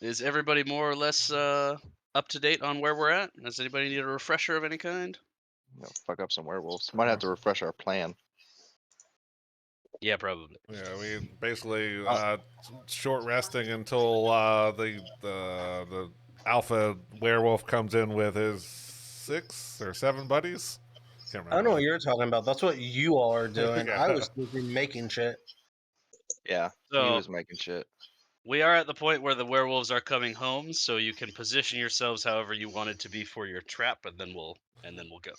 Is everybody more or less up to date on where we're at? Does anybody need a refresher of any kind? Fuck up some werewolves. Might have to refresh our plan. Yeah, probably. Yeah, we basically Uh, short resting until the alpha werewolf comes in with his 6 or 7 buddies. Can't I don't know remember. what you're talking about. That's what you all are doing. Yeah. I was thinking making shit. Yeah, he So was making shit. we are at the point where the werewolves are coming home, so you can position yourselves however you want it to be for your trap, and then we'll go.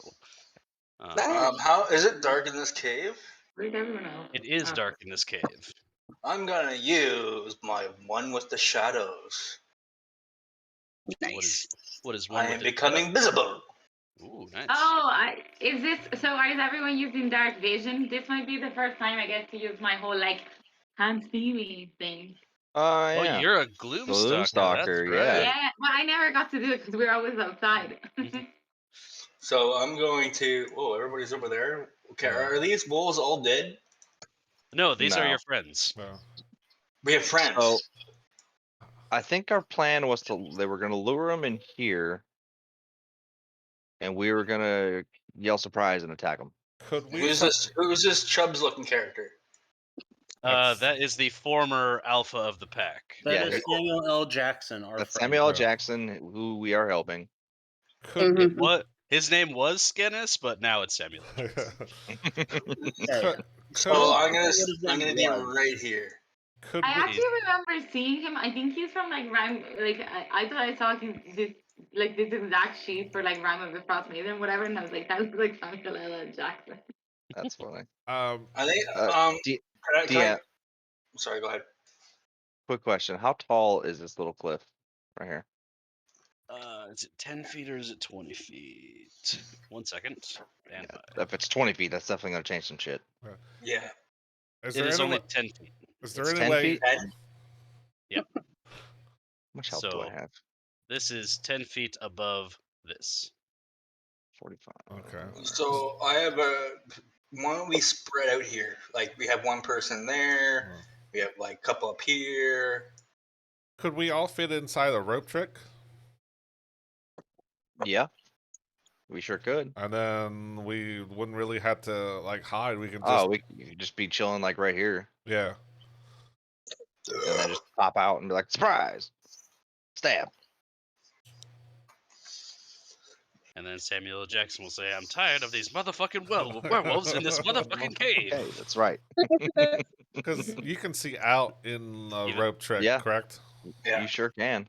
How is it dark in this cave? Where's everyone else? It is dark in this cave. I'm gonna use my one with the shadows. Nice. What is one I with am the becoming visible. Ooh, nice. Oh, is this so? Is everyone using dark vision? This might be the first time I get to use my whole like can't see me thing. Oh, Yeah. you're a gloomstalker. That's Gloomstalker, great. yeah. Yeah, well, I never got to do it because we're always outside. So I'm going to. Oh, everybody's over there. Okay, are these wolves all dead? No, these are No. your friends. No. We have friends. So I think our plan was they were gonna lure him in here, and we were gonna yell surprise and attack him. Could we? Who's this? Who's this Chubbs looking character? That is the former alpha of the pack. That Yeah, is Samuel L. Jackson, our That's friend. Samuel L. Yeah. Jackson, who we are helping. Could What? His name was Skinnis, but now it's Samuel. could, So I'm gonna What is be that? right here. could I we? actually remember seeing him. I think he's from like Rhyme. Like I thought I saw this exact sheet for like Rhyme of the Frost Maiden, whatever, and I was like, that looks like Samuel L. Jackson. That's funny. I think. Can I, Deanne, sorry, go ahead. quick question: how tall is this little cliff right here? Is it 10 feet or is it 20 feet? 1 second. Stand by. If it's 20 feet, that's definitely gonna change some shit. Yeah. Is It there is any only way, 10 feet. is there It's any 10 way? feet? Yep. How much health do So I have? this is 10 feet above this. 45. Okay. So I have a. Why don't we spread out here? Like we have one person there. We have like a couple up here. Could we all fit inside a rope trick? Yeah, we sure could. And then we wouldn't really have to like hide. We can just Oh, we could just be chilling like right here, yeah. and then just pop out and be like, surprise, stab. And then Samuel L. Jackson will say, I'm tired of these motherfucking werewolves in this motherfucking cave. Okay, that's right. Because you can see out in a Even- rope trick, Yeah. correct? Yeah. You sure can.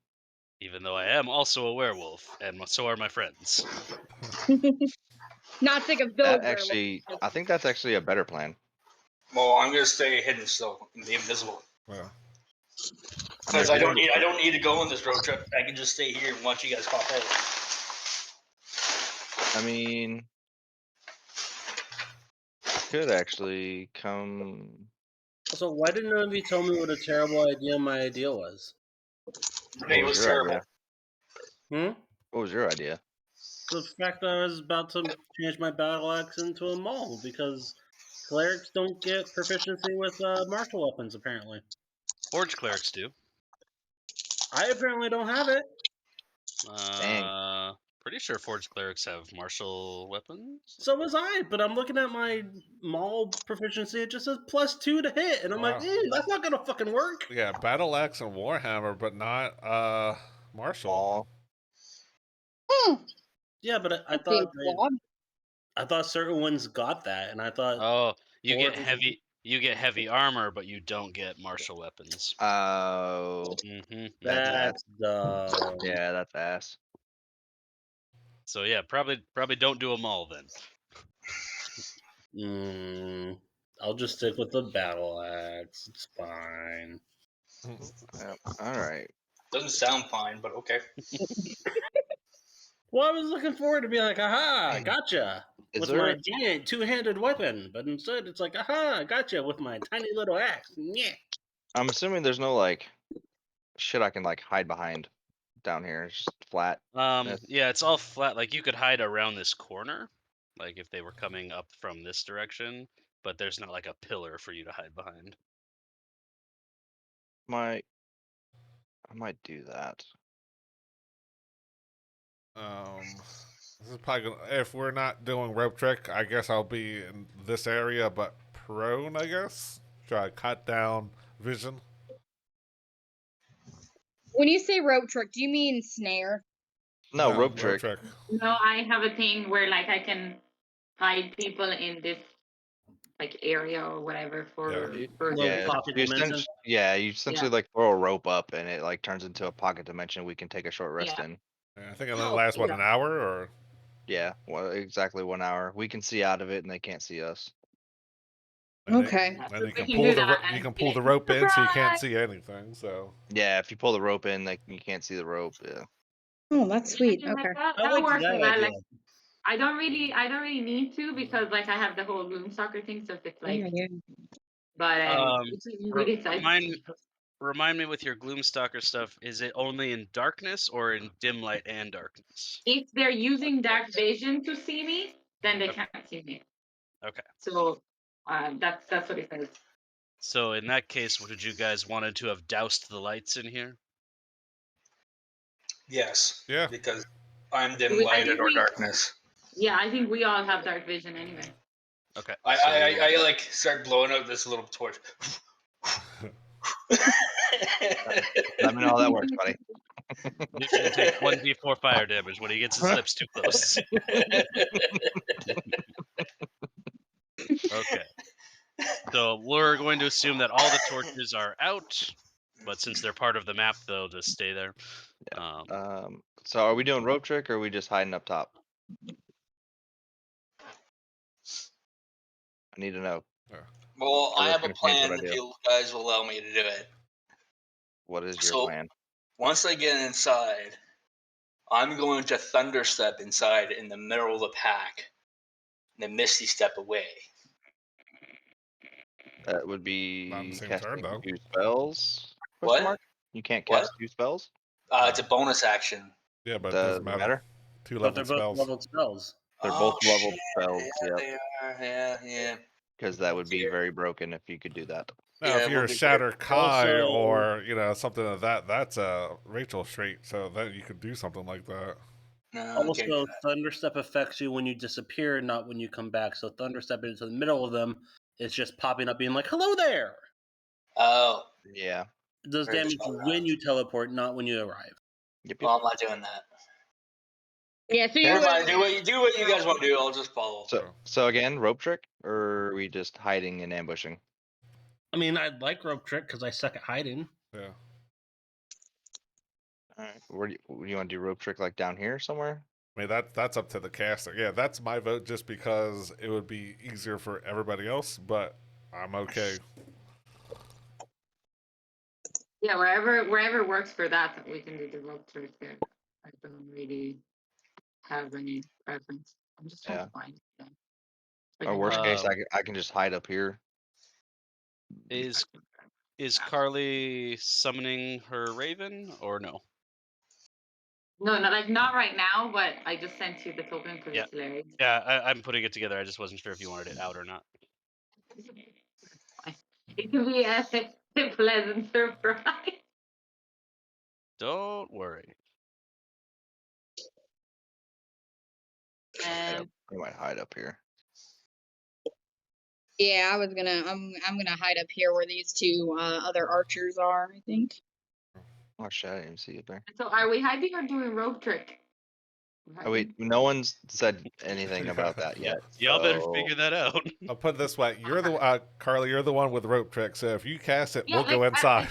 Even though I am also a werewolf, and so are my friends. Not sick of those That actually, I think that's actually a better plan. Well, I'm gonna stay hidden still, and be invisible. Yeah. Because I don't need to go on this road trip. I can just stay here and watch you guys pop out. I mean, could actually come. So why didn't none of you tell me what a terrible idea my idea was? It was your terrible. idea? Hmm? What was your idea? The fact that I was about to change my battle axe into a maul because clerics don't get proficiency with martial weapons, apparently. Forge clerics do. I apparently don't have it. Pretty sure forge clerics have martial weapons. So was I, but I'm looking at my maul proficiency. It just says +2 to hit, and I'm like, Wow. that's not gonna fucking work. Yeah, battle axe and warhammer, but not martial. Aw. Yeah, but I thought certain ones got that, and I thought Oh, you get Forge- heavy armor, but you don't get martial weapons. Oh, Mm-hmm. that's dumb. yeah, that's ass. So yeah, probably don't do them all then. I'll just stick with the battle axe. It's fine. All right. Doesn't sound fine, but okay. Well, I was looking forward to being like, aha, gotcha. Is With there? my giant two-handed weapon, but instead it's like, aha, gotcha with my tiny little axe. Yeah. I'm assuming there's no like shit I can like hide behind down here. It's just flat. Yeah, it's all flat. Like you could hide around this corner, like if they were coming up from this direction, but there's not like a pillar for you to hide behind. My I might do that. This is probably gonna, if we're not doing rope trick, I guess I'll be in this area, but prone. I guess try to cut down vision. When you say rope trick, do you mean snare? No, rope trick. No, I have a thing where like I can hide people in this like area or whatever for Yeah. for Little Yeah, pocket you dimension. you essentially like throw a rope up and it like turns into a pocket dimension we can take a short rest Yeah. in. I think it only lasts what, yeah. an hour or. Yeah, well, exactly 1 hour. We can see out of it and they can't see us. And Okay. Then, and you We can can pull do the that you and can be pull the like, rope in, so you can't "Surprise!" see anything. So Yeah, if you pull the rope in, like you can't see the rope. Yeah. Oh, that's sweet. Like, Okay. that I like works that well. idea. Like I don't really need to because like I have the whole room soccer thing, so if it's like Yeah. but Um, it's really exciting. Remind me with your Gloomstalker stuff. Is it only in darkness or in dim light and darkness? If they're using dark vision to see me, then they Okay. can't see me. Okay. So that's what it says. So in that case, would you guys wanted to have doused the lights in here? Yes. Yeah. Because I'm dim I lighted think or we- darkness. Yeah, I think we all have dark vision anyway. Okay. I like start blowing out this little torch. Let me know how that works, buddy. Lucian takes 1d4 fire damage when he gets his lips too close. Okay. So we're going to assume that all the torches are out, but since they're part of the map, they'll just stay there. So are we doing rope trick or are we just hiding up top? I need to know. Well, I That's have a gonna change what plan I if do. you guys will allow me to do it. What is your So- plan? Once I get inside, I'm going to thunderstep inside in the middle of the pack, and then misty step away. That would Not in be the same casting turn, though. 2 spells? What? Question mark? You can't What? cast 2 spells? It's a bonus action. Yeah, but it Does doesn't matter. 2 But they're level both spells. leveled spells. They're Oh, both leveled shit, spells, Yeah, yep. they are. Yeah. Because that would be Here. very broken if you could do that. Now, Yeah, if you're we'll a be Shatter Kai Also- or something like that, that's a Rachel trait. So then you could do something like that. No, okay. Also, Thunderstep affects you when you disappear, not when you come back. So Thunderstep into the middle of them is just popping up, being like, "Hello there." Oh, Yeah. It does Very damage strong when you teleport, not when you arrive. Yep. well, I'm not doing that. Yeah. So Never you. mind. Do what you guys want to do. I'll just follow. So again, rope trick, or are we just hiding and ambushing? I mean, I'd like rope trick because I suck at hiding. Yeah. All right. Where do you want to do rope trick? Like down here somewhere? I mean, that's up to the caster. Yeah, that's my vote just because it would be easier for everybody else, but I'm okay. Yeah, wherever works for that, we can do the rope trick there. I don't really have any preference. I'm just trying Yeah. to find it. Or worst case, Um, I can just hide up here. Is Carly summoning her raven or no? No, not right now, but I just sent you the token because Yeah. it's hilarious. Yeah, I'm putting it together. I just wasn't sure if you wanted it out or not. It can be a pleasant surprise. Don't worry. And I might hide up here. Yeah, I'm gonna hide up here where these two other archers are. I think. Oh shit, I didn't even see it there. so, are we hiding or doing rope trick? Oh wait, no one's said anything about that Yeah, yet. y'all better so- figure that out. I'll put it this way: you're the Carly. You're the one with rope trick. So if you cast it, Yeah, we'll go like, inside.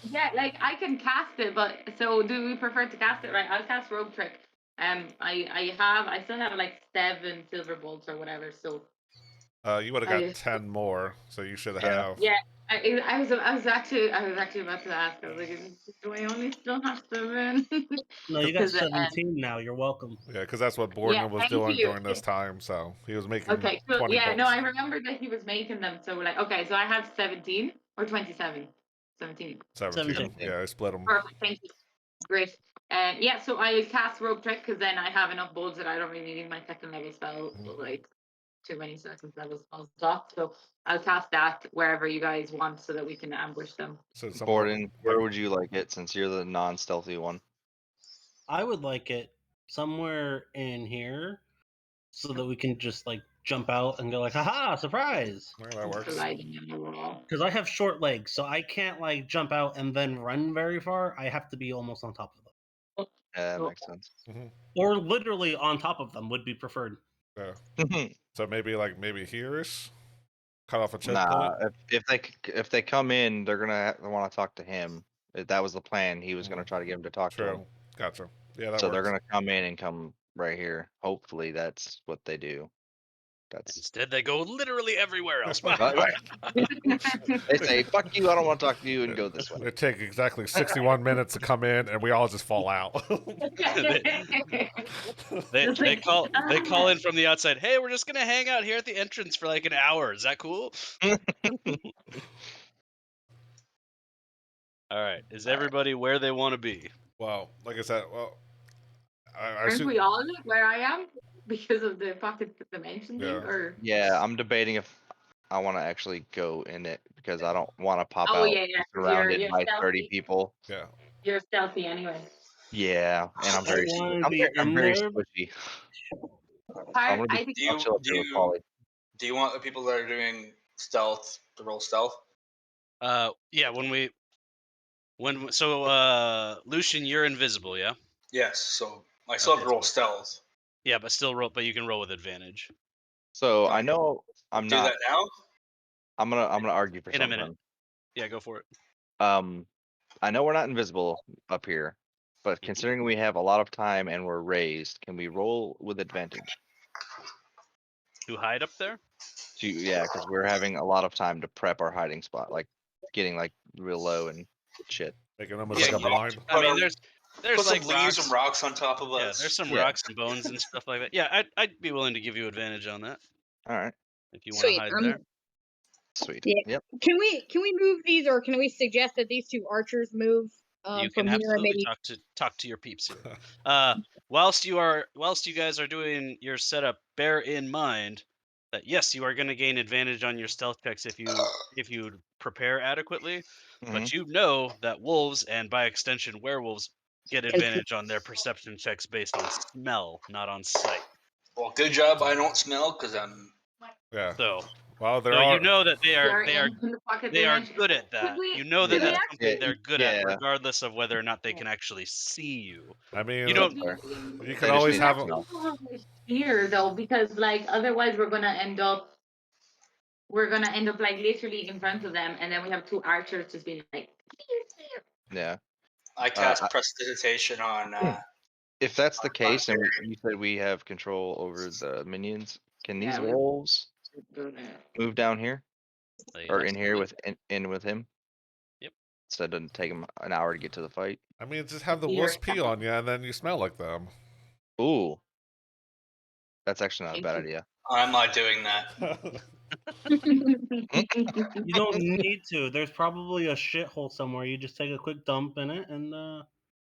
Yeah, like I can cast it, but so do we prefer to cast it? Right, I'll cast rope trick. I still have like 7 silver bolts or whatever. So You would have got 10 more, so you should Yeah. have. yeah, I was actually about to ask. I was like, do I only still have 7? No, you got 'Cause, 17 now. You're welcome. Yeah, because that's what Borden was thank doing you. during this time. So he was making Okay, so 20 yeah, no, bucks. I remember that he was making them. So like, okay, so I have 17 or 27. 17. 17. Yeah, I split them. Perfect. Thank you. Great. Yeah, so I cast rope trick because then I have enough bolts that I don't really need my second level spell. Like, too many second level spells left. So I'll cast that wherever you guys want so that we can ambush them. So somewhere Borden, where would you like it since you're the non-stealthy one? I would like it somewhere in here so that we can just like jump out and go like, haha, surprise! Well, that works. Colliding in the wall. Because I have short legs, so I can't like jump out and then run very far. I have to be almost on top of them. Yeah, that Oh. makes sense. Or literally on top of them would be preferred. Yeah. So maybe here-ish? Cut off a choke Nah, point? if they come in, they're gonna want to talk to him. That was the plan. He was gonna try to get him to talk to him. True. Gotcha. Yeah, that So works. they're gonna come in and come right here. Hopefully, that's what they do. That's Instead, they go literally everywhere else. Right. They say, "Fuck you! I don't want to talk to you," and go this way. It take exactly 61 minutes to come in, and we all just fall out. They call in from the outside. Hey, we're just gonna hang out here at the entrance for like an hour. Is that cool? All right. Is everybody where they want to be? Well, like I said, I Aren't assume, we all where I am because of the pocket dimension thing? Yeah. Or Yeah, I'm debating if I want to actually go in it because I don't want to pop oh out yeah, yeah. surrounded You're by 30 stealthy. people. yeah. You're stealthy anyway. Yeah, and I'm very, wanna I'm be very, I'm in very there. squishy. Part, gonna be- I think Do I'll chill up you, here with Polly. do you want the people that are doing stealth to roll stealth? Yeah. Lucian, you're invisible, yeah. Yes. So I still have Okay, to roll so- stealth. Yeah, but still roll. But you can roll with advantage So Okay. I know I'm Do not. that now. I'm gonna argue for in a something. minute. Yeah, go for it. I know we're not invisible up here, but considering we have a lot of time and we're raised, can we roll with advantage? To hide up there. Yeah, because we're having a lot of time to prep our hiding spot, like getting like real low and shit. Making almost Yeah, like a you- blind. I mean, Put there's some like leaves rocks. and rocks on top of Yeah, us. there's some Yeah. rocks and bones and stuff like that. Yeah, I'd be willing to give you advantage on that All right, if you want to Sweet. hide there. sweet. Yeah. Yep. Can we move these, or can we suggest that these two archers move You from can here and absolutely maybe? talk to your peeps here. Whilst you guys are doing your setup, bear in mind that yes, you are going to gain advantage on your stealth checks if you prepare adequately. Mhm. But you know that wolves and by extension werewolves get advantage on their perception checks based on smell, not on sight. Well, good job. I don't smell because I'm. Yeah. So, Well, there so are. you know that they you're are in the pocket they are dimension. good at that. we- You know that could we that's something Yeah, they're good yeah. at, regardless of whether or not they can actually see you. I mean, You don't. Fair. you They can just always need have. to know. Here though, because like otherwise we're gonna end up like literally in front of them, and then we have two archers just being like. Yeah. I cast prestidigitation on. If that's the case, and you said we have control over the minions, can these Yeah, we- wolves move down here or in here Absolutely. with him? Yep. Instead of taking them an hour to get to the fight. I mean, just have the Here. wolves pee on you, and then you smell like them. Ooh, that's actually not a Thank bad you. idea. I'm not doing that. You don't need to. There's probably a shithole somewhere. You just take a quick dump in it and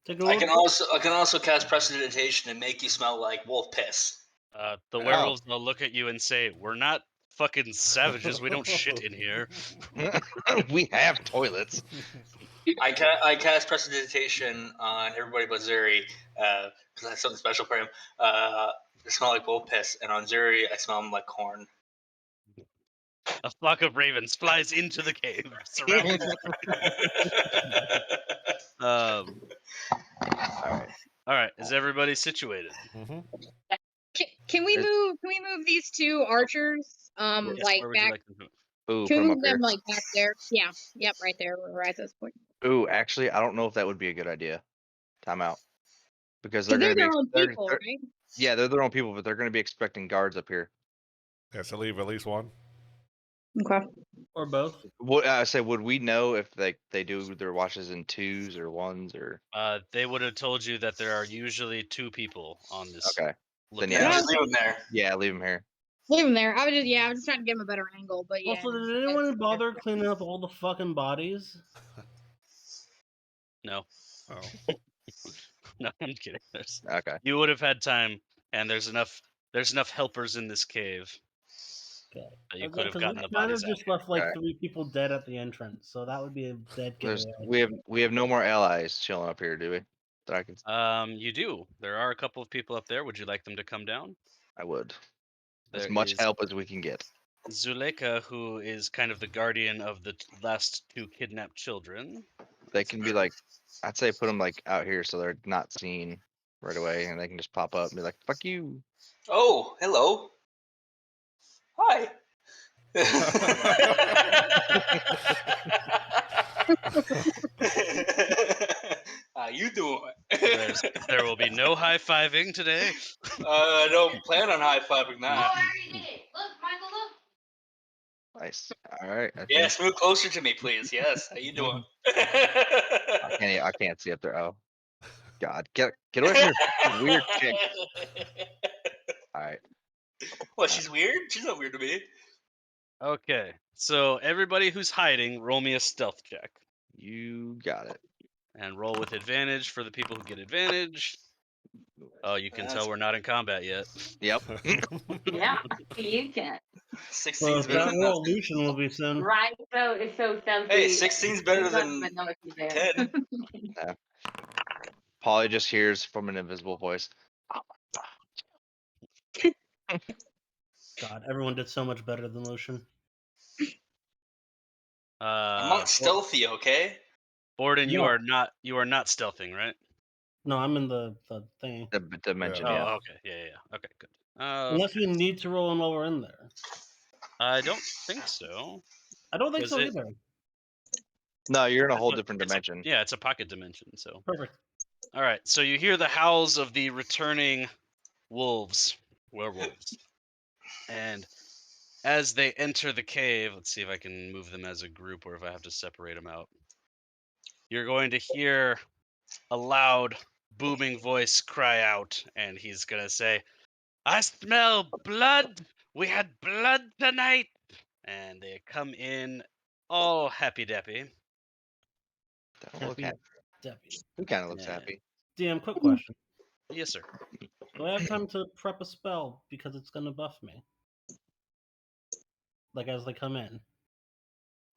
take a I little. can also cast prestidigitation and make you smell like wolf piss. The werewolves will look at you and say, "We're not fucking savages. We don't shit in here." We have toilets. I cast prestidigitation on everybody but Zuri because I have something special for him. I smell like wolf piss, and on Zuri I smell him like corn. A flock of ravens flies into the cave, surrounding. All right. Is everybody situated? Mm-hmm. Can we It's- move? Can we move these two archers? Yes, Like where would you back. like them to? Ooh, Can put we 'em up move here. them like back there? Yeah. Yep. Right there. We're right at this point. Ooh, actually, I don't know if that would be a good idea. Time out. Because Because they're they're gonna be their own they're- people, they're- right? yeah, they're their own people, but they're gonna be expecting guards up here. Yeah, so leave at least one. Okay. Or both. What I say, would we know if they do their watches in twos or ones or? They would have told you that there are usually two people on this. Okay, lookout. then Yeah, Yeah. just leave him there. yeah, leave them here. Leave them there. I was just trying to give them a better angle, but yeah. Also, did anyone bother cleaning up all the fucking bodies? No, Oh, no, I'm kidding. Okay, You would have had time, and there's enough helpers in this cave. Okay. that you could have 'Cause gotten we the kind bodies of out. just left like Alright. 3 people dead at the entrance, so that would be a dead There's giveaway. we have no more allies chilling up here, do we? That I can. You do. There are a couple of people up there. Would you like them to come down? I would. As There much is help as we can get. Zuleika, who is kind of the guardian of the last 2 kidnapped children. They can be like, I'd say put them like out here so they're not seen right away, and they can just pop up and be like, "Fuck you." Oh, hello. Hi. How you doing? There will be no high-fiving today. I don't plan on high fiving that. Look, Michael, look. Nice. All right. Yes, move closer to me, please. Yes, how you doing? I can't see up there. Oh, God, get away from your weird chick. All right. Well, she's weird. She's not weird to me. Okay, so everybody who's hiding, roll me a stealth check. You got it. And roll with advantage for the people who get advantage. Oh, you can tell we're not in combat yet. Yep. Yeah, you can. 16's So if better that than roll, nothing. Lucian will be soon. Right, so it's so stealthy. Hey, 16's better You don't than even know if he's there. 10. Polly just hears from an invisible voice. God, everyone did so much better than Lucian. I'm not stealthy, okay? Borden, you No. are not stealthing, right? No, I'm in the thing. The dimension. Oh, Yeah. okay, yeah. Okay, good. Unless we need to roll them while we're in there. I don't think so. I don't think Was so it- either. No, you're in a whole It's different it's a- dimension. yeah, it's a pocket dimension. So, Perfect. all right. So you hear the howls of the returning werewolves, and as they enter the cave, let's see if I can move them as a group or if I have to separate them out. You're going to hear a loud, booming voice cry out, and he's gonna say, "I smell blood. We had blood tonight." And they come in all happy dappy. Don't look happy. Deputy. Who kind of looks Yeah. happy? DM, quick question. Yes, sir. Do I have time to prep a spell because it's gonna buff me? Like as they come in.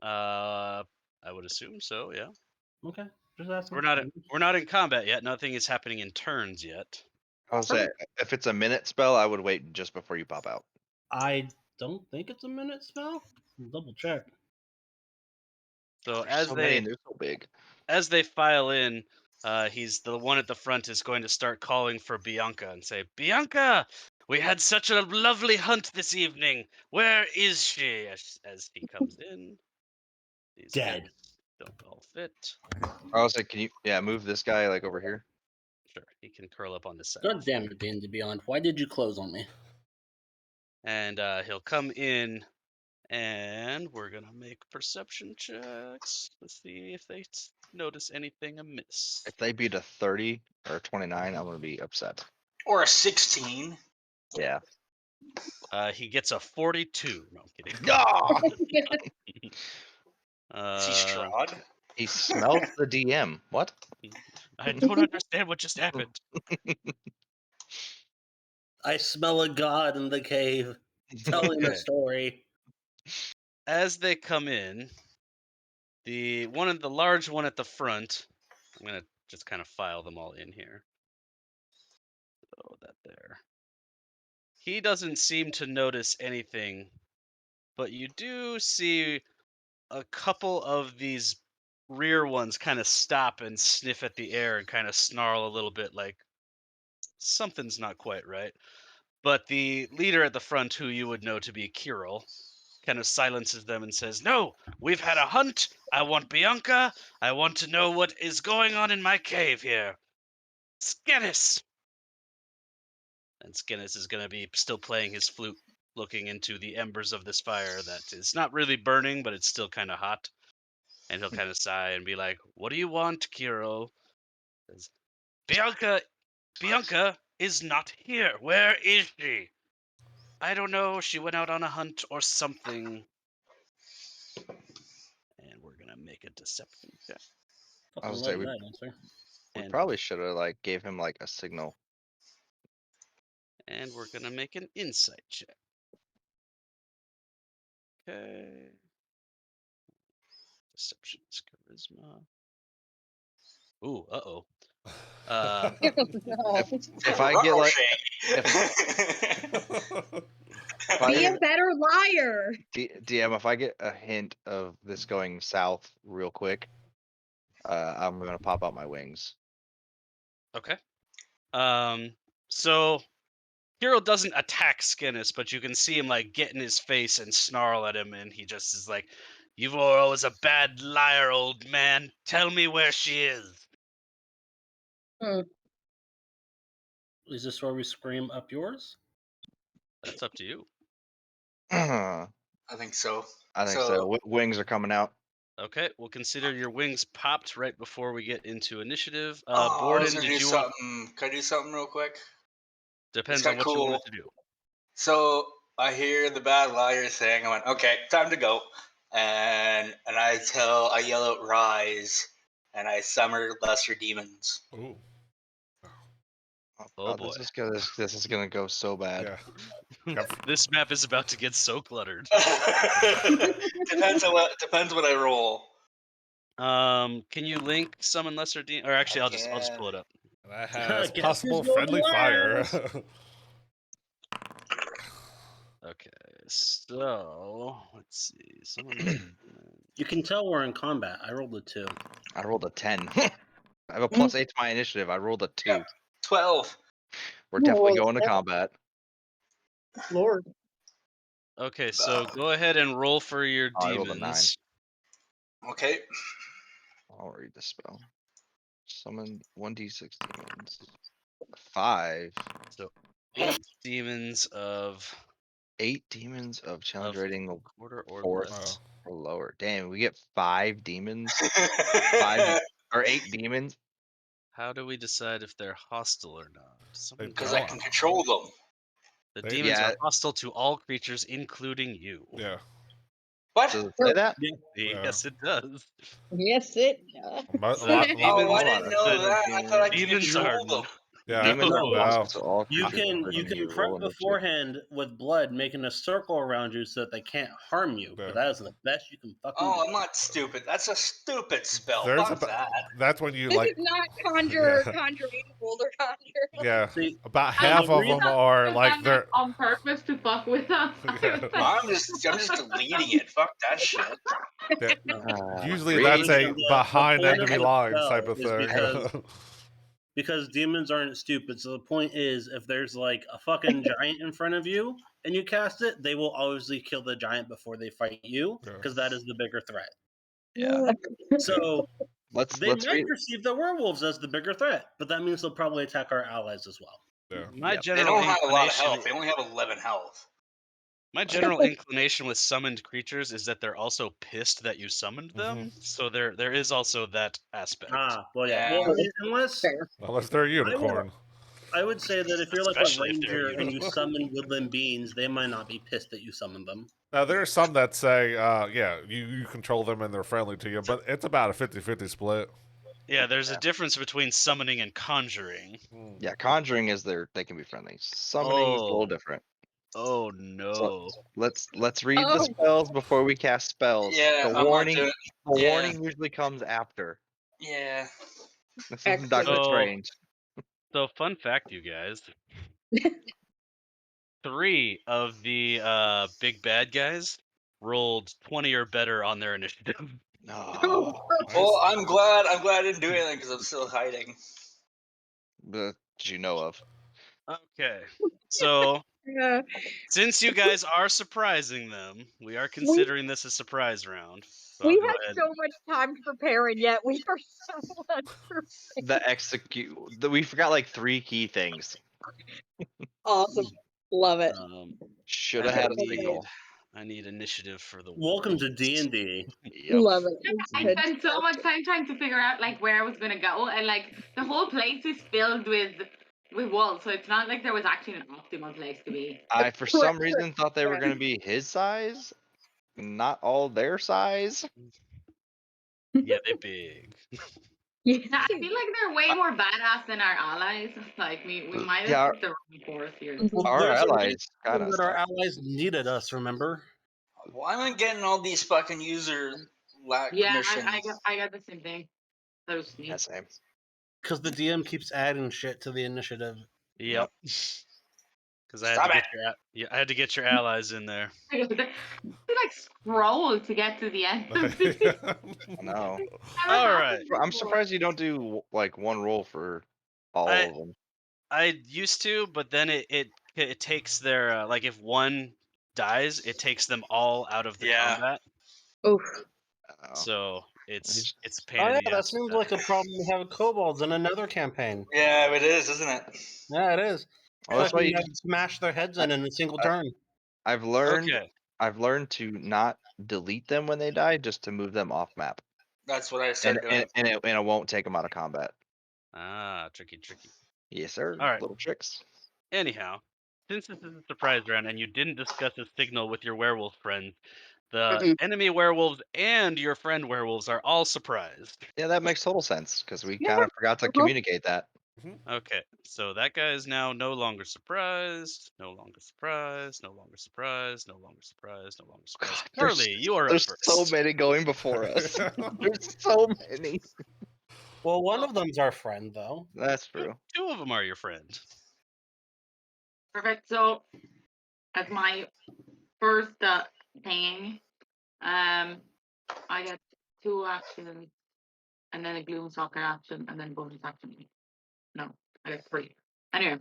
I would assume so. Yeah. Okay. Just asking. We're not in combat yet. Nothing is happening in turns yet. I'll say if it's a minute spell, I would wait just before you pop out. I don't think it's a minute spell. Double check. So There's so many and they're so big. as they file in, he's the one at the front is going to start calling for Bianca and say, "Bianca, we had such a lovely hunt this evening. Where is she?" As he comes in, these Dead. guys don't all fit. I was like, can you move this guy like over here? Sure, he can curl up on this side. God damn it, D&D Beyond. Why did you close on me? And he'll come in, and we're gonna make perception checks to see if they notice anything amiss. If they beat a 30 or a 29, I'm gonna be upset. Or a 16. Yeah. He gets a 42. No, I'm kidding. Ah! Is he Strahd? He smelled the DM. What? I don't understand what just happened. I smell a god in the cave telling a Okay. story. As they come in, the large one at the front, I'm gonna just kind of file them all in here. So that there. He doesn't seem to notice anything, but you do see a couple of these rear ones kind of stop and sniff at the air and kind of snarl a little bit like something's not quite right. But the leader at the front, who you would know to be Kiril, kind of silences them and says, "No, we've had a hunt. I want Bianca. I want to know what is going on in my cave here. Skenis!" And Skenis is going to be still playing his flute, looking into the embers of this fire that is not really burning, but it's still kind of hot. And he'll kind of sigh and be like, "What do you want, Kiril?" Says, Bianca is not here. Where is she? I don't know. She went out on a hunt or something. And we're gonna make a deception check. I was Fucking say love we, that answer. we And, probably should have like gave him like a signal. and we're gonna make an insight check. Okay. Deception is charisma. Ooh, uh-oh. No. If I get like if I Be a get better liar. DM, if I get a hint of this going south real quick, I'm gonna pop out my wings. Okay. So Kiril doesn't attack Skinnis, but you can see him like get in his face and snarl at him, and he just is like, "You were always a bad liar, old man. Tell me where she is." Is this where we scream up yours? That's up to you. I I think so. think so. Wings are coming out. Okay, we'll consider your wings popped right before we get into initiative. I was Borden, gonna did do you want? something. Can I do something real quick? Depends kinda on what you wanted cool. to do. So I hear the bad liar saying, I went, okay, time to go. And I yell out rise, and I summon lesser demons. Ooh. Oh God, boy. this is gonna go so bad. Yeah. This map is about to get so cluttered. depends what I roll. Can you link summon lesser demon? Or actually, I'll just can. pull it up. That has Guess possible who's going friendly fire. last? Okay, so let's see. Summon lesser demon. You can tell we're in combat. I rolled a 2. I rolled a 10. I have a +8 to my initiative. I rolled a 2. Yeah. 12. We're definitely Oh, going to combat. Lord. Okay, so go ahead and roll for your Oh, I rolled a demons. Okay. I'll read the spell. Summon 1d6 demons. 5. So 8 demons of 8 demons of challenge Of rating quarter or fourth less. or lower. Damn, we get 5 demons. 5 or 8 demons. How do we decide if they're hostile or not? Someone Because tell I me. can control them. The They- demons Yeah. are hostile to all creatures, including you. Yeah. What? Does it say that? Yes, it does. Yes, it. A lot, Oh, I Demons- didn't know the that. I thought I could demons control are them. yeah. Demons are No. hostile to all You creatures. can including prep roll initiative. beforehand with blood, making a circle around you so that they can't harm you. Yeah. But that is the best you can fucking Oh, do. I'm not stupid. That's a stupid spell. There's Fuck that. that's when you This like is not conjure Yeah. boulder conjure. yeah. See, About I half of reason- them are Is like that, they're on purpose to fuck with us. Yeah. I'm just deleting it. Fuck that shit. usually that's a the behind point of enemy the lines spell type of is thing. because demons aren't stupid. So the point is, if there's like a fucking giant in front of you and you cast it, they will obviously kill the giant before they fight you Yeah. because that is the bigger threat. Yeah. So Let's they might read. perceive the werewolves as the bigger threat, but that means they'll probably attack our allies as well. Yeah. My Yep. They general don't have a lot of inclination. health. They only have 11 health. My general inclination with summoned creatures is that they're also pissed that you summoned them. So there is also that aspect. Well, yeah. Yeah. Well, unless Fair. Unless they're a unicorn. I would say that if you're like a Especially if they're ranger and you unicorn. summon woodland beings, they might not be pissed that you summoned them. Now there are some that say, yeah, you control them and they're friendly to you, but it's about a 50-50 split. Yeah, there's a difference between summoning and conjuring. Yeah, conjuring is they can be friendly. Summoning is a little Oh. different. Oh no. Let's read Oh. the spells before we cast spells. Yeah, the I'm warning not doing. the yeah. warning usually comes after. Yeah. This is Excellent. Doctor So- Strange. So fun fact, you guys. 3 of the big bad guys rolled 20 or better on their initiative. No. Well, I'm glad I didn't do anything because I'm still hiding. That you know of. Okay. So Yeah. since you guys are surprising them, we are considering this a surprise round. So We I'll go had ahead. so much time to prepare, and yet we are so unprepared. We forgot like 3 key things. Awesome. Love it. Should have had a need- signal. I need initiative for the Welcome to wolves. D&D. Yep. Love it. I spent so much time trying to figure out like where I was gonna go, and like the whole place is filled with walls, so it's not like there was actually an optimal place to be. I for some reason thought they were going to be his size, not all their size. Yeah, they're big. Yeah. Now, I feel like they're way more badass than our allies. Like we might Yeah, have picked the wrong course here. Our There's a allies reason got us. that our allies needed us, remember? Why am I getting all these fucking user lack Yeah, permissions? I got the same thing. That was me. That's same. Because the DM keeps adding shit to the initiative. Yep. Because I had Stop to it. get your I had to get your allies in there. I like scroll to get to the end of this. I know. Never All happened right. I'm before. surprised you don't do like one roll for all I- of them. I used to, but then it takes their like if one dies, it takes them all out of the Yeah. combat. Oof. Oh. So it's a pain Oh in yeah, the that ass. seems like a problem we have with kobolds in another campaign. Yeah, it is, isn't it? Yeah, it is. Well, that's why Fucking you, have to smash their heads in a single turn. I've learned Okay. to not delete them when they die, just to move them off map, That's what I and started doing. it won't take them out of combat. Ah, tricky. Yes, sir. All right. Little tricks. Anyhow, since this is a surprise round and you didn't discuss a signal with your werewolf friends, the Mm-mm. enemy werewolves and your friend werewolves are all surprised. Yeah, that makes total sense because we Yeah. kind of forgot to communicate that. Okay, so that guy is now no longer surprised. No longer surprised. No longer surprised. No longer surprised. No longer surprised. God, there's- Carly, you are up There's first. so many going before us. There's so many. Well, one of them's our friend, though. That's true. Two of them are your friend. Perfect. So, as my first thing, I get 2 actions, and then a gloom soccer action, and then bonus action. No, I get 3. Anyway,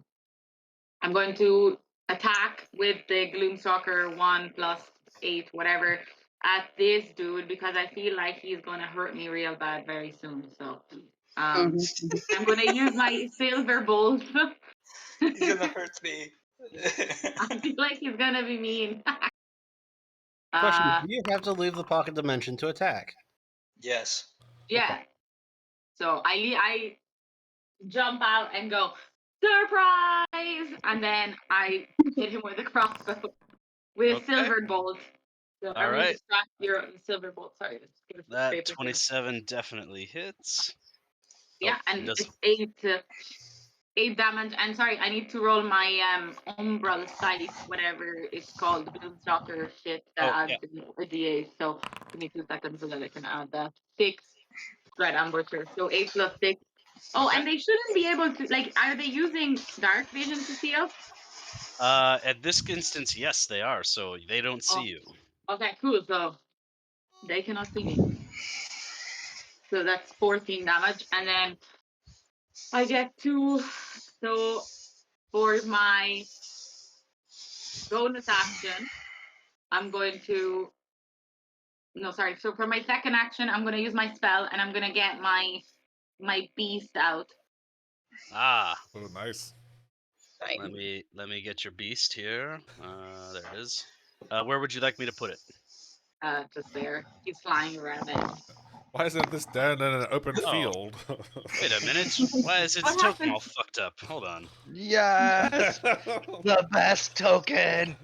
I'm going to attack with the gloom soccer 1 + 8, whatever, at this dude because I feel like he's going to hurt me real bad very soon. So, Mhm. I'm going to use my silver bolt. He's gonna hurt me. I feel like he's gonna be mean. Question: do you have to leave the pocket dimension to attack? Yes. Yeah. So I jump out and go surprise, and then I hit him with a crossbow with a Okay. silver bolt. So All everyone right. just track your silver bolt. Sorry, let's give us the That paper here. 27 definitely hits. Yeah, Oh, it and does. it's 8 damage. And sorry, I need to roll my umbral sight, whatever it's called, the bloom stalker shit that Oh, adds a DA. So give me 2 seconds so that I can add that. 6 red ambusher. So 8 + 6. Oh, Okay. and they shouldn't be able to, like, are they using dark vision to see us? At this instance, yes, they are. So they don't see you. Okay, cool. So they cannot see me. So that's 14 damage. And then I get 2. So for my bonus action, I'm going to. No, sorry. So for my second action, I'm going to use my spell and I'm going to get my beast out. Ah, Oh, nice. let me get your beast here. There it is. Where would you like me to put it? Just there. He's flying around it. Why isn't this down in an open Oh. field? Wait a minute. Why is his What token happened? all fucked up? Hold on. Yes, the best token.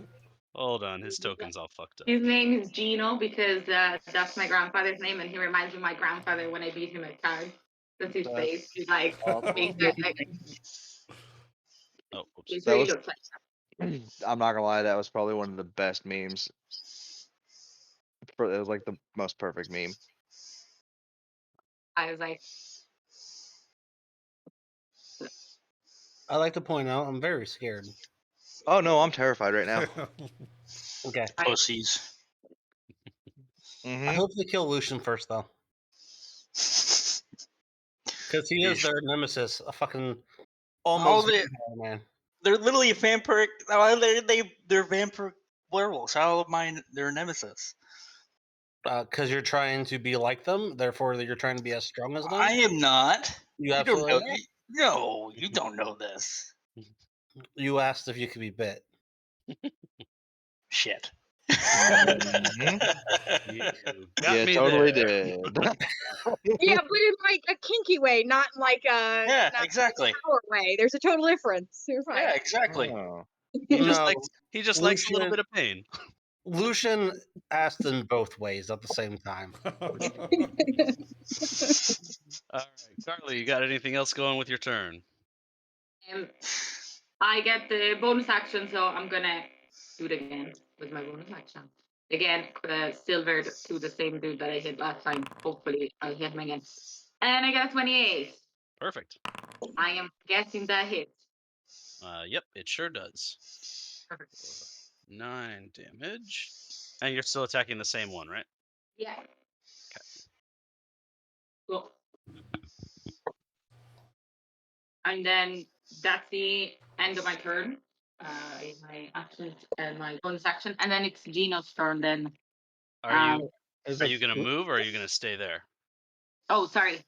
Hold on. His token's all fucked up. His name is Gino because that's my grandfather's name, and he reminds me of my grandfather when I beat him at cards. That's his face. He's like, makes it, like Oh, oops. he's That really was- upset. I'm not gonna lie, that was probably one of the best memes. It was like the most perfect meme. I was like, I like to point out I'm very scared. Oh no, I'm terrified right now. Okay. Pussies. I Mhm. hope they kill Lucian first, though, because he is their nemesis. A fucking almost they- vampire man. They're literally a vampire. They're vampire werewolves. How am I their nemesis? Because you're trying to be like them, therefore you're trying to be as strong as them. I am not. You You don't absolutely. know. No, you don't know this. You asked if you could be bit. Shit. Mhm. You got You me totally there. did. Yeah, but in like a kinky way, not in like a Yeah, not exactly. power way. There's a total difference. You're fine. Yeah, exactly. Oh. He just No, likes a little Lucian- bit of pain. Lucian asked in both ways at the same time. All right, Carly, you got anything else going with your turn? I get the bonus action, so I'm gonna do it again with my bonus action. again, silver to the same dude that I hit last time. Hopefully, I'll hit him again. And I got a 28. Perfect. I am guessing that hits. Yep, it sure does. Perfect. 9 damage. And you're still attacking the same one, right? Yeah. Cool. And then that's the end of my turn. My actions and my bonus action, and then it's Gino's turn. Then. Are you Is are it you gonna move or are you gonna stay there? Oh, sorry.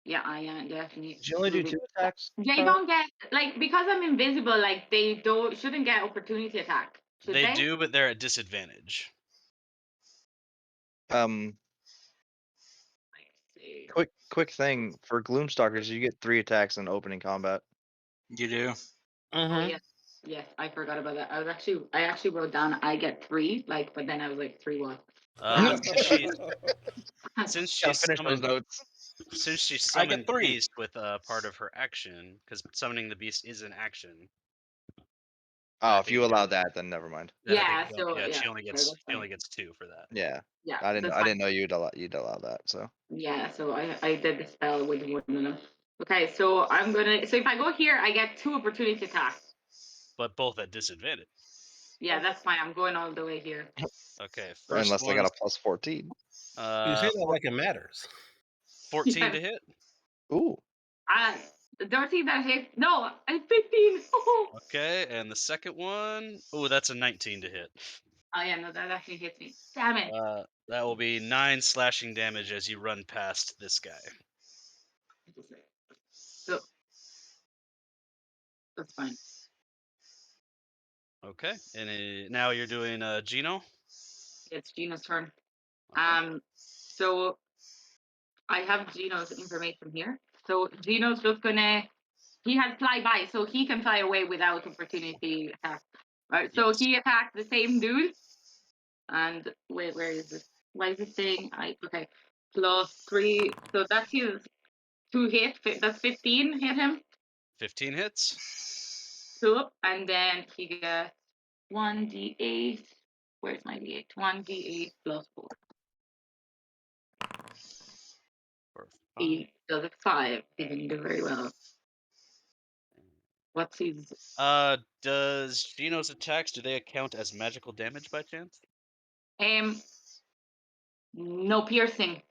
Yeah, I am definitely. Did you only do moving. 2 attacks? They Carl? don't get because I'm invisible. Like they shouldn't get opportunity attack. Should They do, but they're at disadvantage. Quick thing for Gloomstalkers, you get 3 attacks in opening combat. You do. Oh yes, I forgot about that. I actually wrote down I get 3, but then I was like 3 what? But since she Gotta finish those summoned notes. since she I get summoned 3. Beast with part of her action, because summoning the Beast is an action. Oh, I if you think allow that, then never mind. then I Yeah, think so yeah, yeah, she only okay, gets that's fine. 2 for that. Yeah. Yeah, I that's didn't know you'd allow that, so. Yeah, so I did the spell with more than enough. Okay, so if I go here, I get 2 opportunity attacks. But both at disadvantage. Yeah, that's fine. I'm going all the way here. Okay, first Unless I got a plus 14. You say that like it matters. 14 Yeah. to hit. Ooh. 13 that hit. No, I'm 15. Oh Okay, and the second one, oh, that's a 19 to hit. yeah, no, that actually hits me. Damn it. That will be 9 slashing damage as you run past this guy. So that's fine. Okay, and now you're doing Gino. It's Gino's turn. Okay. So I have Gino's information here. So Gino's just gonna. He has fly by, so he can fly away without opportunity attack. Right. So Yes. he attacked the same dude. And wait, where is this? Why is it saying okay? +3. So that's his 2 hit. That's 15 hit him. 15 hits. 2, and then he gets 1d8. Where's my d8? 1d8 plus 4. Or 5. He does a 5. He didn't do very well. What's his? Does Gino's attacks, do they count as magical damage by chance? No piercing.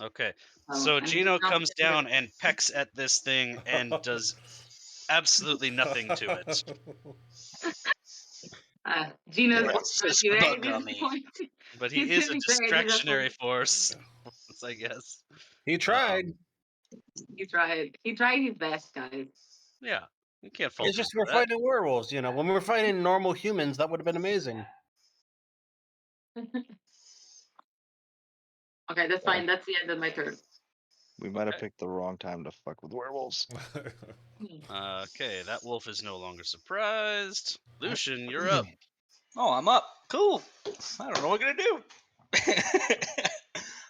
Okay. Oh, So and Gino he's not comes piercing. down and pecks at this thing and does absolutely nothing to it. Gino's What's this very bug on me? disappointed. But he He's is a gonna be very distractionary disappointed. force, I guess. He tried. He tried. He tried his best, guys. Yeah. You can't fault It's him just for we're that. fighting werewolves, you know. When we're fighting normal humans, that would have been amazing. Okay, that's fine. That's the end of my turn. We might have Okay. picked the wrong time to fuck with werewolves. Okay, that wolf is no longer surprised. Lucian, you're up. Oh, I'm up. Cool. I don't know what we're gonna do.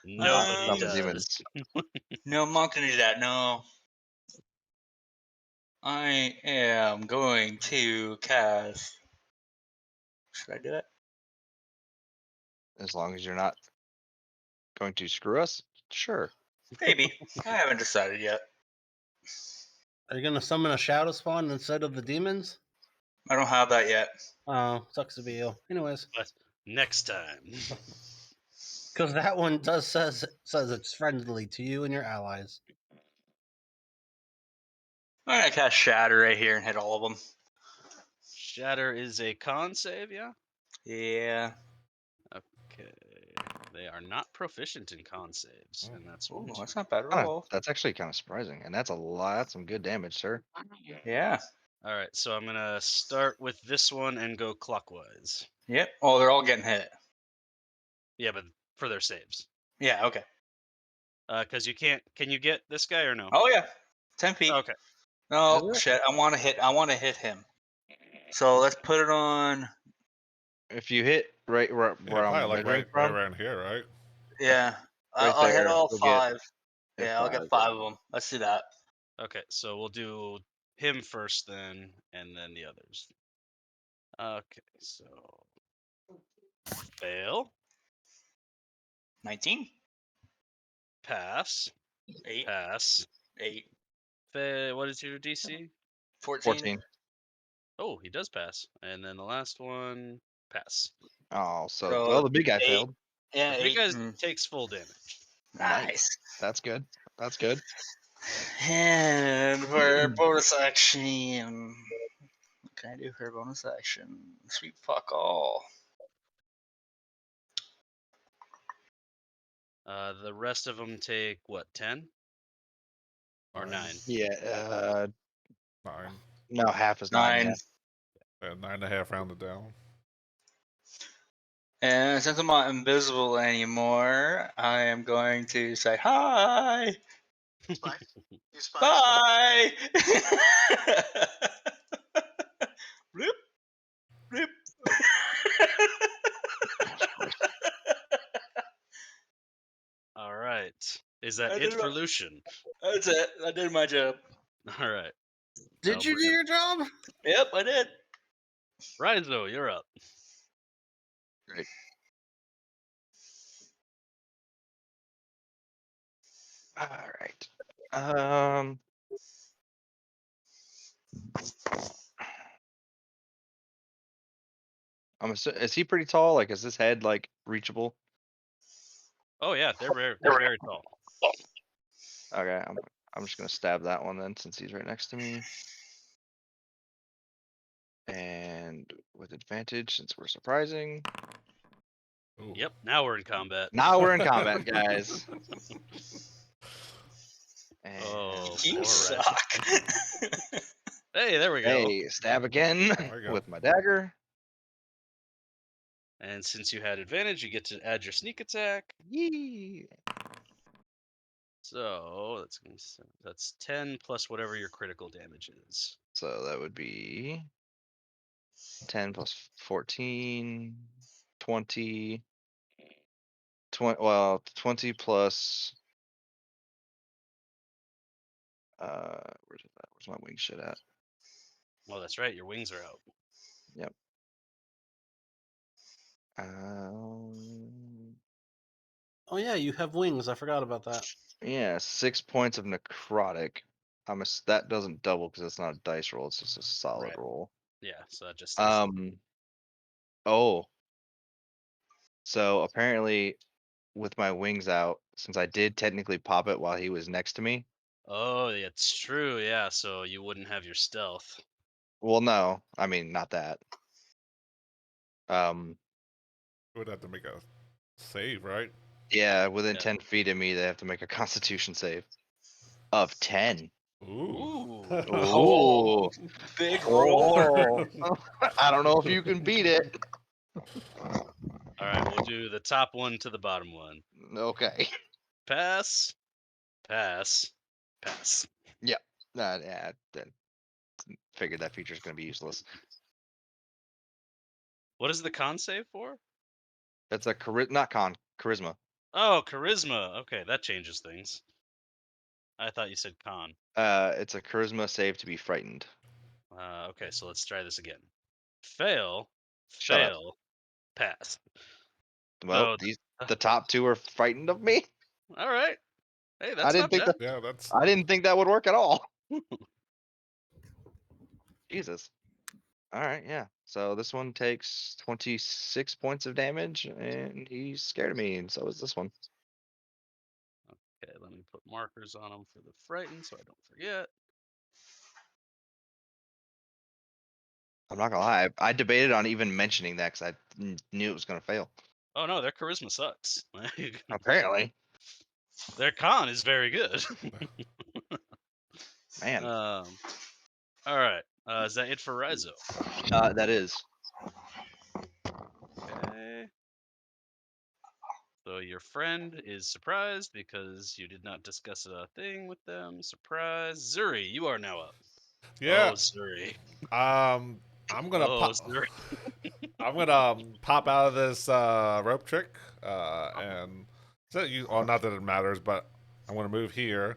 Nobody Stop the does. demons. No, I'm not gonna do that. No. I am going to cast. Should I do it? As long as you're not going to screw us, sure. Maybe. I haven't decided yet. Are you gonna summon a shadow spawn instead of the demons? I don't have that yet. Oh, sucks to be you. Anyways, But next time. because that one says it's friendly to you and your allies. I'm gonna cast Shatter right here and hit all of them. Shatter is a con save, yeah? Yeah. Okay. They are not proficient in con saves, and that's Ooh, one. that's not bad at Kinda- all. that's actually kind of surprising, and that's a lot. That's some good damage, sir. Yeah. All right, so I'm gonna start with this one and go clockwise. Yep. Oh, they're all getting hit. Yeah, but for their saves. Yeah. Okay. Because you can't. Can you get this guy or no? Oh yeah. 10 feet. Okay. No Is it? shit. I want to hit him. So let's put it on. If you hit right where Yeah, I'm probably like measuring right from, around here, right? Yeah. Right I'll hit there, all you'll 5. hit Yeah, I'll 5, get 5 of them. Let's do that. Okay, so we'll do him first, then, and then the others. Okay, so Fail. 19. Pass. 8. Pass. 8. What is your DC? 14. Oh, he does pass. And then the last one, pass. Oh, so So, well, the big guy 8. failed. Yeah, The big 8. guy takes full damage. Nice. That's good. That's good. And for bonus action, what can I do for a bonus action? Sweet fuck all. The rest of them take what, 10 or 9? Yeah. 9. No, half is 9. 9. Yeah. 9.5 rounded down. And since I'm not invisible anymore, I am going to say hi. Spy. You spy. Bye. Bloop. Bloop. All right. Is that I it did for not- Lucian? That's it. I did my job. All right. Did you do your job? Yep, I did. Rizo, you're up. Great. All right. Is he pretty tall? Like, is his head like reachable? Oh yeah, they're very tall. Okay, I'm just gonna stab that one then, since he's right next to me. And with advantage, since we're surprising. Ooh. Yep. Now we're in combat. Now we're in combat, guys. And Oh, You poor Rizo. suck. Hey, there we go. hey, stab again There we go. with my dagger. And since you had advantage, you get to add your sneak attack. Yee. So that's 10 plus whatever your critical damage is. So that would be 10 plus 14, 20, 20 plus, where's my wing shit at? Oh, that's right. Your wings are out. Yep. Um, Oh yeah, you have wings. I forgot about that. yeah, 6 points of necrotic. That doesn't double because it's not a dice roll, it's just a solid Right. roll. Yeah, so that just stays. Oh. So apparently with my wings out, since I did technically pop it while he was next to me. Oh, yeah, it's true. Yeah, so you wouldn't have your stealth. Well, no, I mean not that. Would have to make a save, right? Yeah, within Yeah. 10 feet of me, they have to make a Constitution save of 10. Ooh. Ooh. Big roll. Oh. I don't know if you can beat it. All right, we'll do the top one to the bottom one. Okay. Pass, pass, pass. Yeah, figured that feature's gonna be useless. What is the con save for? That's a charisma. Oh, charisma. Okay, that changes things. I thought you said con. It's a charisma save to be frightened. Okay, so let's try this again. Fail, Shut up. fail, pass. Well, the top two are frightened of me. All right. Hey, that's I didn't not think bad. Yeah, that's I didn't think that would work at all. Jesus. All right, yeah. So this one takes 26 points of damage, and he's scared of me, and so is this one. Okay, let me put markers on them for the frightened so I don't forget. I'm not gonna lie. I debated on even mentioning that because I knew it was gonna fail. Oh no, their charisma sucks. Apparently, Their con is very good. man, All right. Is that it for Rizo? that is. Okay. So your friend is surprised because you did not discuss a thing with them. Surprise. Zuri, you are now up. yeah. Oh, Zuri. I'm gonna Oh, pop. Zuri. I'm gonna pop out of this rope trick, and well, not that it matters, but I'm gonna move here.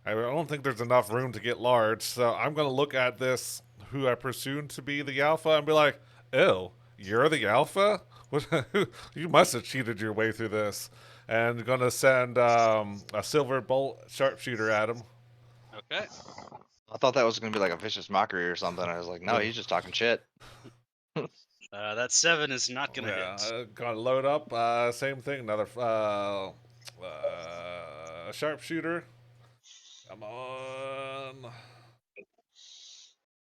I don't think there's enough room to get large, so I'm gonna look at this who I presume to be the alpha and be like, "Ew, you're the alpha? You must have cheated your way through this. And gonna send a silver bolt sharpshooter at him. Okay. I thought that was gonna be like a vicious mockery or something. I was like, no, Yeah. he's just talking shit. That 7 is not gonna Yeah, hit. gonna load up. Same thing. Another sharpshooter. Come on.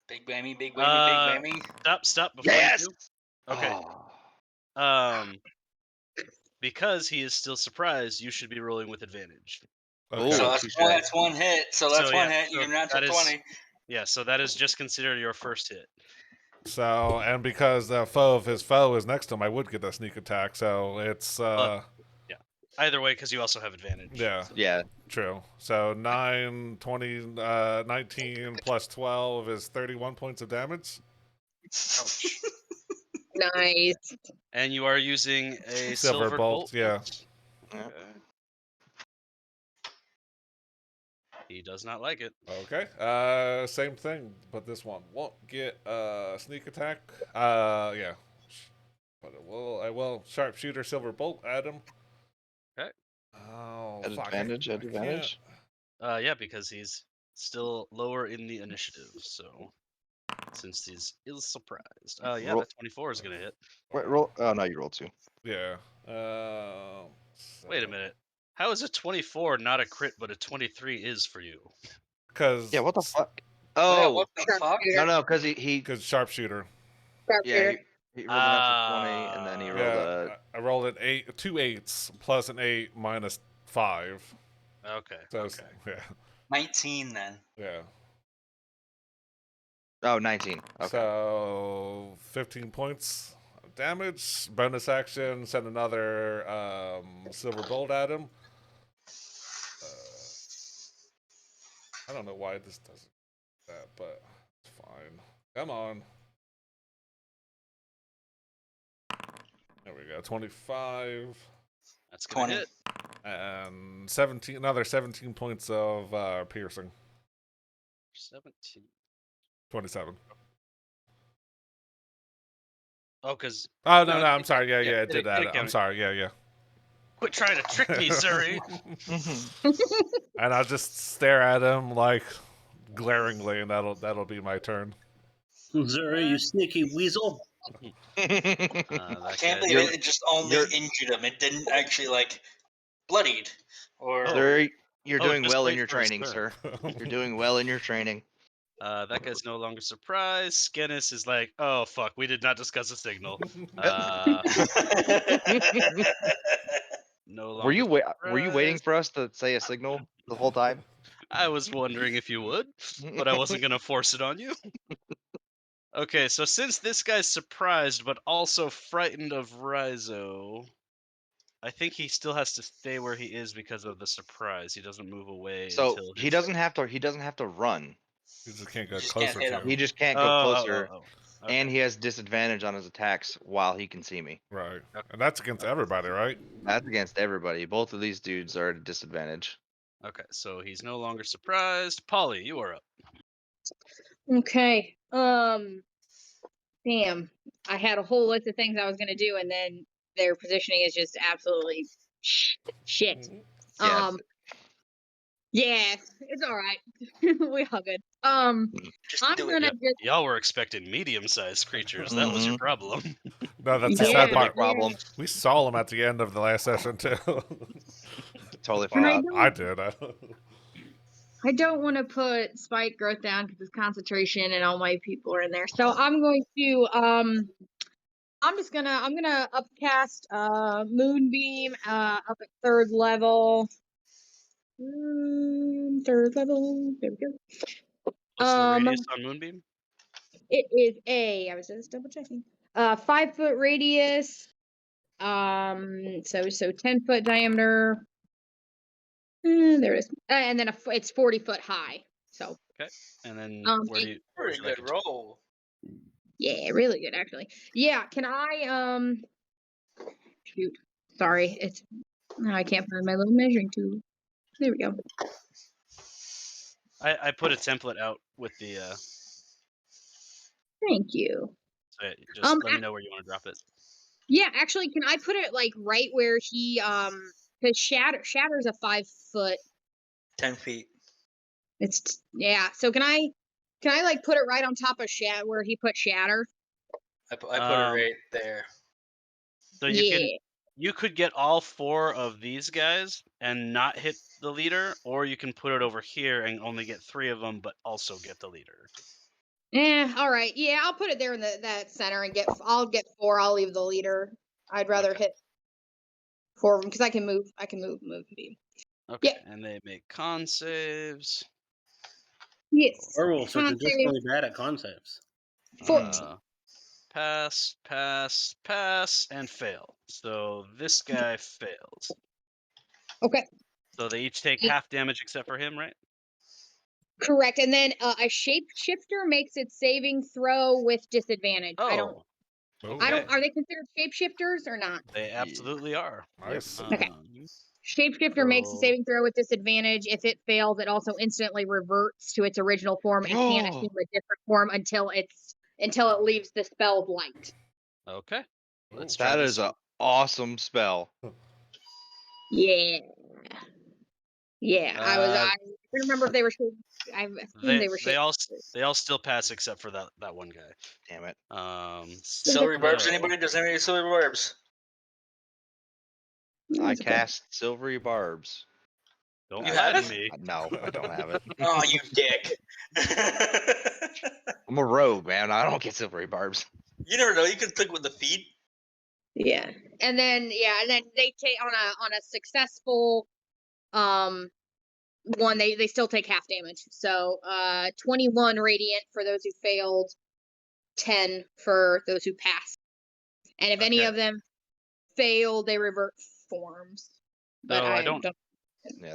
Big whammy, big whammy, big whammy. Stop before Yes. you do. Okay. Oh. Because he is still surprised, you should be rolling with advantage. Okay. So Ooh. that's, touche. that's one hit. So that's one hit. so You're natural that is- 20. Yeah, so that is just considered your first hit. So, and because the foe of his foe is next to him, I would get a sneak attack. So it's Either way, because you also have advantage. yeah, Yeah. true. So 9, 20, 19 plus 12 is 31 points of damage. Nice. And you are using a Silver silver bolt, yeah. Yeah. Okay. He does not like it. Okay. Same thing, but this one won't get sneak attack. Yeah. But I will sharpshooter silver bolt at him. Okay. Oh, At fuck, advantage. I At advantage. Yeah, because he's still lower in the initiative. So since he's surprised. Yeah, Roll- that 24 is gonna hit. Wait, roll. Oh no, you rolled 2. Yeah. Wait a minute. How is a 24 not a crit, but a 23 is for you? Because Yeah. What the fuck? Yeah, Oh. what the fuck? No, because he sharpshooter. yeah he rolled an natural 20 and then he rolled Yeah, I rolled an 2 8s plus an 8 minus 5. Okay. So Okay. yeah, 19 then. yeah. Oh, 19. Okay. So 15 points of damage. Bonus action. Send another silver bolt at him. I don't know why this doesn't do that, but it's fine. Come on. There we go. 25 That's gonna 20. hit. and 17. Another 17 points of piercing. 17. 27. Oh, because Oh No, no, I'm sorry. Yeah, yeah, it did it that. I'm counted. sorry. Yeah. quit trying to trick me, Zuri. And I'll just stare at him like glaringly, and that'll be my turn. Zuri, you sneaky weasel. I That can't guy- believe it just only you're- injured him. It didn't actually, like, bloodied. Or Sir, you're doing just well in wait your for his training, turn. sir. You're doing well in your training. That guy's no longer surprised. Skennis is like, oh fuck, we did not discuss a signal. No longer. Were you waiting for us to say a signal the whole time? I was wondering if you would, but I wasn't gonna force it on you. Okay, so since this guy's surprised but also frightened of Raizo, I think he still has to stay where he is because of the surprise. He doesn't move away So until he doesn't have to. He doesn't have to run. You just can't go Just can't closer hit to him. He him. just can't go closer, Okay. and he has disadvantage on his attacks while he can see me. Right. And that's against everybody, right? That's against everybody. Both of these dudes are at a disadvantage. Okay, so he's no longer surprised. Polly, you are up. Okay. Damn. I had a whole list of things I was gonna do, and then their positioning is just absolutely shit. Yeah. Yeah, it's all right. We all good. just I'm do it. gonna just Y'all were expecting medium-sized creatures. That was your problem. No, that's the Yeah, sad Big part. problem. We saw him at the end of the last session too. Totally Well, forgot. I did. I don't want to put spike growth down because it's concentration and all my people are in there. So I'm going to I'm gonna upcast moonbeam up at 3rd level. 3rd level. There we go. What's the radius on Moonbeam? It is I was just double checking. 5-foot radius. So 10-foot diameter. There it is. And then it's 40-foot high. So And then Um, where Pretty good roll. yeah, really good actually. Yeah, can I shoot. Sorry, I can't find my little measuring tool. There we go. I put a template out with the Thank you. so just let I- me know where you want to drop it. Yeah, actually, can I put it like right where he because Shatter's a 5 foot. 10 feet. Yeah. So can I like put it right on top of where he put Shatter? I put it right there. So you could get all 4 of these guys and not hit the leader, or you can put it over here and only get 3 of them, but also get the leader. All right. Yeah, I'll put it there in that center and I'll get 4. I'll leave the leader. I'd rather hit 4 of them because I can move. Beam. Okay, Yeah. and they make con saves. Yes. Werewolves are Con save. traditionally bad at concepts. 14. Pass, and fail. So this guy fails. Okay. So they each take half damage except for him, right? Correct. And then a shapeshifter makes its saving throw with disadvantage. Oh. I don't. Okay. Are they considered shapeshifters or not? They absolutely are. Nice. Okay. Shapeshifter makes a so- saving throw with disadvantage. If it fails, it also instantly reverts to its original form and can't assume a different form until it leaves the spell's light. Okay. Let's try That this is an awesome spell. Yeah. Yeah. I don't remember if they were. I assume they were. They all still pass except for that one guy. Damn it. Silvery barbs. so- Anybody? Does anybody have silvery barbs? I cast silvery barbs. Don't You lie have to it? me. No, I don't have it. Oh, you dick! I'm a rogue, man. I don't get silvery barbs. You never know. You can click with the feet. Yeah. And then they take on a successful one, they still take half damage. So 21 radiant for those who failed, 10 for those who passed. And if any Okay. of them fail, they revert forms. But So I I don't. Yeah,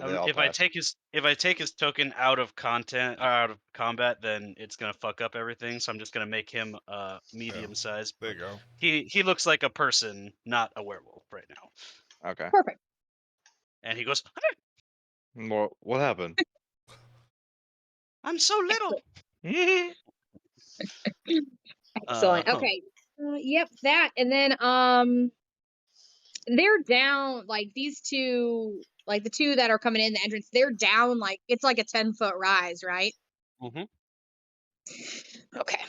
they all If I pass. take his token out of combat, then it's gonna fuck up everything. So I'm just gonna make him medium size. There you go. He looks like a person, not a werewolf right now. Okay. Perfect. And he goes, What happened? "I'm so little." Excellent. Okay. Yep, that. And then they're down, like these two, like the two that are coming in the entrance, they're down, like it's like a 10-foot rise, right? Mhm. Okay.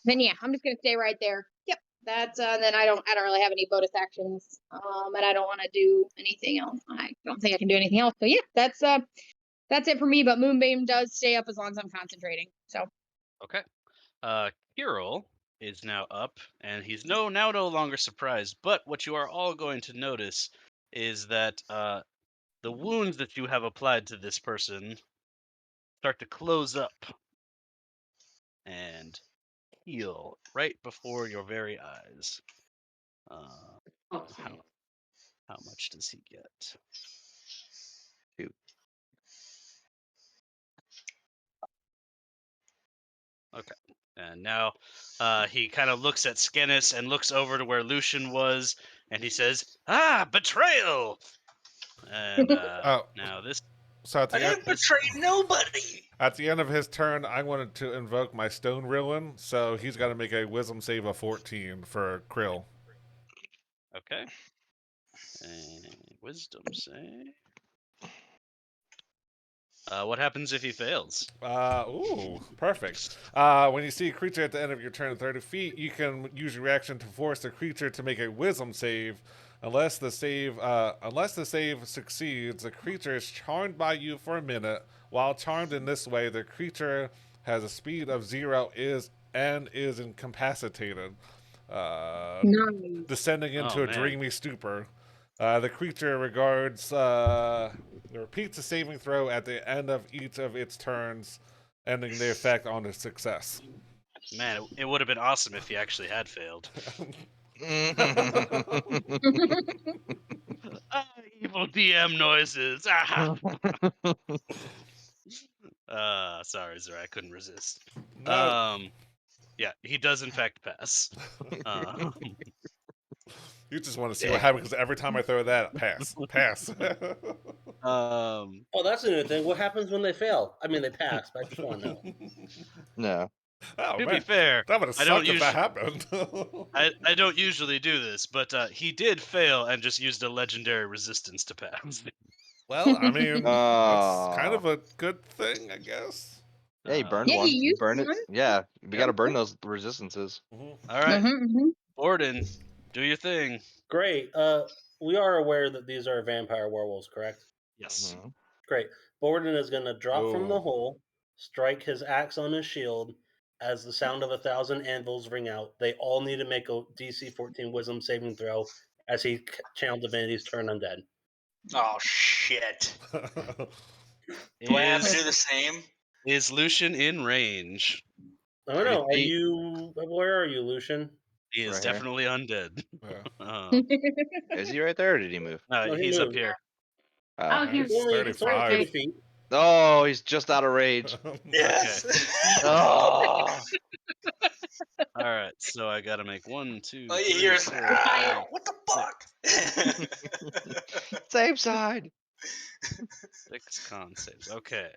Then yeah, I'm just gonna stay right there. Yep. That's then I don't really have any bonus actions. And I don't want to do anything else. I don't think I can do anything else. So yeah, that's it for me, but Moonbeam does stay up as long as I'm concentrating. So Okay. Kiril is now up, and he's now no longer surprised. But what you are all going to notice is that the wounds that you have applied to this person start to close up and heal right before your very eyes. How much does he get? 2. Okay. And now he kind of looks at Skennis and looks over to where Lucian was, and he says, "Ah, betrayal!" And now this. So at I the end, didn't betray nobody. at the end of his turn, I wanted to invoke my Stone Ruin, so he's got to make a Wisdom save of 14 for Krill. Okay. And wisdom save. What happens if he fails? Ooh, perfect. When you see a creature at the end of your turn at 30 feet, you can use your reaction to force the creature to make a Wisdom save. Unless the save succeeds, the creature is charmed by you for a minute. While charmed in this way, the creature has a speed of 0 is incapacitated, descending into a dreamy stupor. The creature repeats a saving throw at the end of each of its turns, ending the effect on a success. Man, it would have been awesome if he actually had failed. Evil DM noises. Sorry, Zara, I couldn't resist. No. Yeah, he does in fact pass. You just want to see what happens because every time I throw that, pass. Oh, that's a new thing. What happens when they fail? I mean, they pass, but I just want to know. No. Oh To be man, fair, that would have I don't sucked if that usually happened. I don't usually do this, but he did fail and just used a legendary resistance to pass. Well, I mean, that's kind Oh. of a good thing, I guess. Yeah, you burned Yeah, one. you You used burn it. one. Yeah, we gotta burn those resistances. Mhm. All right, Mm-hmm. Borden, do your thing. Great. We are aware that these are vampire werewolves, correct? Yes. Mhm. Great. Borden is going to drop from the Oh. hole, strike his axe on his shield. As the sound of 1,000 anvils ring out, they all need to make a DC 14 Wisdom saving throw as he channels divinities turn undead. Oh shit! Is Do I have to do the same? is Lucian in range? I don't 30 know. Are feet. you? Where are you, Lucian? He is Right here. definitely undead. Yeah. Is he right there, or did he move? No, No, he he's up moved. here. Oh, Oh, here's It's It's only 30 35. feet. oh, he's just out of rage. Yes. Oh, All right, so I got to make 1, 2, All you 3, hear is, 4, "Ow, 5, what the fuck?" same side. 6 con saves. Okay.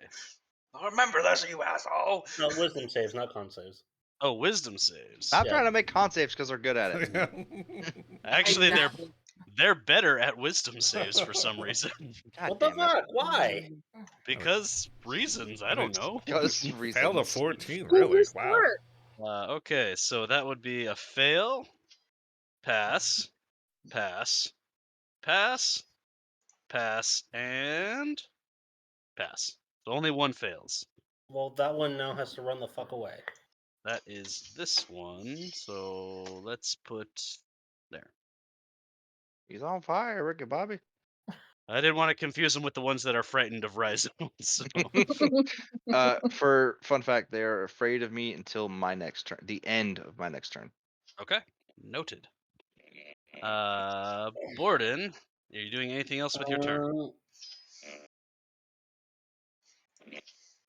Remember this, you asshole! No, wisdom saves, not con saves. Oh, wisdom saves. Stop Yeah. trying to make con saves because they're good at it. Actually, exactly. they're better at wisdom saves for some reason. God What the damn it. fuck? Why? Because reasons, I don't know. Because Failed a reasons. 14, Who really? was Wow. smart? Okay, so that would be a fail, pass, pass, pass, pass, and pass. So only one fails. Well, that one now has to run the fuck away. That is this one. So let's put there. He's on fire, Ricky Bobby. I didn't want to confuse them with the ones that are frightened of Rhizome. So. For fun fact, they're afraid of me until my next turn. The end of my next turn. Okay, noted. Borden, are you doing anything else with your turn?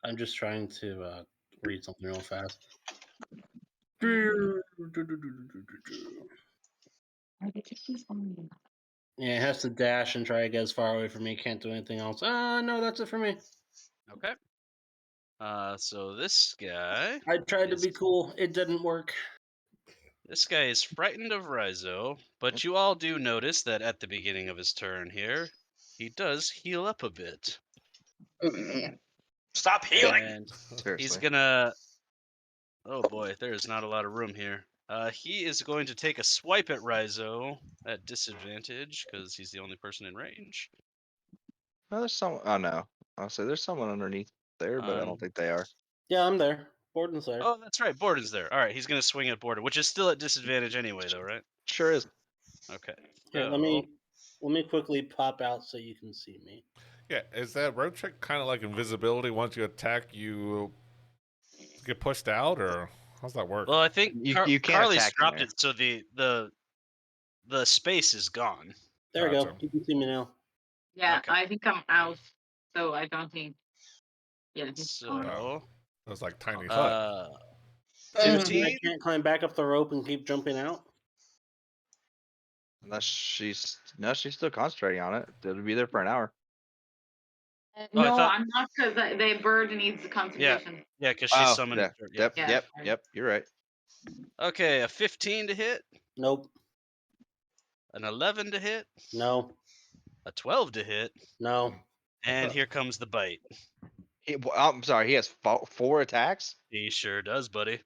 I'm just trying to read something real fast. Yeah, it has to dash and try to get as far away from me. Can't do anything else. No, that's it for me. Okay. So this guy. I tried to is- be cool. It didn't work. This guy is frightened of Rhizo, but you all do notice that at the beginning of his turn here, he does heal up a bit. Stop healing. And Seriously. he's gonna. Oh boy, there is not a lot of room here. He is going to take a swipe at Rhizo at disadvantage because he's the only person in range. No, there's some. Oh no. I'll say there's someone underneath there, but I don't think they are. Yeah, I'm there. Borden's there. Oh, that's right. Borden's there. All right, he's gonna swing at Borden, which is still at disadvantage anyway, though, right? Sure is. Okay. Here, let me quickly pop out so you can see me. Yeah, is that road trick kind of like invisibility? Once you attack, you get pushed out, or how's that work? Well, I think You can't Carly's attack in dropped there. it, so the space is gone. There we go. Gotcha. You can see me now. Yeah, Okay. I think I'm out, so I don't think. Yeah. So, That was like tiny hut. See the 15? I can't climb back up the rope and keep jumping out. Unless she's still concentrating on it. It'll be there for an hour. Oh, I No, thought- I'm not because the bird needs the concentration. Yeah, because she summoned. yeah. her- Yep. Yeah. Yep. You're right. Okay, a 15 to hit, Nope. an 11 to hit, No. a 12 to hit, No. and here comes the bite. I'm sorry. He has 4 attacks. He sure does, buddy.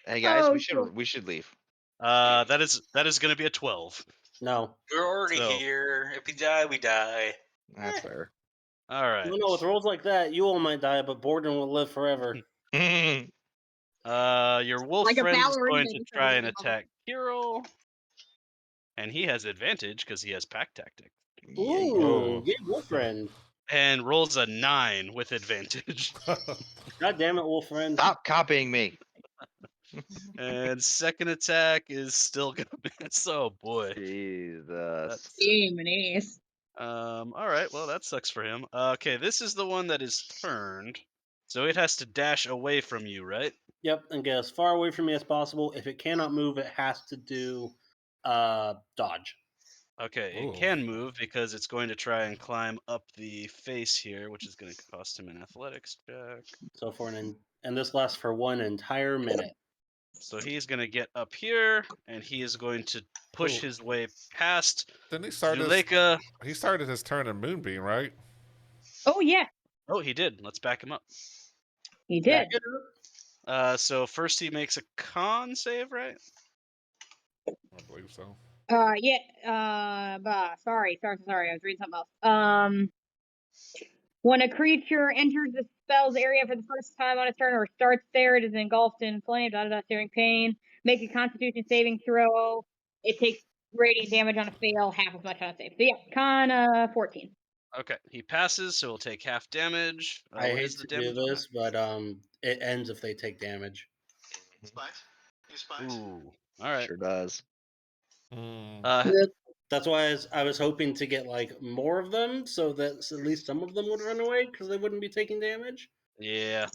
Hey guys, Oh, we should leave. That is going to be a 12. No. We're already So- here. If we die, we die. That's fair. All right. No, with rolls like that, you all might die, but Borden will live forever. Your wolf Like a friend is ballerina going to just try having and a bubble. attack Kiril, and he has advantage because he has pack tactic, Ooh, Oh. get wolf friend. and rolls a 9 with advantage. God damn it, wolf friend. Stop copying me. And second attack is still gonna miss. Oh boy. Jesus. Demonies. All right. Well, that sucks for him. Okay, this is the one that is turned, so it has to dash away from you, right? Yep, and get as far away from me as possible. If it cannot move, it has to do dodge. Okay, Ooh. it can move because it's going to try and climb up the face here, which is going to cost him an athletics check. So and this lasts for 1 entire minute. So he's going to get up here, and he is going to push Ooh. his way past Didn't he start his? Zuleika. He started his turn in Moonbeam, right? Oh yeah, Oh, he did. Let's back him up. he Back did. it up. So first he makes a con save, right? I believe so. Yeah. Sorry. I was reading something else. When a creature enters the spell's area for the first time on its turn or starts there, it is engulfed in flames, fearing pain. Make a Constitution saving throw. It takes radiant damage on a fail, half as much on a save. So yeah, con 14. Okay, he passes, so he'll take half damage. I What hate is the to do damage on this, but it ends if they take damage. Spite. You that? spite. Ooh, all right. Sure does. That's why I was hoping to get like more of them, so that at least some of them would run away because they wouldn't be taking damage. Yeah.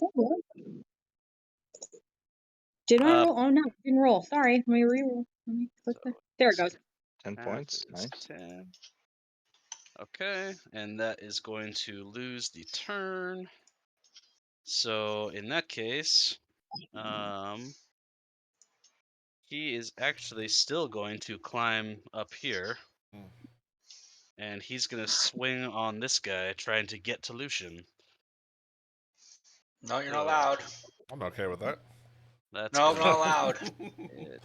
Did I roll? Oh no, didn't roll. Sorry. Let me re-roll. Let me click So there. There it goes. 10 half points. is Nice. 10. Okay, and that is going to lose the turn. So in that case, he is actually still going to climb up here. Hmm. And he's going to swing on this guy, trying to get to Lucian. No, you're not allowed. I'm okay with that. That's No, gonna not allowed. hit.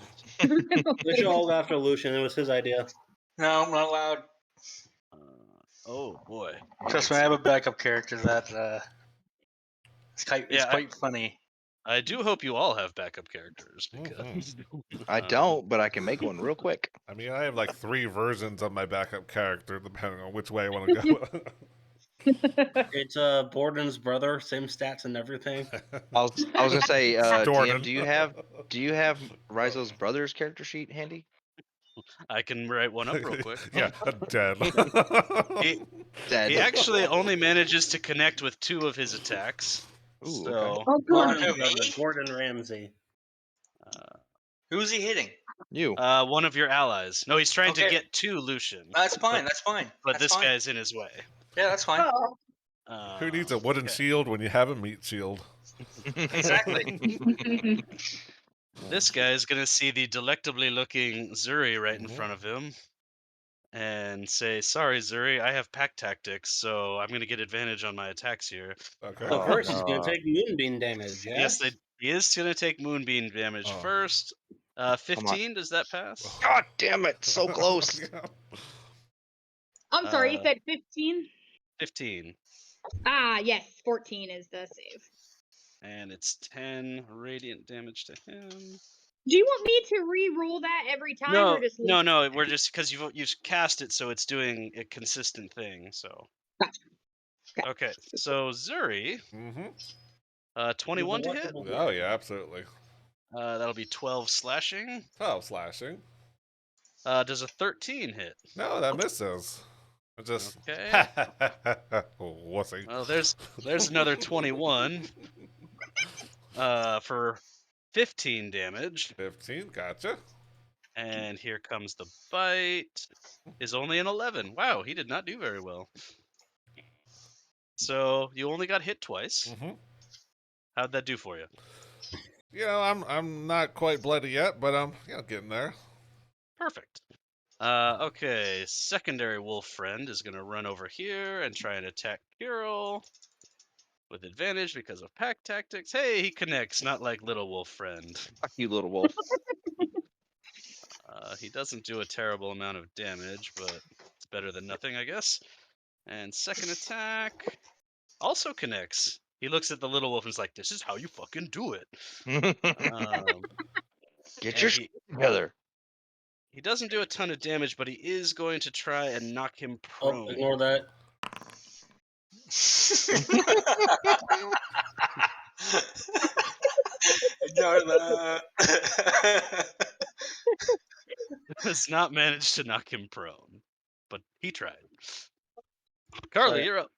They should all go after Lucian. It was his idea. No, I'm not allowed. Oh boy. Trust me, I have a backup character that it's Yeah, quite funny. I do hope you all have backup characters because I don't, but I can make one real quick. I mean, I have like 3 versions of my backup character, depending on which way I want to go. It's Borden's brother, same stats and everything. I was gonna say, Jordan. DM, do you have Rizo's brother's character sheet handy? I can write one up real quick. Yeah, dead. Dead. He actually only manages to connect with 2 of his attacks. Ooh, So okay. Oh, Borden's good. Who, brother, me? Gordon Ramsay. Who's he hitting? You. one of your allies. No, he's trying to Okay. get to Lucian. That's fine. But, That's fine. but That's this fine. guy's in his way. Yeah, that's fine. Oh. Who needs a wooden okay. shield when you have a meat shield? Exactly. This guy's gonna see the delectably looking Zuri right in Mhm. front of him and say, "Sorry, Zuri, I have pack tactics, so I'm gonna get advantage on my attacks here." Okay. So Oh, first, he's no. going to take Moonbeam damage. Yes, Yes. he is gonna take moonbeam damage Oh. first. 15, does that pass? God damn it! So close. I'm sorry, you Uh, said 15? 15. Yes, 14 is the save. And it's 10 radiant damage to him. Do you want me to re-roll that every time, No, or just leave no, it? we're just because you've cast it, so it's doing a consistent thing. So, Gotcha. okay, so Zuri, Mm-hmm. 21 to hit. Oh yeah, absolutely. That'll be 12 slashing. 12 slashing. Does a 13 hit? No, that misses. I just Okay. wussy. Well, there's another 21. For 15 damage. 15, gotcha. And here comes the bite. Is only an 11. Wow, he did not do very well. So you only got hit twice. Mm-hmm. How'd that do for you? You know, I'm not quite bloody yet, but I'm getting there. Perfect. Okay, secondary wolf friend is gonna run over here and try and attack Kiril with advantage because of pack tactics. Hey, he connects, not like little wolf friend. Fuck you, little wolf. He doesn't do a terrible amount of damage, but it's better than nothing, I guess. And second attack also connects. He looks at the little wolf and is like, "This is how you fucking do it." Get your and shit together. he doesn't do a ton of damage, but he is going to try and knock him Oh, prone. ignore that. Ignore that. Does not manage to knock him prone, but he tried. Carly, Sorry. you're up.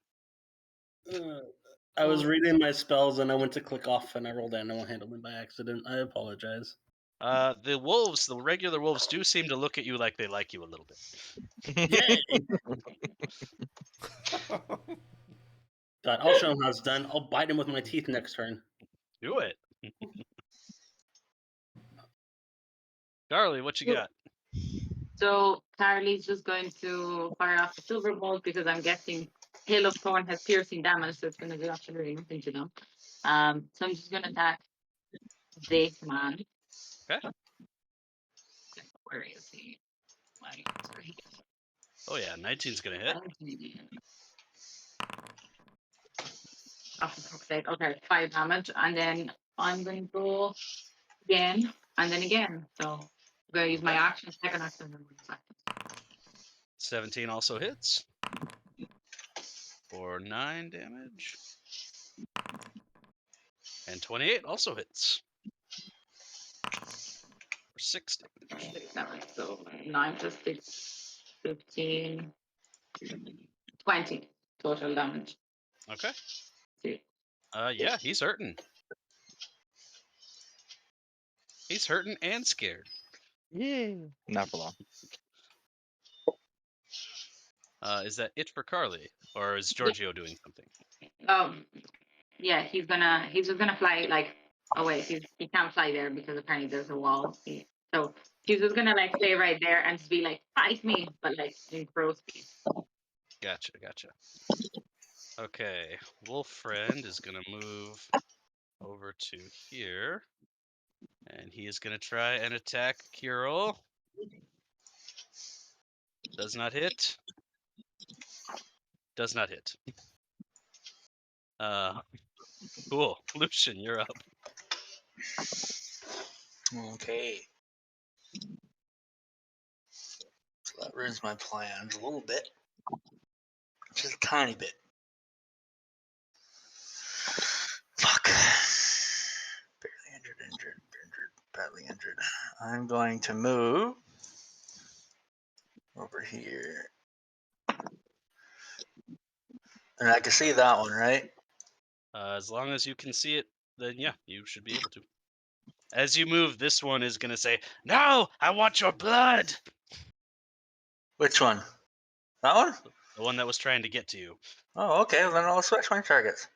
I was reading my spells and I went to click off and I rolled animal handling by accident. I apologize. The wolves, the regular wolves, do seem to look at you like they like you a little bit. Yay! God, I'll show him how it's done. I'll bite him with my teeth next turn. Do it. Charlie, what you got? So Carly's just going to fire off the silver bolt because I'm guessing Hail of Thorn has piercing damage, so it's going to do absolutely nothing to them. So I'm just going to attack this man. Okay. Where is he? Where he is. Oh yeah, 19's gonna hit. Oh, for fuck's sake. Okay, 5 damage, and then I'm going to go again, and then again. So I'm going to use my action, second action, and then 1 second. 17 also hits. For 9 damage. And 28 also hits. For 6 damage. 6 damage, so 9 plus 6, 15, 20 total damage. Okay. See. Yeah, he's hurting. He's hurting and scared. Yeah. Not for long. Is that it for Carly? Or is Giorgio doing something? Yeah, he's just gonna fly like away. He can't fly there because apparently there's a wall. So he's just gonna like stay right there and just be like, fight me, but like in crow speed. Gotcha. Okay, Wolf Friend is gonna move over to here. And he is gonna try and attack Kiril. Does not hit. Does not hit. Cool. Lucian, you're up. Okay. So that ruins my plans a little bit. Just a tiny bit. Fuck. Barely injured, badly injured. I'm going to move over here. And I can see that one, right? As long as you can see it, then yeah, you should be able to. As you move, this one is gonna say, "No, I want your blood." Which one? That one? The one that was trying to get to you. Oh, okay. Well, then I'll switch my targets.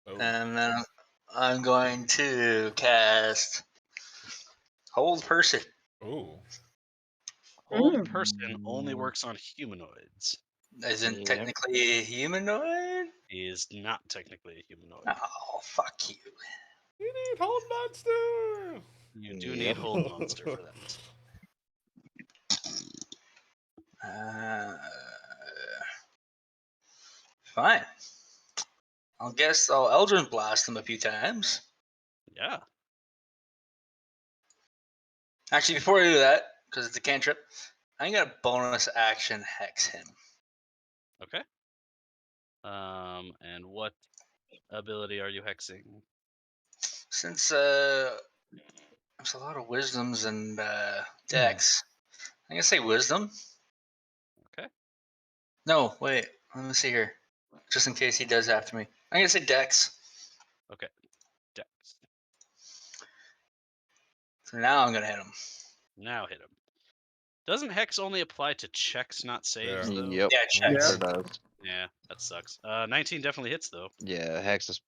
Oh. And then I'm going to cast Hold Person. Ooh. Hold Person only works on humanoids. Isn't Yep. technically a humanoid? He is not technically a humanoid. Oh, fuck you. You need Hold Monster! You do need Hold Monster for that. Fine. I'll guess I'll Eldritch Blast him a few times. Yeah. Actually, before I do that, because it's a cantrip, I'm going to bonus action Hex him. Okay. And what ability are you hexing? Since there's a lot of wisdoms and dex, I'm going to say wisdom. Okay. No, wait. Let me see here. Just in case he does after me. I'm going to say dex. Okay. Dex. So now I'm going to hit him. Now hit him. Doesn't hex only apply to checks, not saves, Yeah. though? Yep. Yeah, checks. Sure does. Yeah, that sucks. 19 definitely hits, though. Yeah, Hex is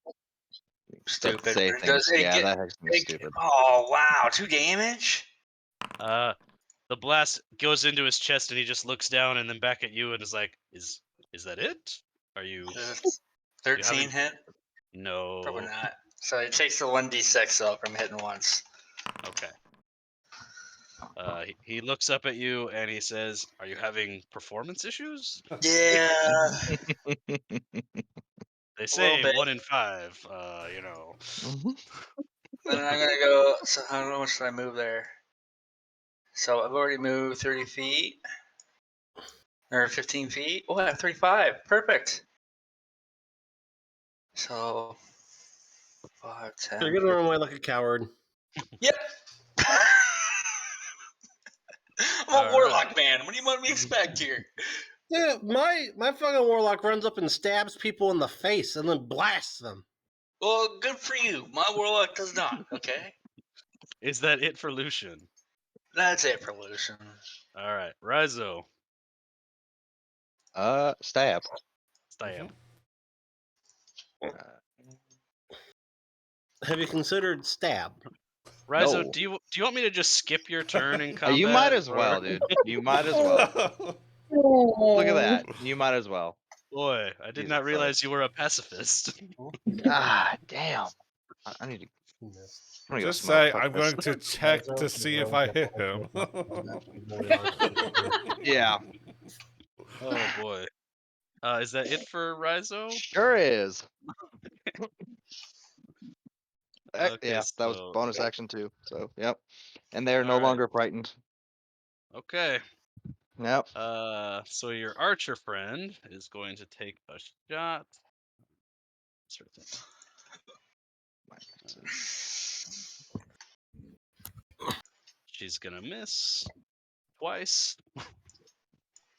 Stupid. Say But it does, things. it Yeah, get- that Hex is it- stupid. Oh, wow. 2 damage? The blast goes into his chest, and he just looks down and then back at you and is like, "Is that it? Are you?" Is it 13 hit? No. Probably not. So it takes the 1d6 though from hitting once. Okay. He looks up at you and he says, "Are you having performance issues?" Yeah. They say bit. 1 in 5. You know. Then I'm gonna go. So how much did I move there? So I've already moved 30 feet. Or 15 feet. Oh, I have 35. Perfect. So 5, 10. You're gonna run away like a coward. Yep. I'm a All warlock right. man. What do you want me to expect here? Yeah, my fucking warlock runs up and stabs people in the face and then blasts them. Well, good for you. My warlock does not. Okay, Is that it for Lucian? that's it for Lucian. All right, Rizo, Stab. stab. Have you considered stab? Rizo, No. do you want me to just skip your turn in combat? You might as well, or- dude. You might as well. Oh. Look at that. You might as well. Boy, I did Jesus not realize Christ. you were a pacifist. God damn. I need to. I'm gonna go Just smoke. say, Fuck I'm this. going to check to see if I hit him. Yeah, Oh boy. Is that it for Rizo? sure is. Okay, Yeah, that was so- bonus action too. So, yep. And they're no Alright. longer frightened. Okay. Yep. So your archer friend is going to take a shot. Sure thing. She's gonna miss twice.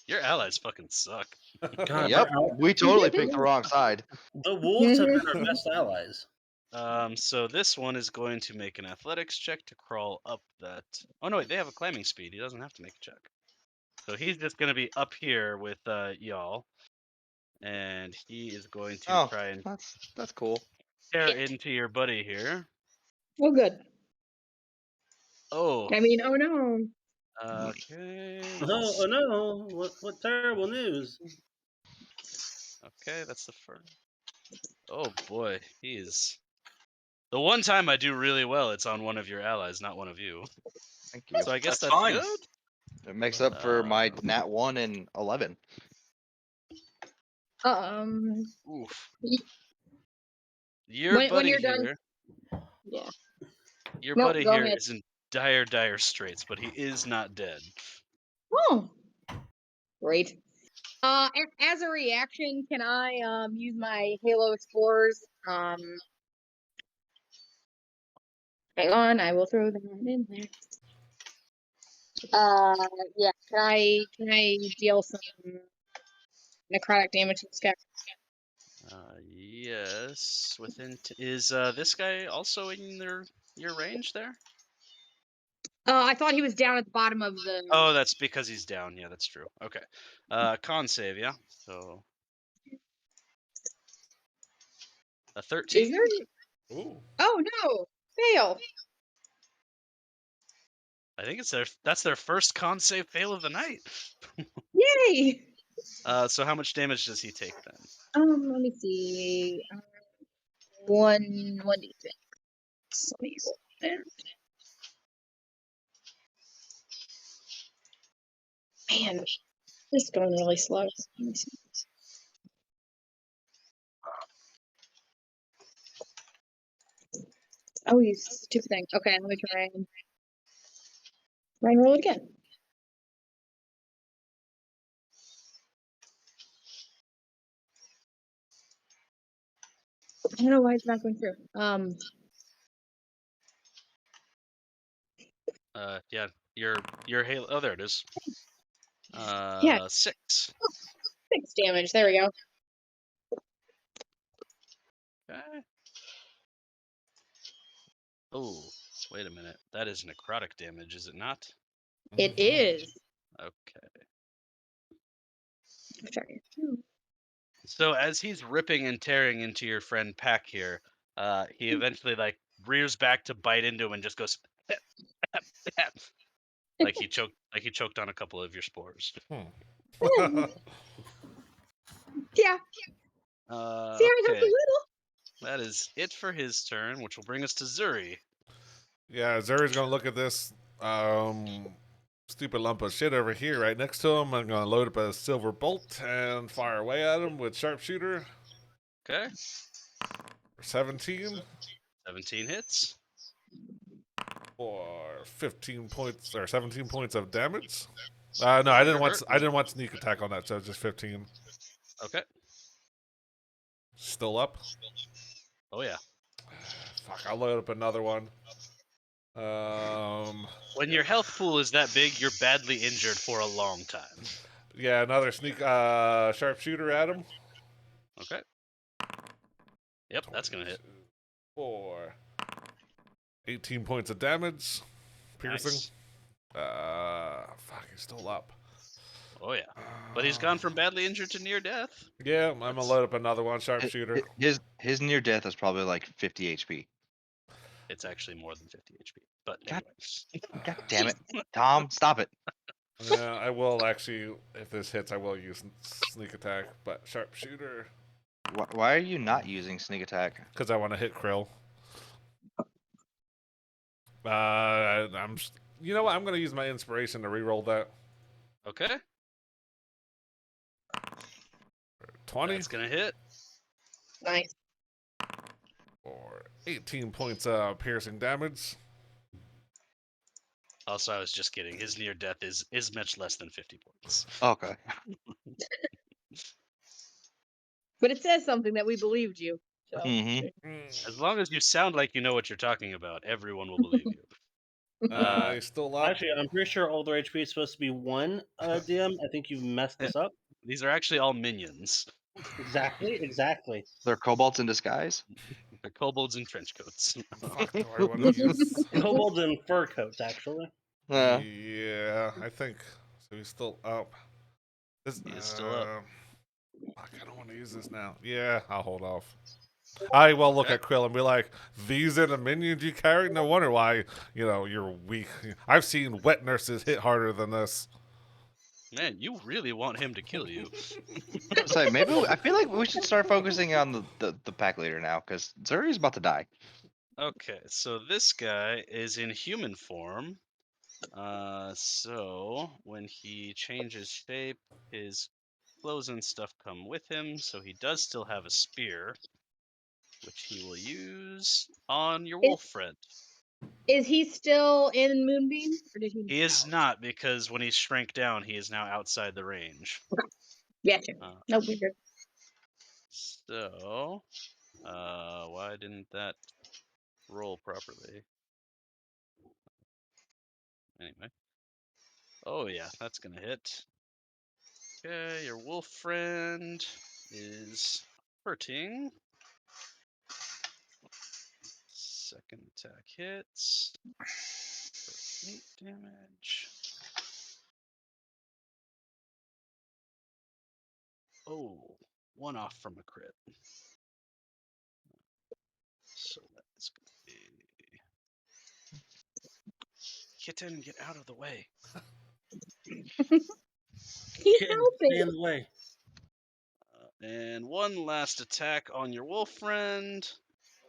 Your allies fucking suck. God, Yep. We totally picked the wrong side. the wolves have been our best allies. So this one is going to make an athletics check to crawl up that. Oh no, wait, they have a climbing speed. He doesn't have to make a check. So he's just gonna be up here with y'all, and he is going to Oh, try and that's cool. tear into your buddy here. Oh, good. Oh, I mean, oh no. okay. Oh no! What terrible news! Okay, that's the first. Oh boy, he is. The one time I do really well, it's on one of your allies, not one of you. Thank you. So I guess That's that's fine. good. It makes up for my nat 1 and 11. Oof. Y- Your when buddy you're done- here. Yeah. Your No, buddy go here ahead. is in dire straits, but he is not dead. Oh, great. As a reaction, can I use my Halo Explorers? Hang on, I will throw them in there. Yeah. Can I deal some necrotic damage to this guy? Yes. Within is this guy also in your range there? I thought he was down at the bottom of the. Oh, that's because he's down. Yeah, that's true. Okay. Con save, yeah. So a 13. Is there? Ooh. Oh no! Fail. I think that's their first con save fail of the night. Yay! So how much damage does he take then? Let me see. 1d6. Let me roll that. Man, this is going really slow. Let me see. Oh, you stupid thing. Okay, let me try and roll it again. I don't know why it's not going through. Yeah, your hail. Oh, there it is. Yeah. 6. 6 damage. There we go. Okay. Oh, wait a minute. That is necrotic damage, is it not? It is. Okay. Sorry. So as he's ripping and tearing into your friend Pack here, he eventually like rears back to bite into him and just goes like he choked on a couple of your spores. Yeah. See, I helped Okay. a little. That is it for his turn, which will bring us to Zuri. Yeah, Zuri's gonna look at this stupid lump of shit over here right next to him. I'm gonna load up a silver bolt and fire away at him with sharpshooter. Okay. 17 17 hits. for 15 points or 17 points of damage. No, I didn't want sneak attack on that, so it's just 15. Okay. Still up. Oh yeah. Fuck, I'll load up another one. When your health pool is that big, you're badly injured for a long time. Yeah, another sneak sharpshooter at him. Okay. Yep, that's gonna hit. 4. 18 points of damage. Piercing. Nice. Fuck, he's still up. Oh yeah. But he's gone from badly injured to near death. Yeah, I'm gonna load up another one, sharpshooter. His near death is probably like 50 HP. It's actually more than 50 HP. But God. anyway. God damn it, Tom, stop it. Yeah, I will actually, if this hits, I will use sneak attack, but sharpshooter. Why are you not using sneak attack? Because I want to hit Krill. You know what? I'm gonna use my inspiration to reroll that. Okay. 20 That's gonna hit. Nice. or 18 points piercing damage. Also, I was just kidding. His near death is much less than 50 points. Okay. But it says something that we believed you. So. As long as you sound like you know what you're talking about, everyone will believe you. He's still up. Actually, I'm pretty sure older HP is supposed to be 1 DM. I think you've messed this up. These are actually all minions. Exactly. They're kobolds in disguise. They're kobolds in trench coats. Fuck, do I want to use? Kobolds in fur coats, actually. Yeah, I think so. He's still up. He is still up. Fuck, I don't want to use this now. Yeah, I'll hold off. I will look Okay. at Krill and be like, "These are the minions you carry. No wonder why you're weak. I've seen wet nurses hit harder than this." Man, you really want him to kill you. So maybe I feel like we should start focusing on the pack leader now, because Zuri's about to die. Okay, so this guy is in human form. So when he changes shape, his clothes and stuff come with him. So he does still have a spear, which he will use on your wolf friend. Is he still in Moonbeam, or did he? He is not, because when he shrank down, he is now outside the range. Gotcha. No, we're good. So, why didn't that roll properly? Anyway. Oh yeah, that's gonna hit. Okay, your wolf friend is hurting. Second attack hits for 8 damage. Oh, 1 off from a crit. So that is going to be... Kitten, get out of the way. He's Stay helping. in the way. And 1 last attack on your wolf friend.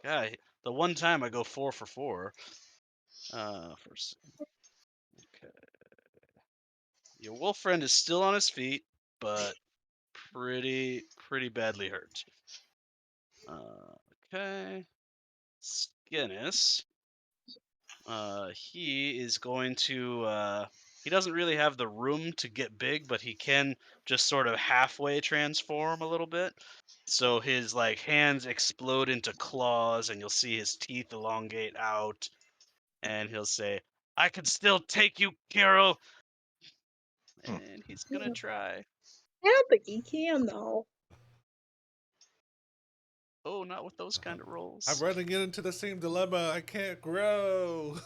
Yeah, the one time I go 4 for 4. First. Okay. Your wolf friend is still on his feet, but pretty badly hurt. Okay. Skinnis. He is going to. He doesn't really have the room to get big, but he can just sort of halfway transform a little bit. So his hands explode into claws, and you'll see his teeth elongate out, and he'll say, "I can still take you, Kiril." And he's gonna try. I don't think he can though. Oh, not with those kind of rolls. I'm running into the same dilemma. I can't grow.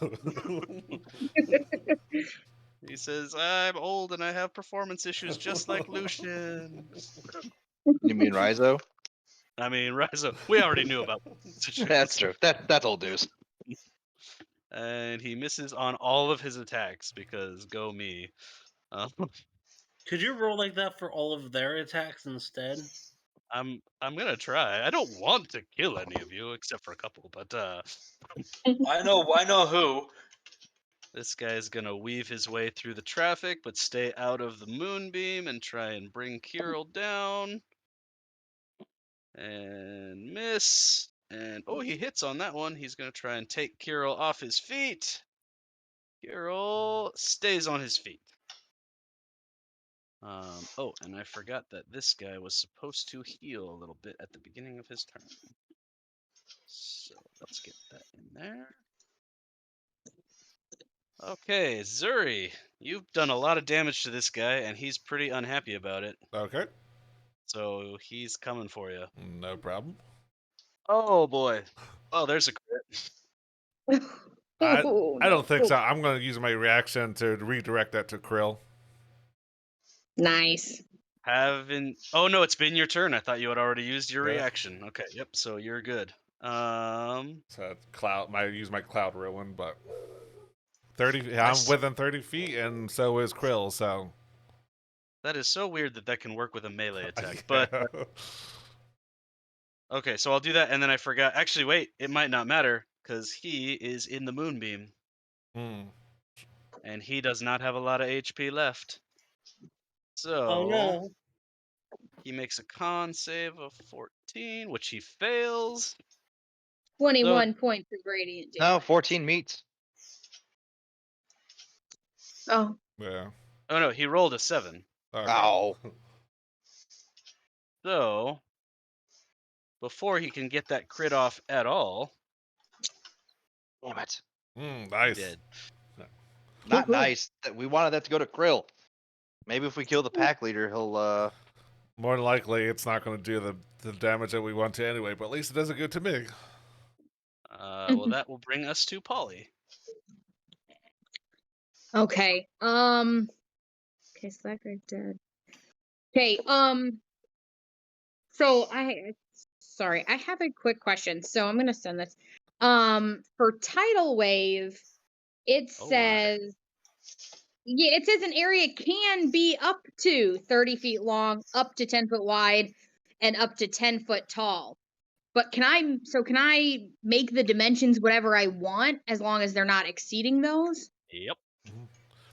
He says, "I'm old and I have performance issues just like Lucian." You mean Rhizo? I mean, Rizzo, we already knew about this. That's true. That's old news. And he misses on all of his attacks because go me. Could you roll like that for all of their attacks instead? I'm gonna try. I don't want to kill any of you except for a couple, but I know who. this guy's gonna weave his way through the traffic, but stay out of the moonbeam and try and bring Kiril down. And miss. And oh, he hits on that one. He's gonna try and take Kiril off his feet. Kiril stays on his feet. Oh, and I forgot that this guy was supposed to heal a little bit at the beginning of his turn. So let's get that in there. Okay, Zuri, you've done a lot of damage to this guy, and he's pretty unhappy about it. Okay, So he's coming for you. no problem. Oh boy. Oh, there's a crit. I Oh, don't think no. so. I'm going to use my reaction to redirect that to Krill. Nice. Oh no, it's been your turn. I thought you had already used your Yeah. reaction. Okay, yep. So you're good. So cloud. I use my cloud ruin, but 30. I'm Nice. within 30 feet, and so is Krill. So That is so weird that can work with a melee attack. But yeah. okay, so I'll do that, and then I forgot. Actually, wait, it might not matter because he is in the moonbeam, and he does not have a lot of HP left. So Oh no. he makes a con save of 14, which he fails. 21 points of radiant No, damage. 14 meets. Oh, Yeah. Oh no, he rolled a 7. Okay. Ow. So before he can get that crit off at all, Damn it. he Nice. did. Not Woohoo. nice. We wanted that to go to Krill. Maybe if we kill the pack leader, he'll More than likely, it's not going to do the damage that we want to anyway. But at least it does it good to me. Well, that will bring us to Polly. okay. Okay, so that guy's dead. Okay, so sorry, I have a quick question. So I'm gonna send this. For tidal wave, it Oh, my. says yeah, it says an area can be up to 30 feet long, up to 10 foot wide, and up to 10 foot tall. But can I make the dimensions whatever I want as long as they're not exceeding those? Yep.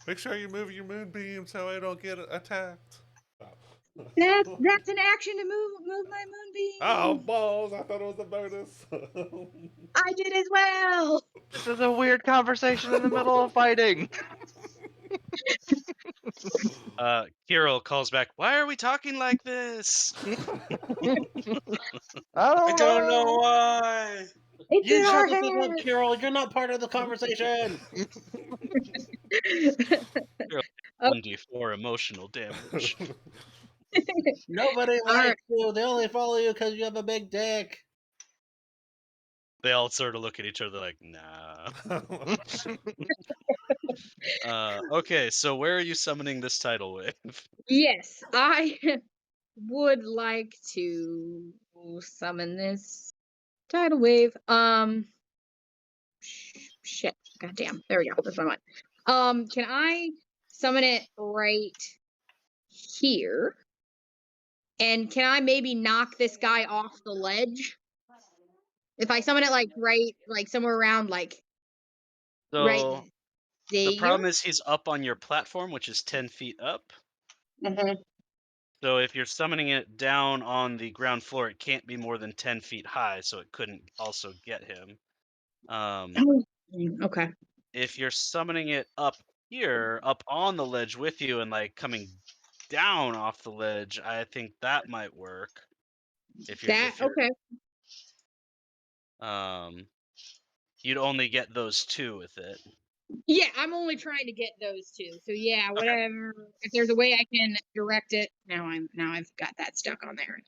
Make sure you move your moonbeam so I don't get attacked. That's an action to move my moonbeam. Oh, balls! I thought it was a bonus. I did as well. This is a weird conversation in the middle of fighting. Kiril calls back, "Why are we talking like this?" I I don't know why. It's You in shut our the fuck up, head. Carol. You're not part of the conversation. 1d4 emotional damage. Nobody All right. likes you. They only follow you because you have a big dick. They all sort of look at each other like, nah. Okay, so where are you summoning this tidal wave? Yes, I would like to summon this tidal wave. Shit. Goddamn. There we go. That's what I want. Can I summon it right here? And can I maybe knock this guy off the ledge? If I summon it like somewhere around right So there. the problem is he's up on your platform, which is 10 feet up. Mhm. So if you're summoning it down on the ground floor, it can't be more than 10 feet high, so it couldn't also get him. Okay. If you're summoning it up here, up on the ledge with you and like coming down off the ledge, I think that might work. Okay. You'd only get those two with it. Yeah, I'm only trying to get those two. So yeah, whatever. If there's a way I can direct it, now I've got that stuck on there.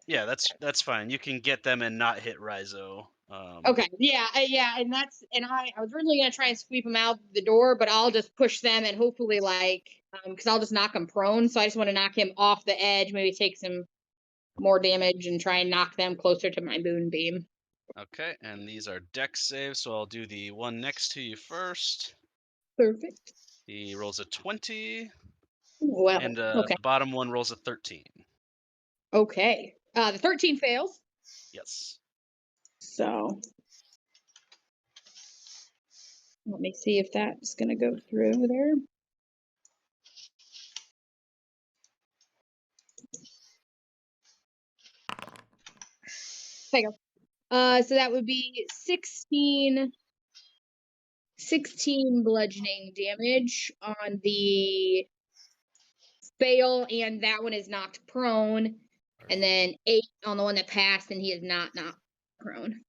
Yeah, that's fine. You can get them and not hit Rhizo. Okay. Yeah. And I was originally gonna try and sweep them out the door, but I'll just push them and hopefully because I'll just knock him prone. So I just want to knock him off the edge, maybe take some more damage and try and knock them closer to my moonbeam. Okay, and these are dex saves, so I'll do the one next to you first. Perfect. He rolls a 20, Well, and okay. the bottom one rolls a 13. Okay. The 13 fails. Yes. So let me see if that's gonna go through there. There you go. So that would be 16 bludgeoning damage on the fail, and that one is knocked prone, and then 8 on the one that passed, and he is not knocked prone.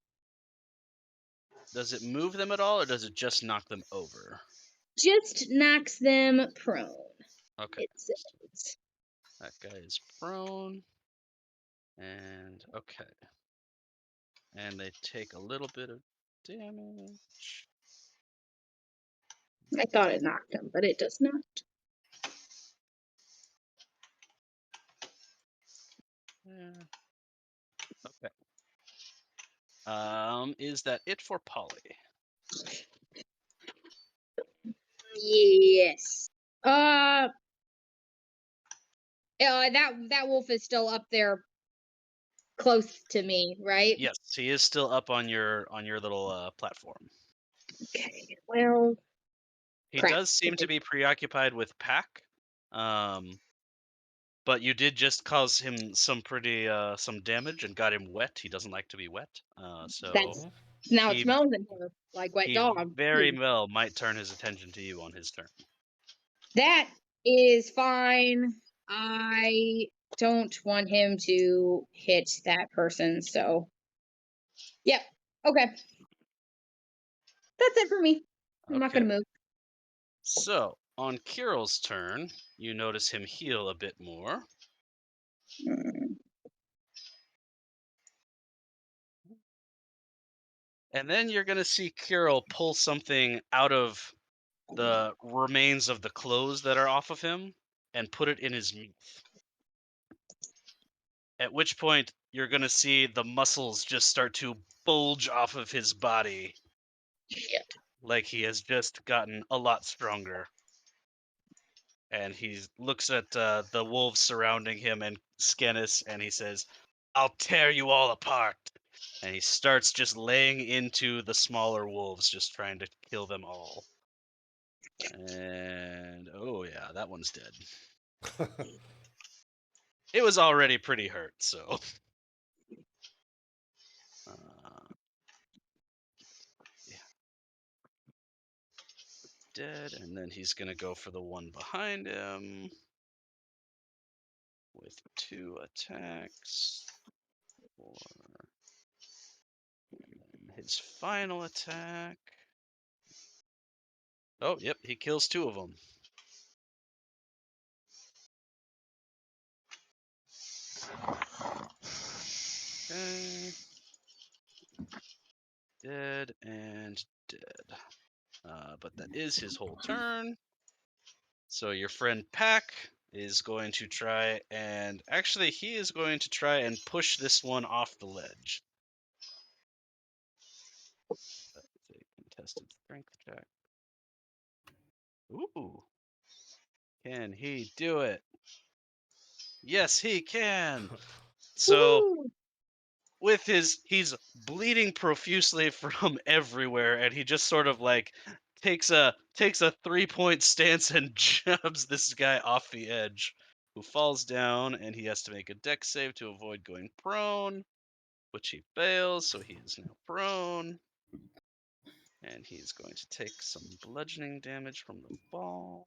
Does it move them at all, or does it just knock them over? Just knocks them prone. Okay. It says. That guy is prone. And okay. and they take a little bit of damage. I thought it knocked him, but it does not. Yeah. Okay. Is that it for Polly? Yes. That wolf is still up there, close to me, right? Yes, he is still up on your little platform. Okay. Well, He crap. does seem to be preoccupied with Pack, but you did just cause him some pretty some damage and got him wet. He doesn't like to be wet, so That's now it he- smells in here like wet he dog. very well might turn his attention to you on his turn. That is fine. I don't want him to hit that person, so yep. Okay. That's it for me. I'm not gonna Okay. move. So on Kiril's turn, you notice him heal a bit more. Mm. And then you're going to see Kiril pull something out of the remains of the clothes that are off of him and put it in his mouth. At which point, you're going to see the muscles just start to bulge off of his body. Shit. Like he has just gotten a lot stronger. And he looks at the wolves surrounding him and Scannis, and he says, "I'll tear you all apart." And he starts just laying into the smaller wolves, just trying to kill them all. And oh yeah, that one's dead. It was already pretty hurt, so. Yeah. Dead, and then he's gonna go for the one behind him with 2 attacks. And then his final attack. Oh, yep, he kills 2 of them. Okay. Dead and dead. But that is his whole turn. So your friend Pack is going to try and actually he is going to try and push this one off the ledge. That's a contested strength check. Ooh. Can he do it? Yes, he can. So Woo! with he's bleeding profusely from everywhere, and he just sort of like takes a 3-point stance and jabs this guy off the edge, who falls down, and he has to make a dex save to avoid going prone, which he fails, so he is now prone. And he's going to take some bludgeoning damage from the fall.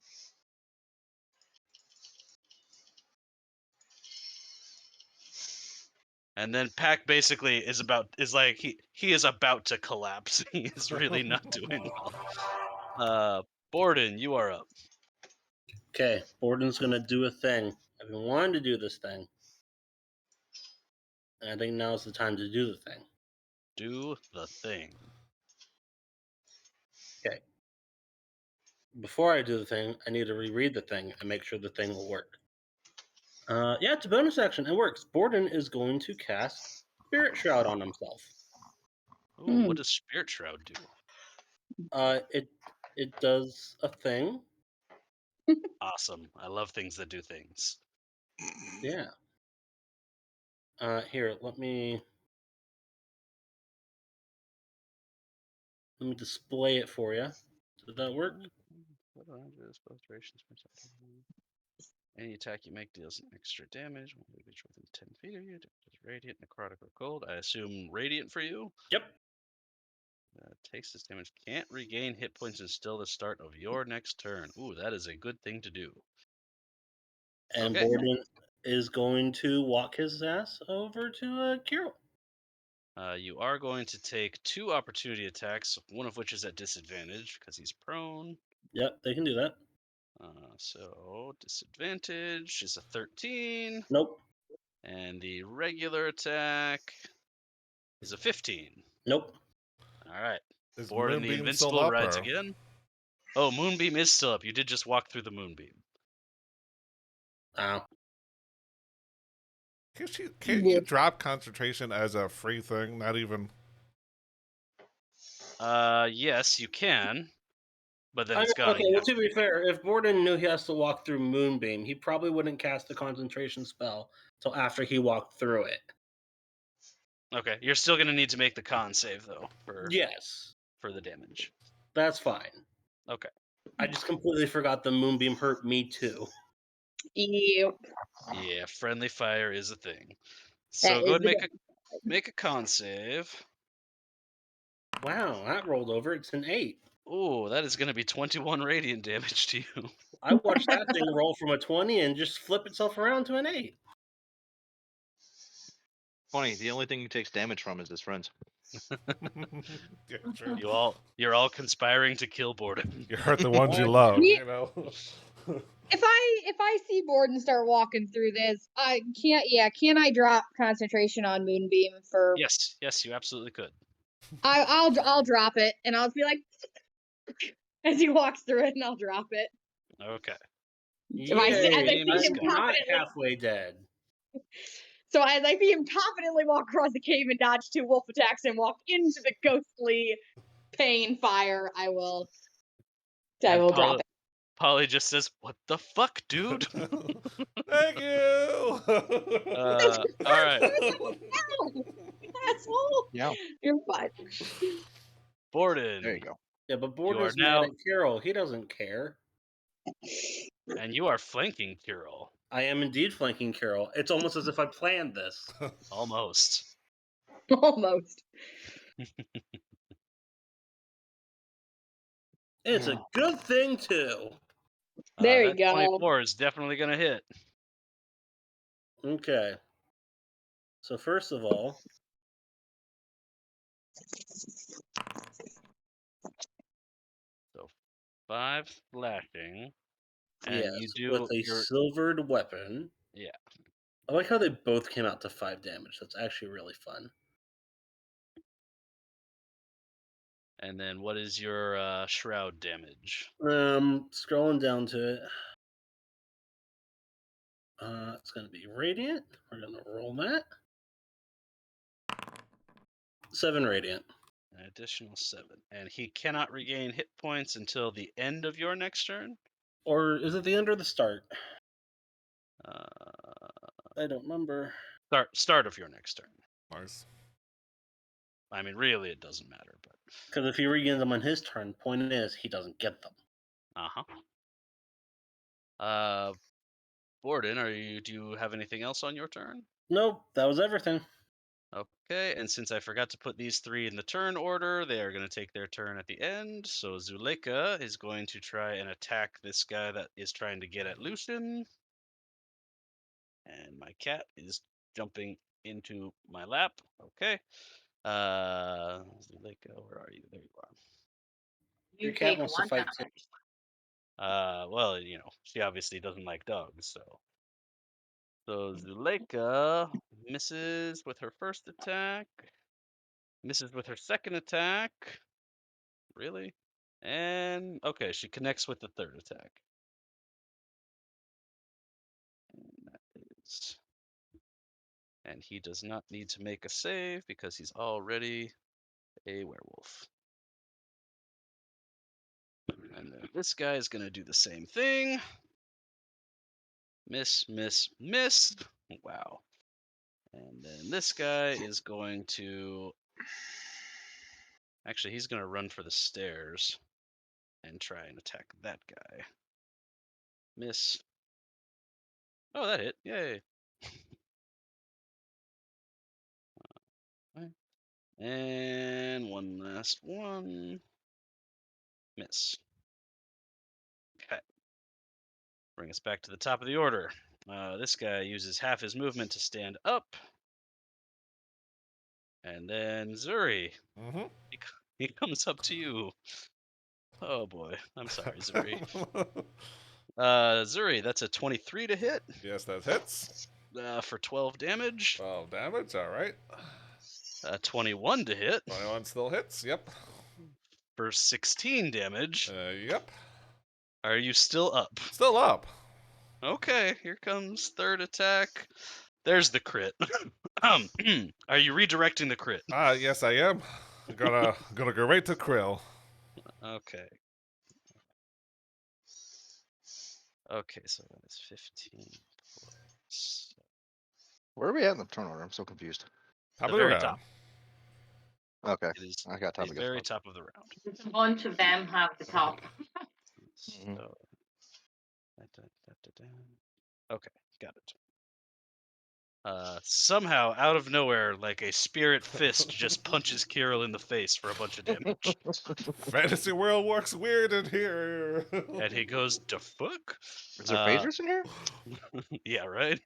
And then Pack basically is like he is about to collapse. He is really not doing well. Borden, you are up. Okay, Borden's gonna do a thing. I've been wanting to do this thing, and I think now's the time to do the thing. Do the thing. Okay. Before I do the thing, I need to reread the thing and make sure the thing will work. Yeah, it's a bonus action. It works. Borden is going to cast Spirit Shroud on himself. Ooh, what does Spirit Shroud do? It does a thing. Awesome. I love things that do things. Yeah. Here, let me display it for you. Did that work? Any attack you make deals an extra damage. One creature within 10 feet of you. Does radiant, necrotic, or cold. I assume radiant for you. Yep. Takes this damage. Can't regain hit points until the start of your next turn. Ooh, that is a good thing to do. And Okay. Borden is going to walk his ass over to Kiril. You are going to take 2 opportunity attacks, one of which is at disadvantage because he's prone. Yep, they can do that. So disadvantage is a 13. Nope. And the regular attack is a 15. Nope. All right. Is Borden the Moonbeam Invincible still up? rides Or? again. Oh, Moonbeam is still up. You did just walk through the Moonbeam. Oh. Can't you drop concentration as a free thing? Not even. Yes, you can, but then I it's mean, gone. okay, well, to be fair, if Borden knew he has to walk through Moonbeam, he probably wouldn't cast the concentration spell till after he walked through it. Okay, you're still gonna need to make the con save though Yes, for the damage. that's fine. Okay. I just completely forgot the Moonbeam hurt me too. Yep. Yeah, friendly fire is a thing. That So is go ahead the and make a con save. Wow, that rolled over. It's an 8. Oh, that is gonna be 21 radiant damage to you. I watched that thing roll from a 20 and just flip itself around to an 8. Funny, the only thing he takes damage from is his friends. Yeah, true. You're all conspiring to kill Borden. You hurt the ones you love. Yeah. You know. If I see Borden start walking through this, I can't. Yeah, can I drop concentration on Moonbeam for? Yes, you absolutely could. I'll drop it, and I'll be like, as he walks through it, and I'll drop it. Okay. As I see Yay, him I'm not confidently, halfway dead. so as I see him confidently walk across the cave and dodge 2 wolf attacks and walk into the ghostly pain fire, I will drop it. Polly just says, "What the fuck, dude?" Thank you. All right. Asshole. Yeah. You're fine. Borden. There you go. Yeah, but Borden's now- mad at Kiril. He doesn't care. And you are flanking Kiril. I am indeed flanking Kiril. It's almost as if I planned this. Almost. Almost. It's a good thing, too. There you that go. 24 is definitely gonna hit. Okay. So first of all, So 5 slashing. And yes, you do with a your silvered weapon. Yeah. I like how they both came out to 5 damage. That's actually really fun. And then what is your shroud damage? Scrolling down to it. It's gonna be radiant. We're gonna roll that. 7 radiant. An additional 7. And he cannot regain hit points until the end of your next turn? Or is it the end or the start? Uh, I don't remember. start of your next turn. Nice. I mean, really, it doesn't matter, but Because if he regains them on his turn, point is he doesn't get them. Borden, do you have anything else on your turn? Nope, that was everything. Okay, and since I forgot to put these 3 in the turn order, they are going to take their turn at the end. So Zuleika is going to try and attack this guy that is trying to get at Lucian. And my cat is jumping into my lap. Okay. Zuleika, where are you? There you are. Your cat wants to fight too. Well, she obviously doesn't like dogs, So Zuleika misses with her first attack, misses with her second attack. Really? And okay, she connects with the third attack. And that is. And he does not need to make a save because he's already a werewolf. And then this guy is going to do the same thing. Miss, miss, miss. Wow. And then this guy is going to... Actually, he's going to run for the stairs and try and attack that guy. Miss. Oh, that hit. Yay. And one last one. Miss. Okay. Bring us back to the top of the order. This guy uses half his movement to stand up. And then Zuri. Mm-hmm. He comes up to you. Oh boy. I'm sorry, Zuri. Zuri, that's a 23 to hit. Yes, that hits. For 12 damage. 12 damage, alright. 21 to hit 21 still hits. Yep. for 16 damage. Yep. Are you still up? Still up. Okay, here comes third attack. There's the crit. Are you redirecting the crit? Yes, I am. Gonna go right to Krill. Okay. Okay, so that is 15 plus. Where are we at in the turn order? I'm so confused. Top The of the very round. top. Okay, It is I got time the to get very started. top of the round. There's a bunch of them have the top. Mhm. So, okay, got it. Somehow, out of nowhere, like a spirit fist just punches Kiril in the face for a bunch of damage. Fantasy world works weird in here. And he goes, "Da fuck?" Is there phasers in here? Yeah, right?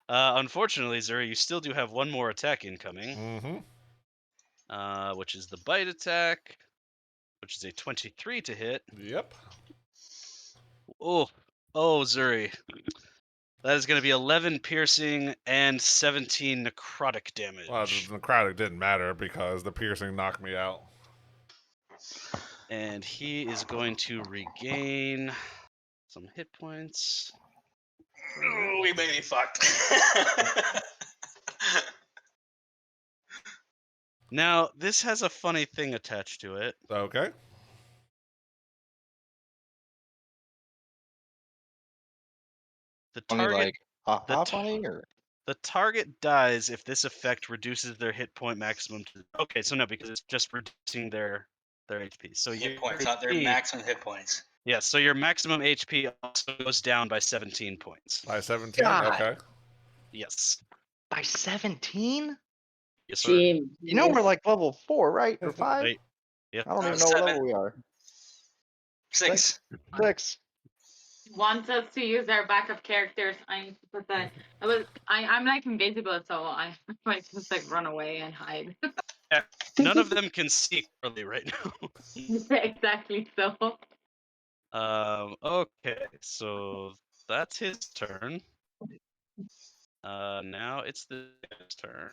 Unfortunately, Zuri, you still do have one more attack incoming, which is the bite attack, which is a 23 to hit. Yep. Oh, Zuri. That is going to be 11 piercing and 17 necrotic damage. Well, the necrotic didn't matter because the piercing knocked me out. And he is going to regain some hit points. Oh, we may be fucked. Now, this has a funny thing attached to it. Okay. The Funny, target, like ha the ha ta- funny, or the target dies if this effect reduces their hit point maximum to. Okay, so no, because it's just reducing their HP. So hit your points, not their HP maximum hit points. Yeah, so your maximum HP also goes down by 17 points. By 17? God. Okay. Yes. by 17? Yes, sir. You know we're like level 4, right? Or 5? Right. Yeah. I don't even know what 7. level we are. 6. 6. Wants us to use our backup characters. I need to put that. I'm like invisible, so I might just like run away and hide. None of them can see clearly right now. Exactly. So. Okay, so that's his turn. Now it's the guy's turn.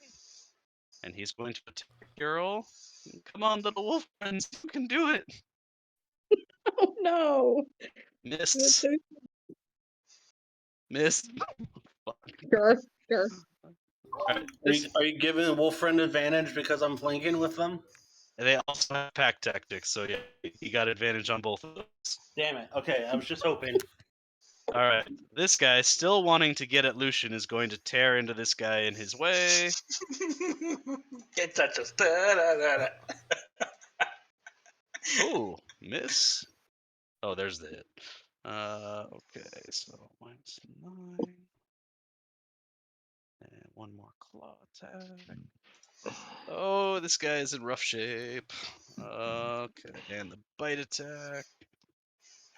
And he's going to attack Kiril. Come on, little wolf friends, you can do it. Oh no. Miss. Miss. Fuck. Sure, sure. Are you giving Wolf Friend advantage because I'm flanking with them? And they also have pack tactics, so yeah, he got advantage on both of those. Damn it. Okay, I was just hoping. All right, this guy, still wanting to get at Lucian, is going to tear into this guy in his way. Can't touch us. Da-da-da-da. Oh, miss. Oh, there's the hit. Okay, so -9. And one more claw attack. Oh, this guy is in rough shape. Okay, and the bite attack.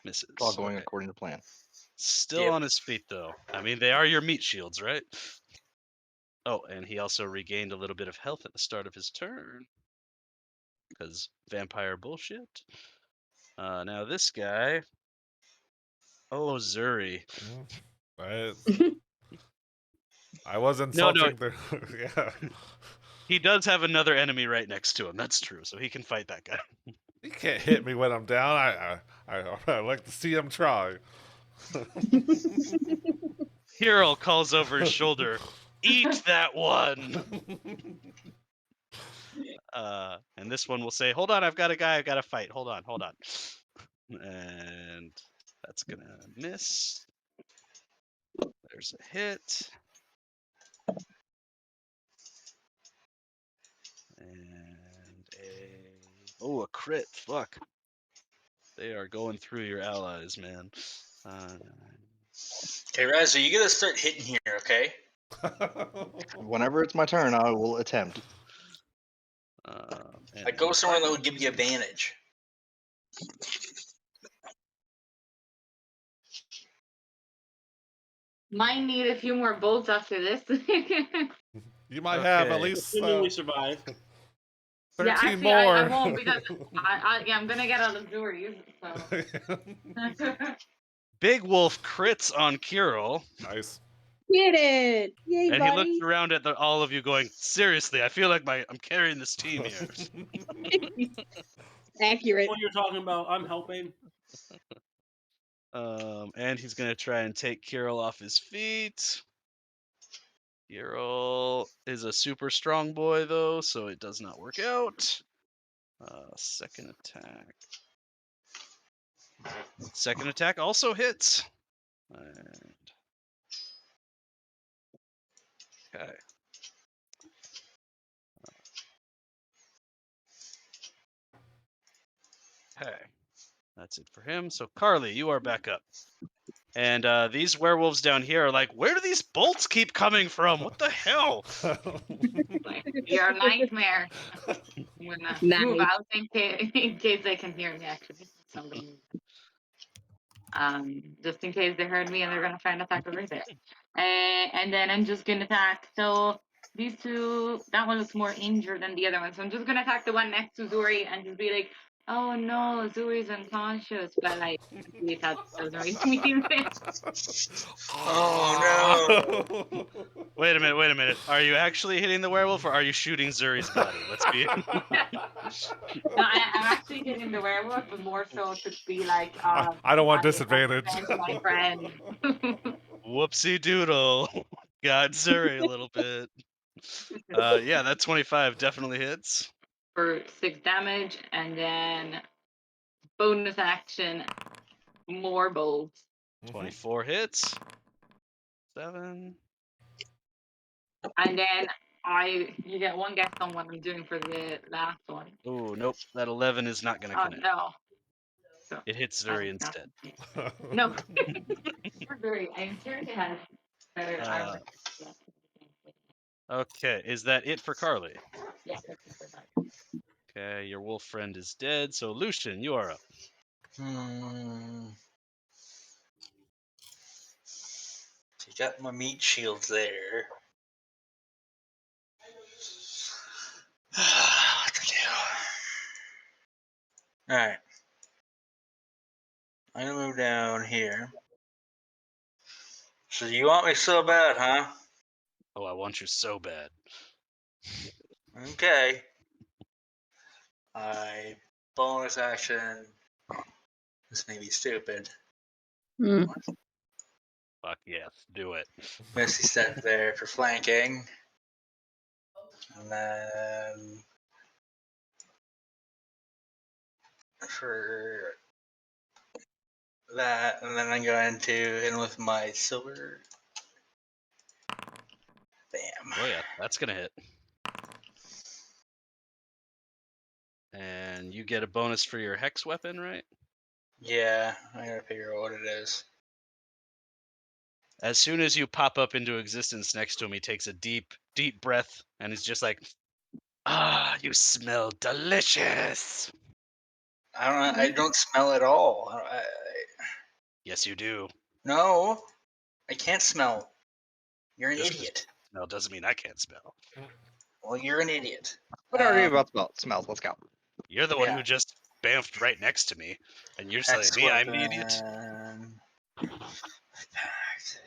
Misses. It's all going Okay. according to plan. Still Yep. on his feet, though. I mean, they are your meat shields, right? Oh, and he also regained a little bit of health at the start of his turn. Because vampire bullshit. Now this guy. Oh, Zuri. I was No. insulting the. Yeah. He does have another enemy right next to him. That's true. So he can fight that guy. He can't hit me when I'm down. I like to see him try. Kiril calls over his shoulder. Eat that one. And this one will say, "Hold on, I've got a guy. I've got to fight. Hold on." And that's gonna miss. There's a hit. And a crit. Fuck. They are going through your allies, man. Okay, Razzo, you gotta start hitting here, okay? Whenever it's my turn, I will attempt. Like, go somewhere that would give you advantage. Might need a few more bolts after this. You might have at Okay. least Assuming we survive. 13 Yeah, actually, more. I won't because I'm gonna get a luxury. So. Big Wolf crits on Kiril. Nice. did it! Yay, And he looks buddy! around at all of you, going, "Seriously, I feel like I'm carrying this team here." Accurate. What you're talking about, I'm helping. And he's gonna try and take Kiril off his feet. Kiril is a super strong boy, though, so it does not work out. Second attack. Second attack also hits. And... Okay. Okay. That's it for him. So, Carly, you are back up. And these werewolves down here are like, where do these bolts keep coming from? What the hell? Your nightmare. I'm gonna move Nice. out in case they can hear me. Actually, so I'm gonna move. Just in case they heard me and they're gonna try and attack over there. And then I'm just gonna attack. So these two, that one looks more injured than the other one. So I'm just gonna attack the one next to Zuri and just be like, "Oh no, Zuri's unconscious," but like, that doesn't make me feel Oh no! Wait a minute. Are you actually hitting the werewolf or are you shooting Zuri's body? Let's be. No, I'm actually hitting the werewolf, but more so to be like, I don't want I disadvantage. my friend. Whoopsie doodle. Got Zuri a little bit. Yeah, that 25 definitely hits. For 6 damage, and then bonus action, more bolts. 24 hits. 7. And then you get one guess on what I'm doing for the last one. Oh, nope. That 11 is not going to Oh connect. no. So, It hits Zuri instead. no. I'm sure it has better armor. Okay, is that it for Carly? Yeah. Okay, your wolf friend is dead. So, Lucian, you are up. So you got my meat shields there. What to do? Alright. I'm gonna move down here. So you want me so bad, huh? Oh, I want you so bad. Okay. I bonus action. This may be stupid. Fuck yes, do it. Misty step there for flanking. And then for that, and then I'm going to hit him with my silver. Bam. Oh yeah, that's gonna hit. And you get a bonus for your hex weapon, right? Yeah, I gotta figure out what it is. As soon as you pop up into existence next to him, he takes a deep, deep breath, and he's just like, "Ah, you smell delicious." I don't smell at all. Yes, you do. No, I can't smell. You're an Just 'cause idiot. Smell doesn't mean I can't smell. Well, you're an idiot. What are you about smells? Let's go. You're the one Yeah. who just bamfed right next to me, and you're telling Hex me I'm the idiot. weapon. Packed.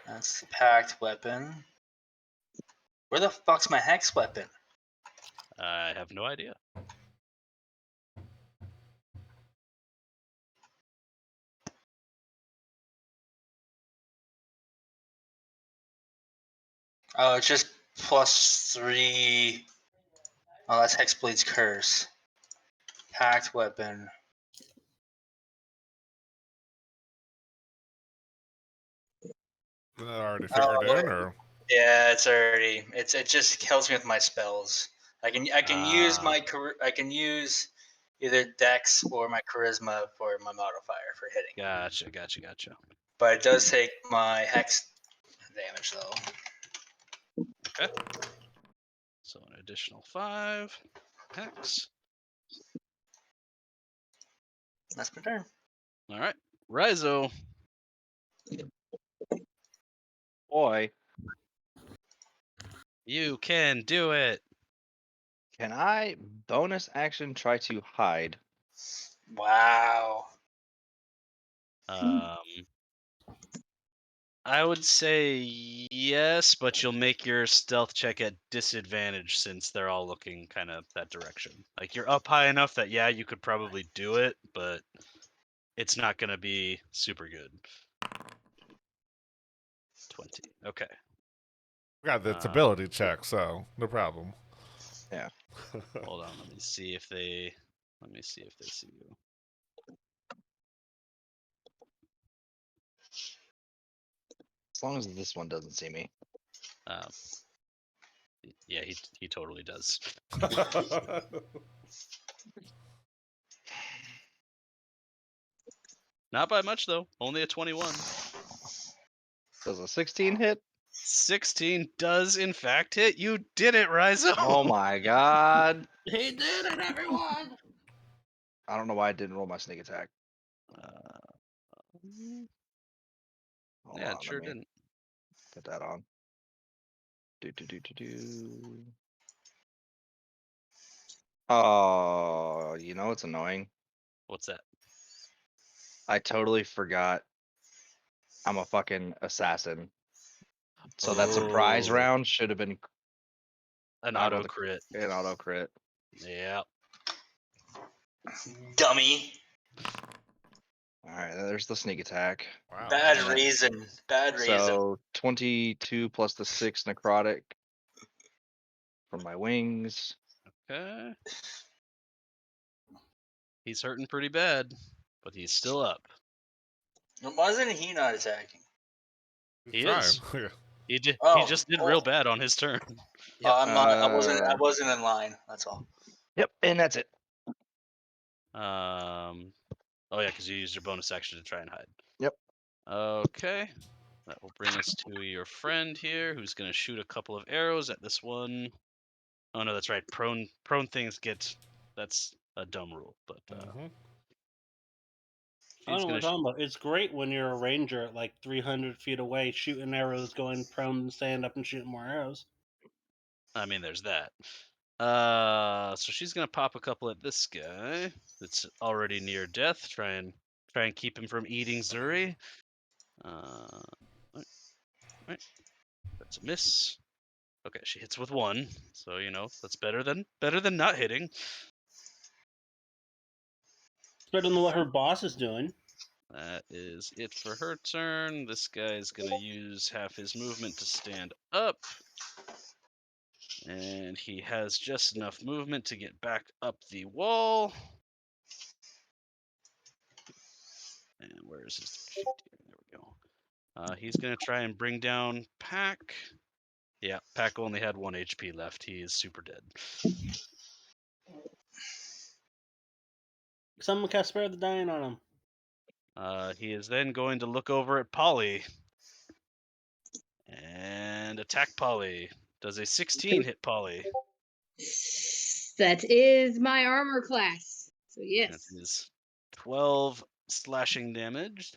That's the packed weapon. Where the fuck's my hex weapon? I have no idea. Oh, it's just +3. Oh, that's Hexblade's Curse. Packed weapon. That already figured in, or Yeah, it's already. It just helps me with my spells. I can use I can use either Dex or my Charisma for my modifier for hitting. Gotcha. But it does take my hex damage though. Okay. So an additional 5 hex. That's my turn. All right, Raizo. Boy, You can do it. can I bonus action try to hide? Wow. I would say yes, but you'll make your stealth check at disadvantage since they're all looking kind of that direction. Like you're up high enough that yeah, you could probably do it, but it's not going to be super good. 20. Okay. Got the ability check, so no problem. Yeah. Hold on. Let me see if they see you. As long as this one doesn't see me. Yeah, he totally does. Not by much though. Only a 21. Does a 16 hit? 16 does in fact hit. You did it, Rizo. Oh my god. He did it, everyone! I don't know why I didn't roll my sneak attack. Hold Yeah, on, it sure let me didn't. put that on. Oh, you know it's annoying. What's that? I totally forgot I'm a fucking assassin. So that surprise Oh. round should have been An out auto of the crit. an auto crit. Yeah. Dummy. All right, there's the sneak attack. Wow. Bad Yeah. reason. Bad reason. So 22 plus the 6 necrotic from my wings. Okay. He's hurting pretty bad, but he's still up. Wasn't he not attacking? He Trying. is. He Oh, just did oh. real bad on his turn. I'm not. I wasn't in line. That's all. Yep, and that's it. Oh yeah, because you used your bonus action to try and hide. Yep. Okay. That will bring us to your friend here, who's gonna shoot a couple of arrows at this one. Oh no, that's right. Prone things get. That's a dumb rule, but Mhm. I don't she's know what gonna. we're talking about. It's great when you're a ranger at like 300 feet away, shooting arrows, going prone, stand up and shooting more arrows. I mean, there's that. So she's gonna pop a couple at this guy that's already near death. Try and keep him from eating Zuri. Right. That's a miss. Okay, she hits with 1, so you know that's better than not hitting. It's better than what her boss is doing. That is it for her turn. This guy's gonna use half his movement to stand up. And he has just enough movement to get back up the wall. And where is his? There we go. He's gonna try and bring down Pack. Yeah, Pack only had 1 HP left. He is super dead. Someone cast Spare the Dying on him. He is then going to look over at Polly and attack Polly. Does a 16 hit Polly? That is my armor class. So That yes. is 12 slashing damage.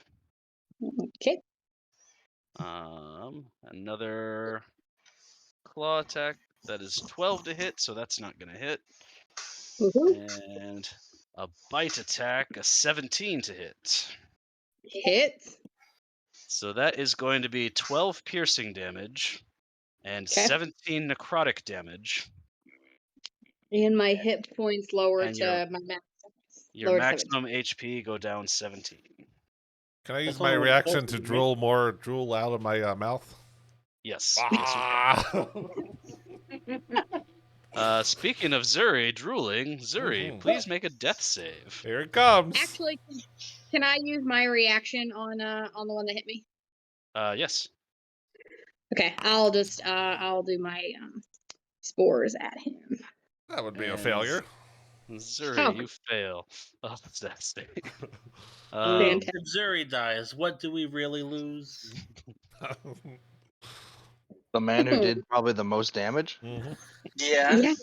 Okay. Another claw attack. That is 12 to hit, so that's not going to hit. And a bite attack, a 17 to hit. Hit. So that is going to be 12 piercing damage and Okay. 17 necrotic damage. And my hit points lower And to my max. Your Lower to maximum HP go down 17. Can I use That's my only what reaction it's to supposed to be, drool more drool out of my mouth? Yes. Ah! Speaking of Zuri drooling, Zuri, Mhm. please make a death save. Here it comes. Actually, can I use my reaction on the one that hit me? Yes. Okay, I'll just I'll do my spores at him. That would be a And failure. Zuri, Oh. you fail. Oh, that's save. Fantastic. If Zuri dies, what do we really lose? The man who did probably the most damage. Mhm. Yeah. Yeah,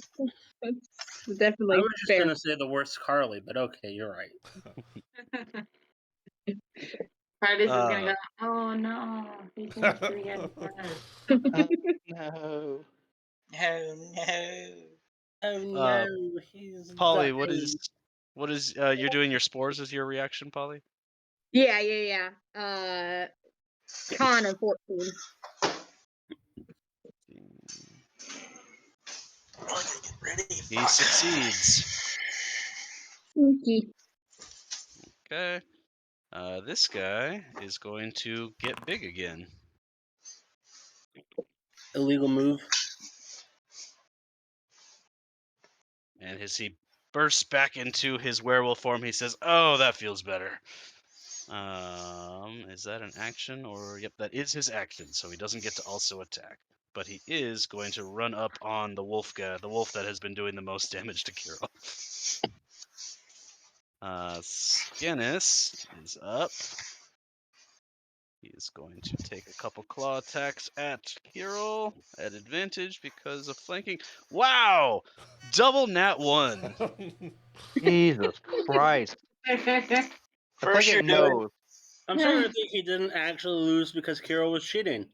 that's definitely I was just fair. gonna say the worst Carly, but okay, you're right. Titus is gonna go, oh no, he thinks we had No. No, no. Oh no, he's Polly, dying. what is you're doing your spores as your reaction, Polly? Yeah. Con of 14. Ready? He succeeds. Sneaky. Okay. This guy is going to get big again. Illegal move. And as he bursts back into his werewolf form, he says, "Oh, that feels better." Is that an action or? Yep, that is his action. So he doesn't get to also attack, but he is going to run up on the wolf guy, the wolf that has been doing the most damage to Kiril. Scannis is up. He is going to take a couple claw attacks at Kiril at advantage because of flanking. Wow! Double nat 1. Jesus Christ. It's like First it you're doing knows. I'm starting to think he didn't actually lose because Kiril was cheating.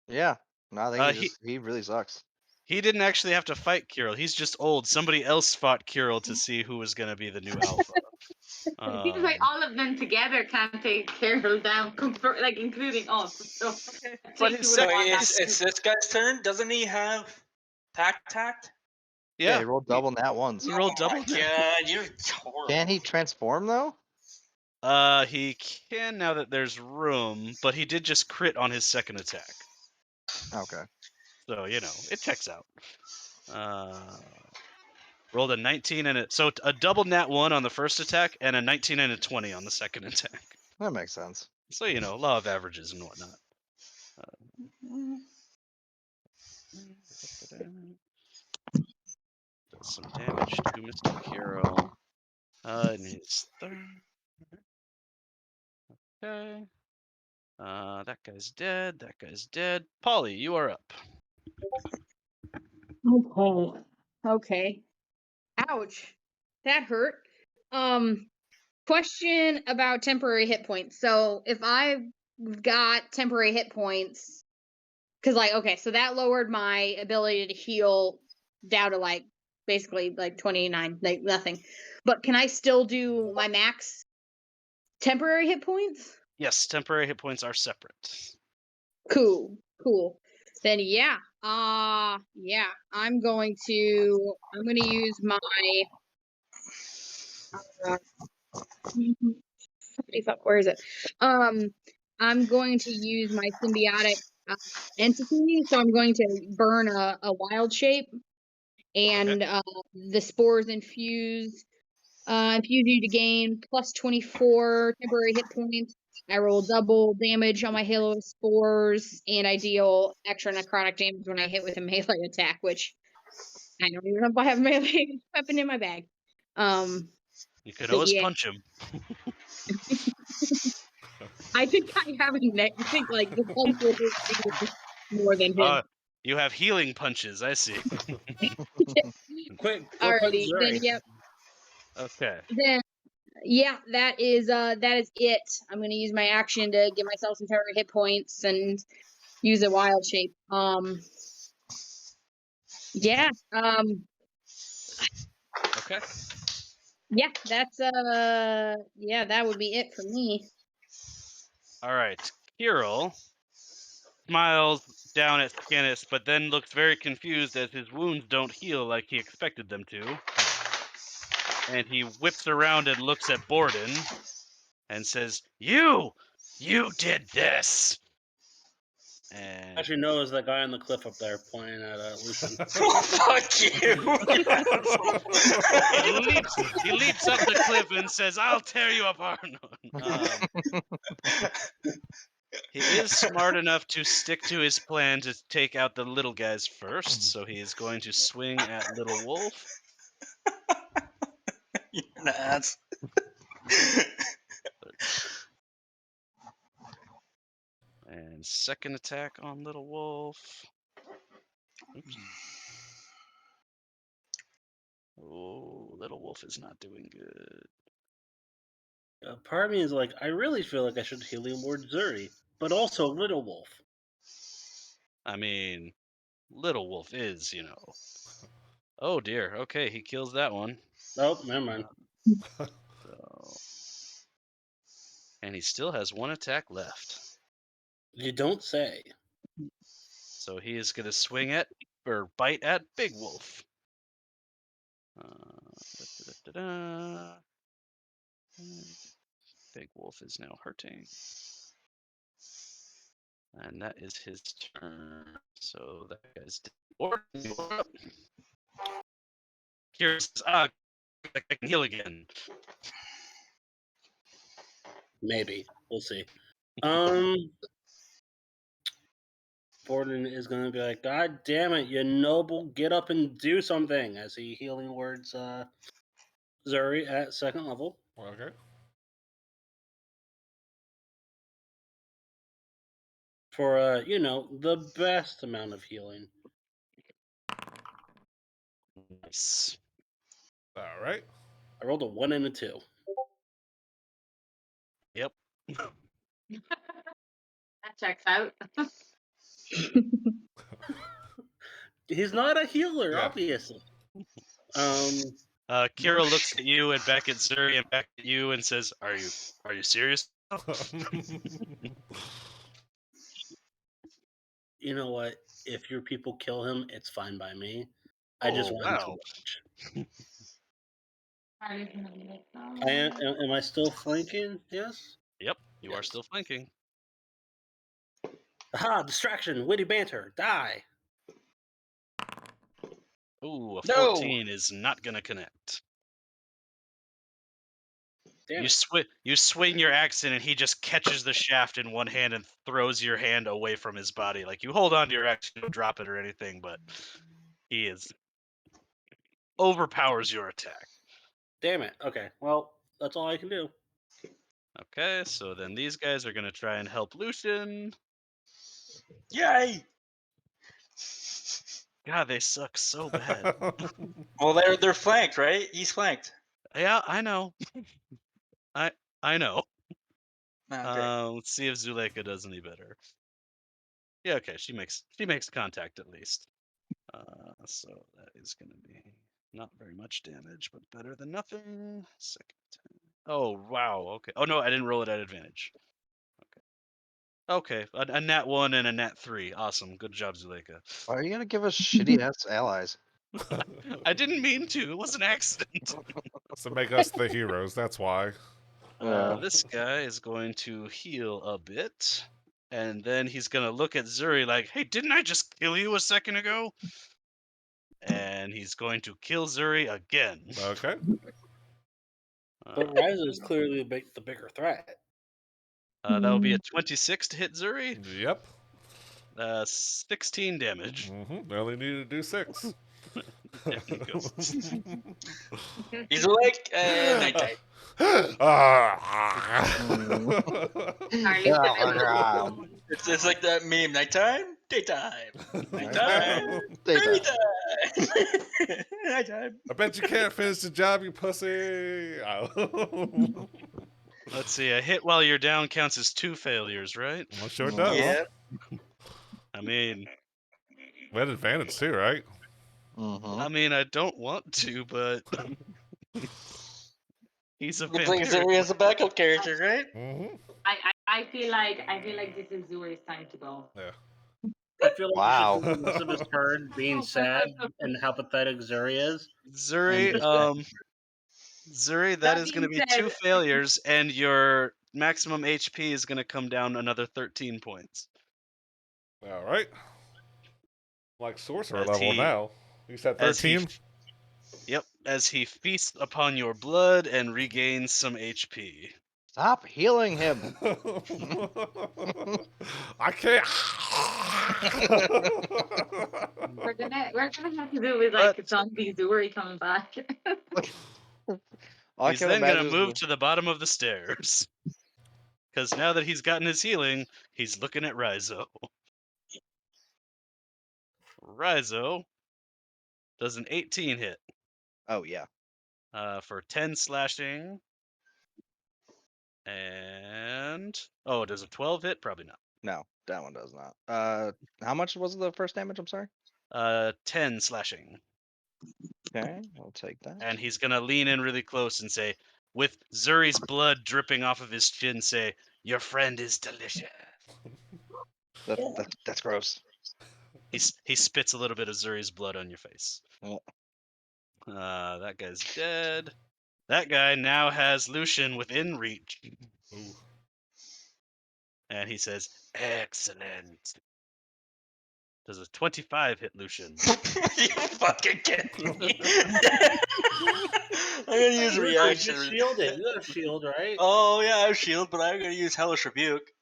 Yeah. No, I think He- he really sucks. He didn't actually have to fight Kiril. He's just old. Somebody else fought Kiril to see who was going to be the new alpha. Seems like all of them together can't take Carol down, like including us. So, But his So second, it's this guy's turn. Doesn't he have tact? Yeah, yeah, he rolled double nat ones. he rolled Oh my double. god, you're horrible. Can he transform though? He can now that there's room, but he did just crit on his second attack. Okay. So, it checks out. Rolled a 19 and a double nat 1 on the first attack and a 19 and a 20 on the second attack. That makes sense. So, law of averages and whatnot. Does some damage to Mr. Kiril. And his third. Okay. That guy's dead. That guy's dead. Polly, you are up. Okay. Ouch. That hurt. Question about temporary hit points. So if I've got temporary hit points, because so that lowered my ability to heal down to basically 29, like nothing. But can I still do my max temporary hit points? Yes, temporary hit points are separate. Cool. Then I'm going to use my where is it? I'm going to use my symbiotic entity, so I'm going to burn a wild shape, and the spores infuse you to gain plus 24 temporary hit points. I roll double damage on my halo of spores, and I deal extra necrotic damage when I hit with a melee attack, which I don't even know if I have a melee weapon in my bag. You could always yeah. punch him. I think I have I think the punch will do more than him. You have healing punches, I see. Quick, go punch Alrighty, Zuri. then yep. Okay. Then that is it. I'm gonna use my action to give myself some temporary hit points and use a wild shape. Okay. Yeah, that's that would be it for me. All right. Kiril smiles down at Scannis, but then looks very confused as his wounds don't heal like he expected them to. And he whips around and looks at Borden and says, You did this! And Actually, no, is that guy on the cliff up there pointing at Lucian. Fuck you. he leaps up the cliff and says, I'll tear you apart. He is smart enough to stick to his plan to take out the little guys first, so he is going to swing at Little Wolf. You're an ass. And second attack on Little Wolf. Oops. Oh, Little Wolf is not doing good. Part of me is like, I really feel like I should healing word Zuri, but also Little Wolf. I mean, Little Wolf is, Oh dear. Okay, he kills that one. Oh, never mind. So And he still has one attack left. You don't say. So he is going to swing at, or bite at Big Wolf. Da-da-da-da. Big Wolf is now hurting. And that is his turn. So that guy's dead. Or you're up. Kiril says, I can heal again. Maybe. We'll see. Borden is going to be like, God damn it, you noble, get up and do something, as he healing words Zuri at second level. Okay. For, the best amount of healing. Nice. All right. I rolled a 1 and a 2. Yep. That checks out. He's not a healer, Yeah. obviously. Kiril looks at you and back at Zuri and back at you and says, "Are you serious?" You know what? If your people kill him, it's fine by me. I just Oh, want him to wow. watch. Am I still flanking? Yes? Yep, you are Yes. still flanking. Aha! Distraction! Witty banter! Die! Ooh, a No! 14 is not gonna connect. Damn You it. you swing your axe in, and he just catches the shaft in one hand and throws your hand away from his body. Like, you hold on to your axe, you don't drop it or anything, but he overpowers your attack. Damn it. Okay. Well, that's all I can do. Okay, so then these guys are gonna try and help Lucian. Yay! God, they suck so bad. Well, they're flanked, right? He's flanked. Yeah, I know. I know. Okay. Let's see if Zuleika does any better. Yeah, okay, she makes contact at least. So that is going to be not very much damage, but better than nothing. Second time. Oh wow. Okay. Oh no, I didn't roll it at advantage. Okay. Okay, a nat 1 and a nat 3. Awesome. Good job, Zuleika. Why are you gonna give us shitty ass allies? I didn't mean to. It was an accident. To make us the heroes. That's why. This guy is going to heal a bit. And then he's going to look at Zuri like, hey, didn't I just kill you a second ago? And he's going to kill Zuri again. Okay. But Ryza is clearly the bigger threat. That will be a 26 to hit Zuri. Yep. 16 damage. They only need to do 6. There he goes. He's awake and nighttime. It's like that meme: nighttime, daytime, nighttime, daytime, nighttime. I bet you can't finish the job, you pussy. Let's see. A hit while you're down counts as 2 failures, right? Well, sure does. Yeah. I mean, We had advantage too, right? I don't want to, but he's a Looks like vampire. Zuri as a backup character, right? I feel like this is Zuri's time to go. Yeah. I feel like Wow. you should do most of his turn being sad and how pathetic Zuri is. Zuri, Zuri, that That is going to be being 2 said- failures, and your maximum HP is going to come down another 13 points. All right. Like sorcerer As level he- now. You said As he 13? Yep, as he feasts upon your blood and regains some HP. Stop healing him. I can't. We're gonna have to do with like zombie Zuri coming back. All I He's can then going imagine to is move to the bottom of the stairs. Because now that he's gotten his healing, he's looking at Raizo. Raizo does an 18 hit oh yeah. for 10 slashing. And... oh, does a 12 hit? Probably not. No, that one does not. How much was the first damage? I'm sorry. 10 slashing. Okay, I'll take that. And he's going to lean in really close and say, with Zuri's blood dripping off of his chin, say, "Your friend is delicious." That's gross. He spits a little bit of Zuri's blood on your face. Oh. That guy's dead. That guy now has Lucian within reach. Ooh. And he says, "Excellent." Does a 25 hit Lucian? You fucking kidding me? I'm gonna use a reaction. Just shield it. You have shield, right? Oh yeah, I have shield, but I'm gonna use Hellish Rebuke.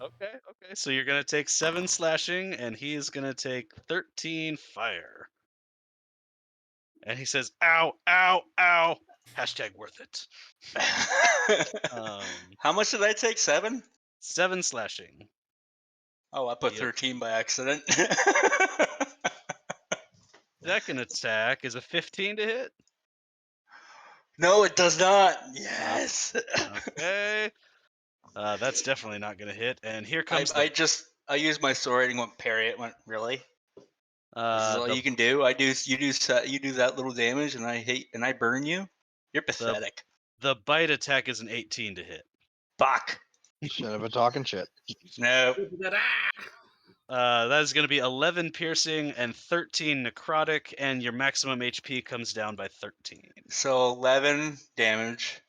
Okay. So you're gonna take 7 slashing, and he is gonna take 13 fire. And he says, "Ow, ow, ow." Hashtag worth it. How much did I take? 7? 7 slashing. Oh, I put Yep. 13 by accident. Second attack is a 15 to hit. No, it does not. Yes. Okay. That's definitely not gonna hit. And here comes I used my sword and went parry it. Went really. This is all the, you can do. You do that little damage, and I burn you. You're pathetic. the bite attack is an 18 to hit. Fuck. Should have been talking shit. No. That is going to be 11 piercing and 13 necrotic, and your maximum HP comes down by 13. So 11 damage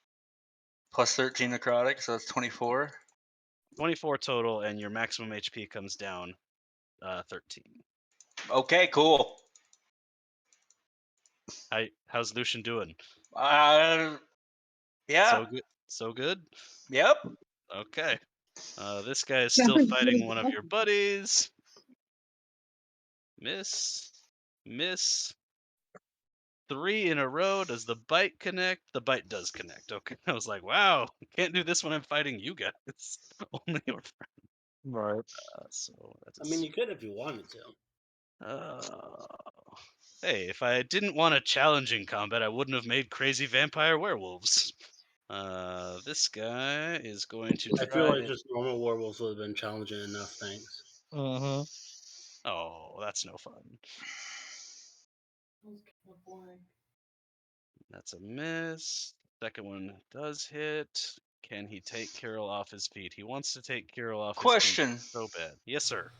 plus 13 necrotic, so that's 24. 24 total, and your maximum HP comes down 13. Okay, cool. How's Lucian doing? Yeah. So good. So good. Yep. Okay. This guy is still fighting one of your buddies. Miss. 3 in a row. Does the bite connect? The bite does connect. Okay. I was like, wow, can't do this when I'm fighting you guys. Only your friend. Right. So that's. I mean, you could if you wanted to. Hey, if I didn't want a challenging combat, I wouldn't have made crazy vampire werewolves. This guy is going to try. I feel like just normal werewolves would have been challenging enough. Thanks. Mm-hmm. Oh, that's no fun. That's a miss. Second one does hit. Can he take Kiril off his feet? He wants to take Kiril off his Question. feet so bad. Yes, sir.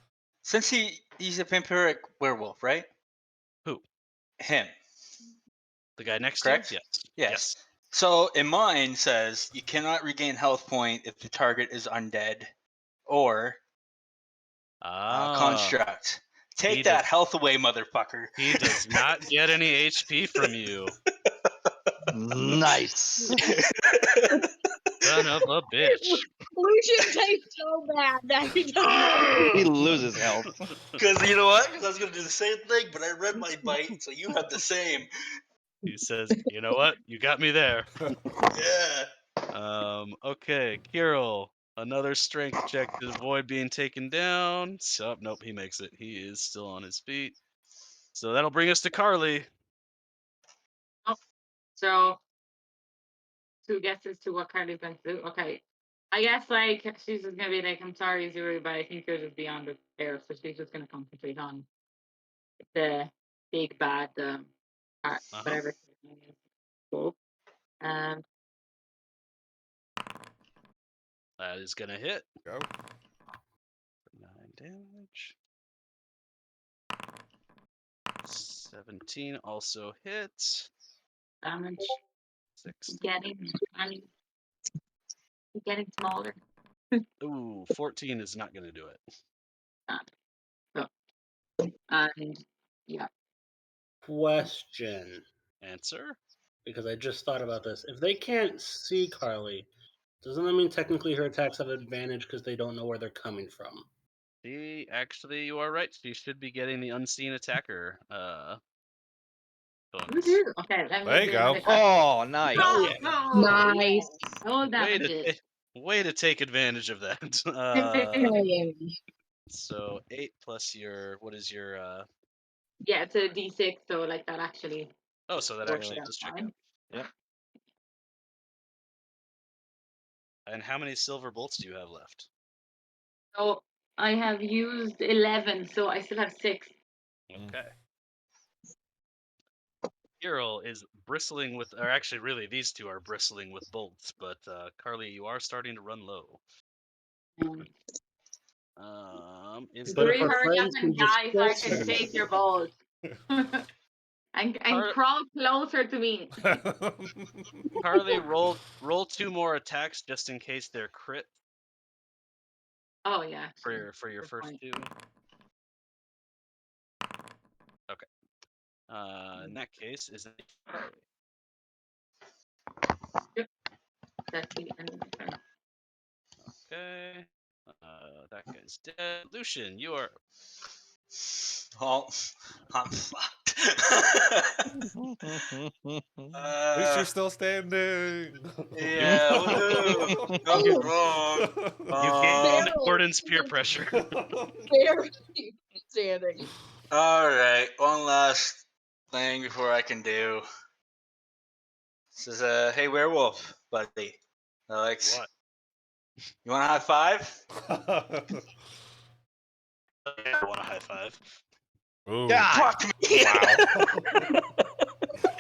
Since he's a vampiric werewolf, right? Who? Him. The guy next Correct? to you? Yes. So in mine says you cannot regain health point if the target is undead or construct. Take that health away, motherfucker. He does not get any HP from you. Nice. Son of a bitch. Lucian tastes so bad that he doesn't. He loses health. Because you know what? Because I was going to do the same thing, but I read my bite, so you have the same. He says, "You know what? You got me there." Yeah. Okay, Kiril. Another strength check to avoid being taken down. So, nope, he makes it. He is still on his feet. So that'll bring us to Carly. So, 2 guesses to what Carly's going to do. Okay. I guess, like, she's just going to be like, "I'm sorry, Zuri, but I think you're just beyond repair." So she's just going to concentrate on the big bad, whatever. Cool. That is going to hit. Go. 9 damage. 17 also hits. Damage. 6. Getting smaller. Ooh, 14 is not going to do it. And yeah. Question. Answer? Because I just thought about this. If they can't see Carly, doesn't that mean technically her attacks have advantage because they don't know where they're coming from? Actually, you are right. She should be getting the unseen attacker bonus. Okay, let me There you do go. another- Oh, nice. Nice. No damages. Way to take advantage of that. Yeah. So 8 plus your, what is your, Yeah, it's a D6, so like that actually. oh, so that works actually out does check fine. out. Yep. And how many silver bolts do you have left? So I have used 11, so I still have 6. Okay. Kiril is bristling with, or actually, really, these two are bristling with bolts. But Carly, you are starting to run low. Is But there if Hurry, our hurry up friends and can just die so I force can him. take your balls. and Car- crawl closer to me. Carly, roll 2 more attacks just in case they're crit Oh yeah. for sure. your Good first point. 2. Okay. In that case, is it Carly? That's the end of my turn. Okay. That guy's dead. Lucian, you are. Well, I'm fucked. At least you're still standing. Yeah, woohoo. Nothing wrong. You gain Barely. Gordon's peer pressure. Barely standing. All right, one last thing before I can do. This is hey werewolf, buddy. Alex, What? you want a high five? I want a high five. Ooh. God. Fuck me. Wow.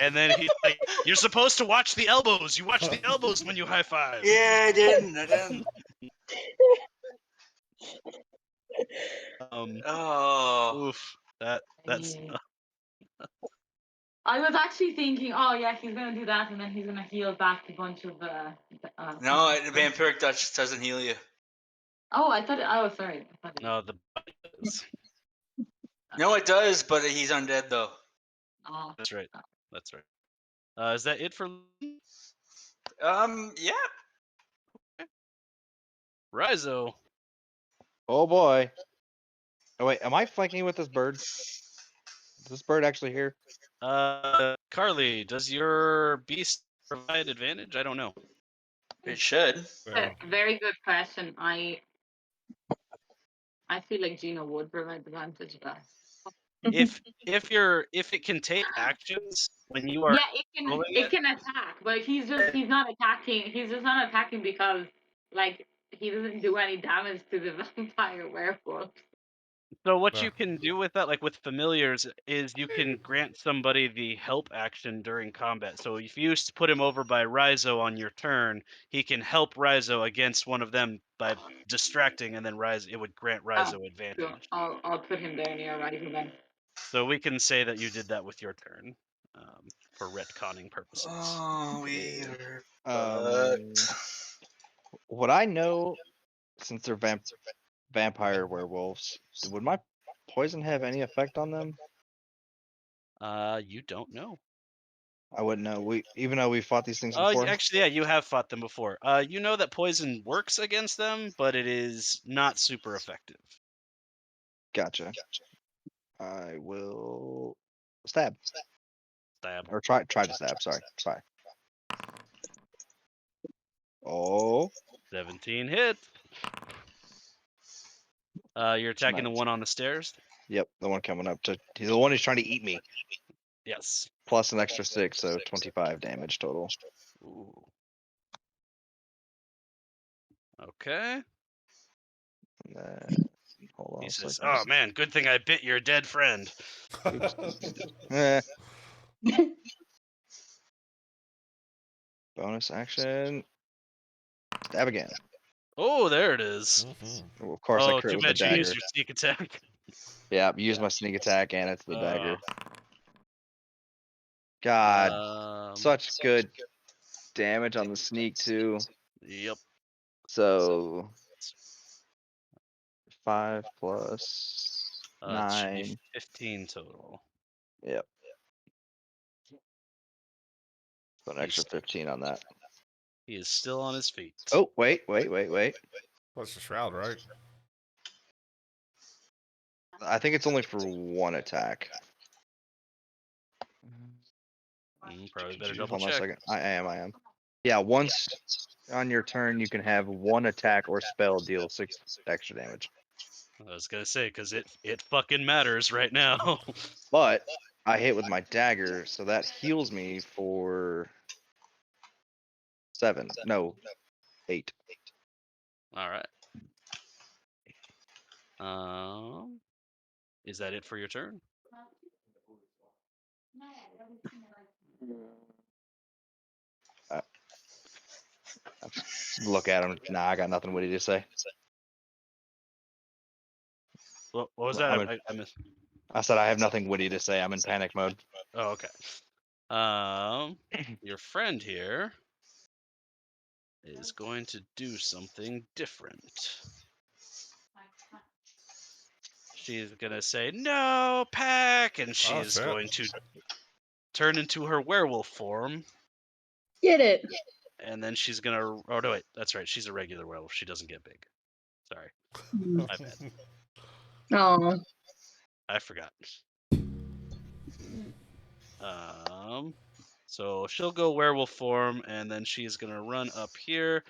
And then he's like, "You're supposed to watch the elbows. You watch the elbows when you high five." Yeah, I didn't. Oh. Oof. That's. Yeah. I was actually thinking, oh yeah, he's gonna do that, and then he's gonna heal back a bunch of. No, the vampiric touch doesn't heal you. Oh, I thought. Oh, sorry. I thought it- No, the. No, it does, but he's undead though. Oh. That's right. That's right. Is that it for Yeah. Rizo? Oh boy. Oh wait, am I flanking with this bird? Is this bird actually here? Carly, does your beast provide advantage? I don't know. It should. Yeah. Very good question. I feel like Gina would provide advantage of that. If it can take actions when you are Yeah, rolling it can attack, but he's not attacking. He's just not attacking because like he doesn't do any damage to the vampire werewolf. So what Yeah. you can do with that, like with familiars, is you can grant somebody the help action during combat. So if you put him over by Rizo on your turn, he can help Rizo against one of them by distracting, and then Rizo, it would grant Rizo advantage. So I'll put him there near Rizo then. So we can say that you did that with your turn, for retconning purposes. Oh, we are Um, Would I know, since they're vampire werewolves, would my poison have any effect on them? You don't know. I wouldn't know. Even though we fought these things Oh, before. actually, yeah, you have fought them before. You know that poison works against them, but it is not super effective. Gotcha. I will stab Stab. or try to stab. Sorry. Oh, 17 hit. You're attacking the Nice. one on the stairs? yep, the one coming up to. He's the one who's trying to eat me. Yes. Plus an extra 6, so 25 damage total. Ooh. Okay. And then, hold on He a says, second. "Oh man, good thing I bit your dead friend." Eh. Bonus action. Stab again. Oh, there it is. Mhm. Well, of course, I Oh, crit too with the bad you dagger. used your sneak attack. Yeah, use my sneak attack and it's the Uh, dagger. God, such good damage on the sneak too. Yep. So 5 plus It should be 9. 15 total. Yep. So an extra 15 on that. He is still on his feet. Oh, wait. What's the shroud, right? I think it's only for one attack. Probably better Hold double on a check. second. I am. Yeah, once on your turn, you can have one attack or spell deal 6 extra damage. I was gonna say, because it fucking matters right now. But I hit with my dagger, so that heals me for 7. No, 8. All right. Is that it for your turn? Look at him. Nah, I got nothing witty to say. What was I'm that? in- I missed. I said I have nothing witty to say. I'm in panic mode. Oh, okay. Your friend here is going to do something different. She's gonna say no, Pack, and she Oh, is shit. going to turn into her werewolf form, Get it. and then she's gonna. Oh no, wait, that's right. She's a regular werewolf. She doesn't get big. Sorry, my bad. Oh. I forgot. So she'll go werewolf form, and then she's gonna run up here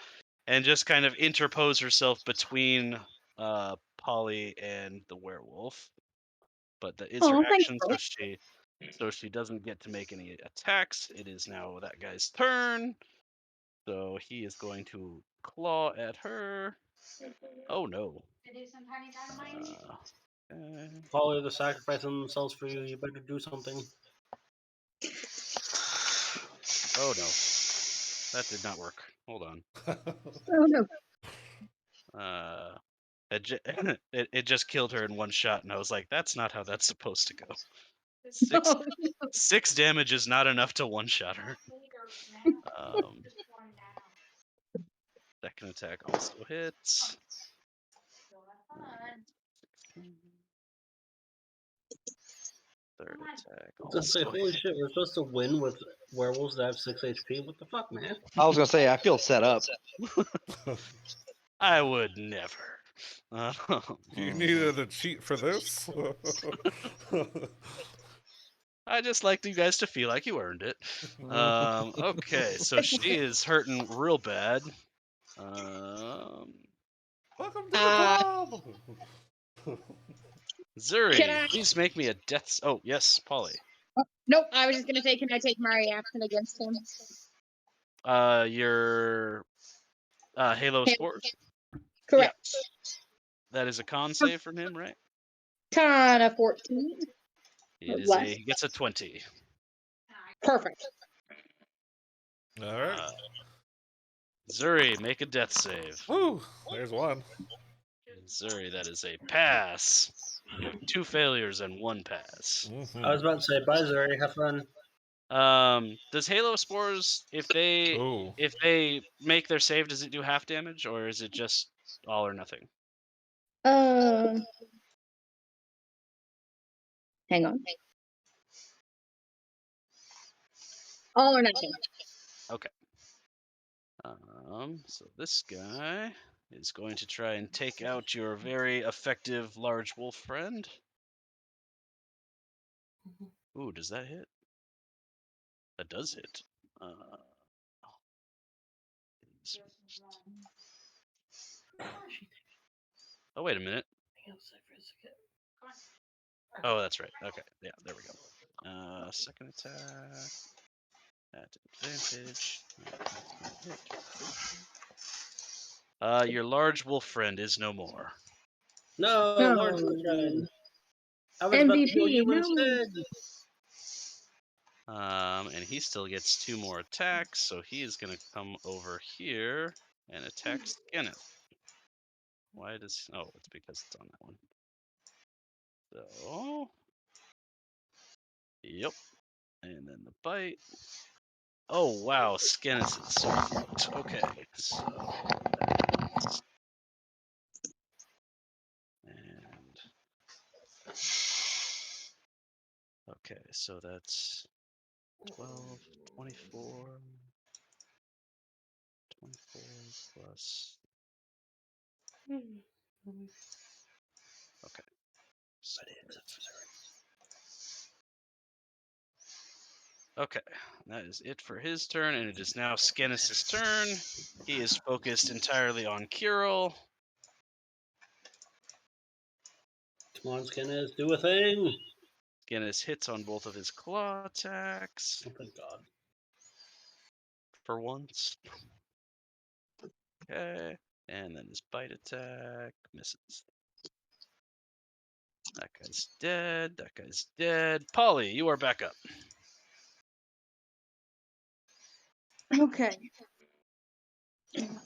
and just kind of interpose herself between Polly and the werewolf. But that is her Oh, thanks, action, bro. so she doesn't get to make any attacks. It is now that guy's turn. So he is going to claw at her. Oh no. Polly, they're sacrificing themselves for you. You better do something. Oh no. That did not work. Hold on. Oh no. It just killed her in one shot, and I was like, that's not how that's supposed to go. No. 6 damage is not enough to one-shot her. Second attack also hits. Third attack Just say, also holy hits. shit, we're supposed to win with werewolves that have 6 HP? What the fuck, man? I was gonna say I feel set up. I would never. You needed a cheat for this? I just like you guys to feel like you earned it. Okay, so she is hurting real bad. Welcome to the Uh, club! Zuri, Can I- please make me a death. Oh yes, Polly. Nope. I was just gonna say, can I take my reaction against him? Your Halo Sport. Correct. That is a con save from him, right? Kind of 14. It is less. he gets a 20. Perfect. Alright. Zuri, make a death save. Woo! There's one. Zuri, that is a pass. You have 2 failures and 1 pass. Mhm. I was about to say, bye, Zuri. Have fun. Does Halo Spores, if they Ooh. make their save, does it do half damage, or is it just all or nothing? Hang on. All or nothing. Okay. So this guy is going to try and take out your very effective large wolf friend. Ooh, does that hit? That does hit. Oh, wait a minute. Oh, that's right. Okay, yeah, there we go. Second attack at advantage. Your large wolf friend is no more. No, No. Lord Friend. I was about to MVP, kill you no. instead. And he still gets 2 more attacks, so he is going to come over here and attack Skenneth. Why does... Oh, it's because it's on that one. So... Yep. And then the bite. Oh, wow, Skenneth is so fucked. Okay, so... that's- And... Okay, so that's 12, 24... 24 plus... Okay. So okay, that is it for his turn, and it is now Skenneth's turn. He is focused entirely on Kiril. Come on, Skinners, do a thing. Skenneth hits on both of his claw attacks Oh, thank God. for once. Okay, and then his bite attack misses. That guy's dead. That guy's dead. Polly, you are back up. Okay.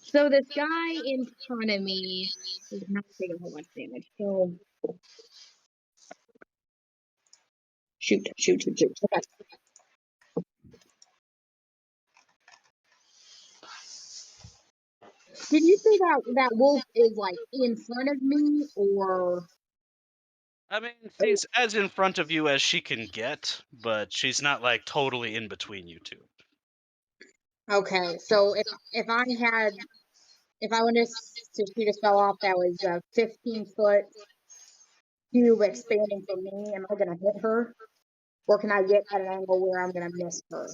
So this guy in front of me is not taking a whole bunch of damage. So shoot. Okay. Did you say that wolf is like in front of me, or? I mean, she's as in front of you as she can get, but she's not like totally in between you two. Okay, so if I wanted to shoot a spell off that was a 15-foot cube expanding from me, am I gonna hit her, or can I get at an angle where I'm gonna miss her?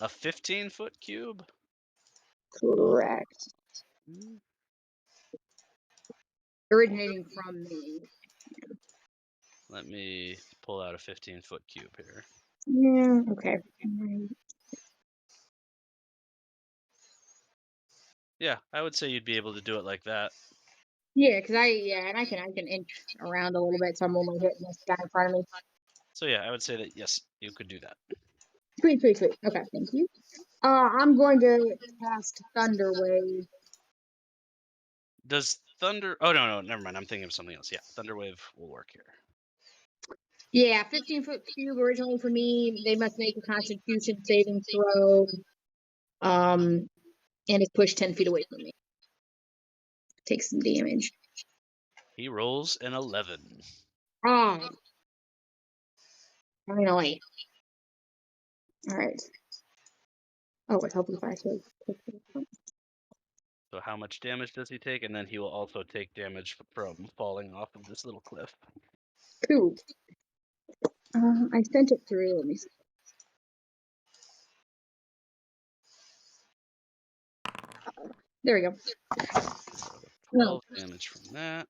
A 15-foot cube? Correct. Mm, Originating from me. Let me pull out a 15-foot cube here. Yeah. Okay. Yeah, I would say you'd be able to do it like that. Yeah, because I can inch around a little bit, so I'm only hitting this guy in front of me. So yeah, I would say that yes, you could do that. Sweet. Okay, thank you. I'm going to cast Thunder Wave. Does thunder? Oh no, never mind. I'm thinking of something else. Yeah, thunder wave will work here. Yeah, 15-foot cube originally for me. They must make a Constitution saving throw. And it's pushed 10 feet away from me. Takes some damage. He rolls an 11. Oh. Finally. Alright. Oh, it helped if I could. So how much damage does he take? And then he will also take damage from falling off of this little cliff. Cool. I sent it through. Let me see. There we go. 12 damage from that.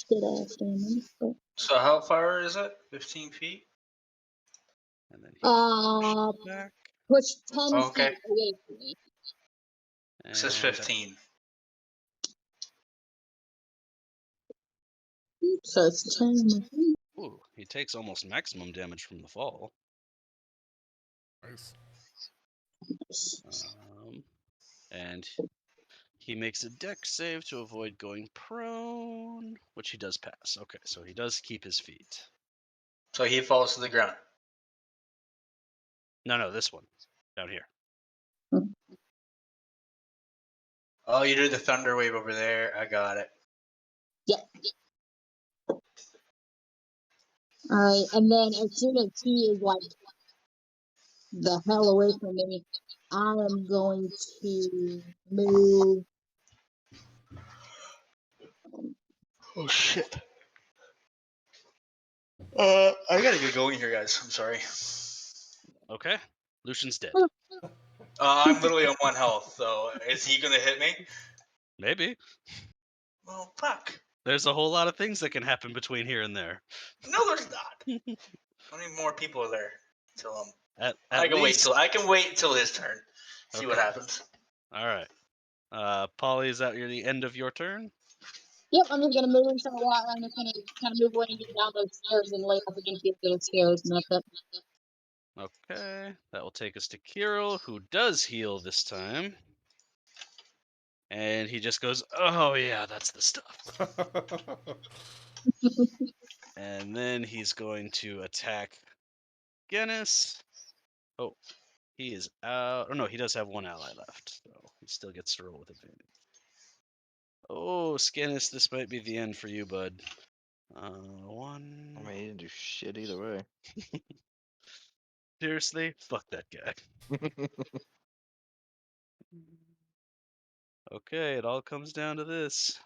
Good ass damage. But... So how far is it? 15 feet? And then he back. Push 10 Okay. feet away from me. It says 15. So it's 10. Ooh, he takes almost maximum damage from the fall. Nice. And he makes a dex save to avoid going prone, which he does pass. Okay, so he does keep his feet. So he falls to the ground. No, this one. Down here. Oh, you did the thunder wave over there. I got it. Yeah. Alright, and then as soon as he is like the hell away from me, I am going to move. Oh shit. I gotta get going here, guys. I'm sorry. Okay, Lucian's dead. I'm literally on 1 health, so is he gonna hit me? Maybe. Well, fuck. There's a whole lot of things that can happen between here and there. No, there's not. How many more people are there? Till I can wait till his turn. See what Okay. happens. All right. Polly, is that the end of your turn? Yep, I'm just gonna move so I'm just gonna kind of move away and get down those stairs and lay up against the little stairs, and that's it. Okay, that will take us to Kiril, who does heal this time. And he just goes, oh yeah, that's the stuff. And then he's going to attack Guinness. Oh, he is out. Oh no, he does have one ally left, so he still gets to roll with advantage. Oh, Skinnis, this might be the end for you, bud. One. I mean, he didn't do shit either way. Seriously? Fuck that guy. Okay, it all comes down to this.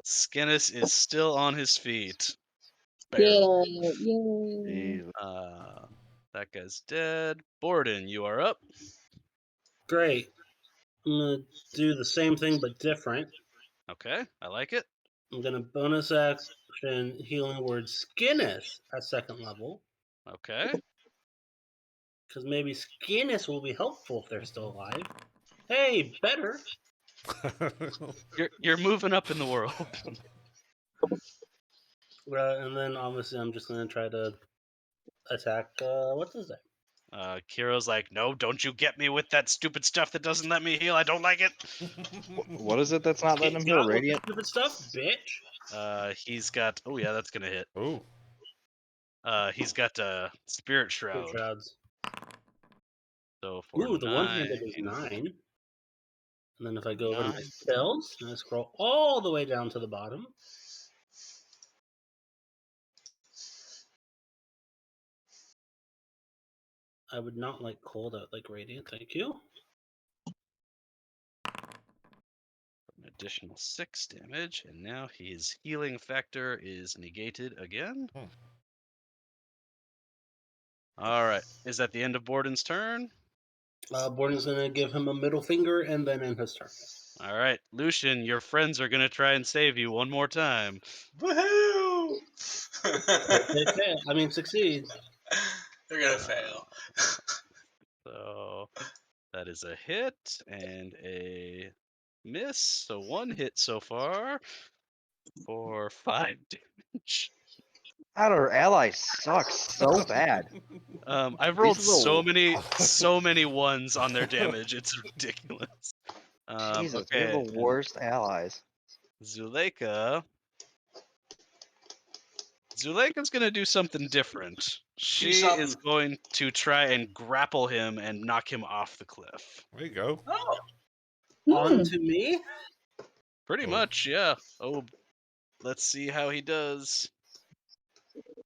Skinnis is still on his feet. Barely. Yeah. That guy's dead. Borden, you are up. Great. I'm gonna do the same thing but different. Okay, I like it. I'm gonna bonus action healing word Skinnis at 2nd level. Okay. Because maybe Skinnis will be helpful if they're still alive. Hey, better. You're moving up in the world. And then obviously I'm just gonna try to attack what's his name? Kiro's like, no, don't you get me with that stupid stuff that doesn't let me heal. I don't like it. What is it that's not letting him heal? Got with the Radiant? stupid stuff, bitch. He's got. Oh yeah, that's gonna hit. Ooh. He's got Spirit Good Shroud. shrouds. So for Ooh, the one-handed 9, is 9. And then if I go over to my 9. spells, and I scroll all the way down to the bottom. I would not like cold out like radiant, thank you. An additional 6 damage, and now his healing factor is negated again. Hmm. All right, is that the end of Borden's turn? Borden's gonna give him a middle finger and then end his turn. All right, Lucian, your friends are gonna try and save you one more time. Woohoo! Succeed. They're gonna fail. So that is a hit and a miss. So 1 hit so far for 5 damage. God, our ally sucks so bad. I've rolled These little- so many ones on their damage. It's ridiculous. Jesus, we have okay, the worst allies. Zuleika's gonna do something different. She something. is going to try and grapple him and knock him off the cliff. There you go. Oh, On to me. Pretty Oh. much, yeah. Oh, let's see how he does.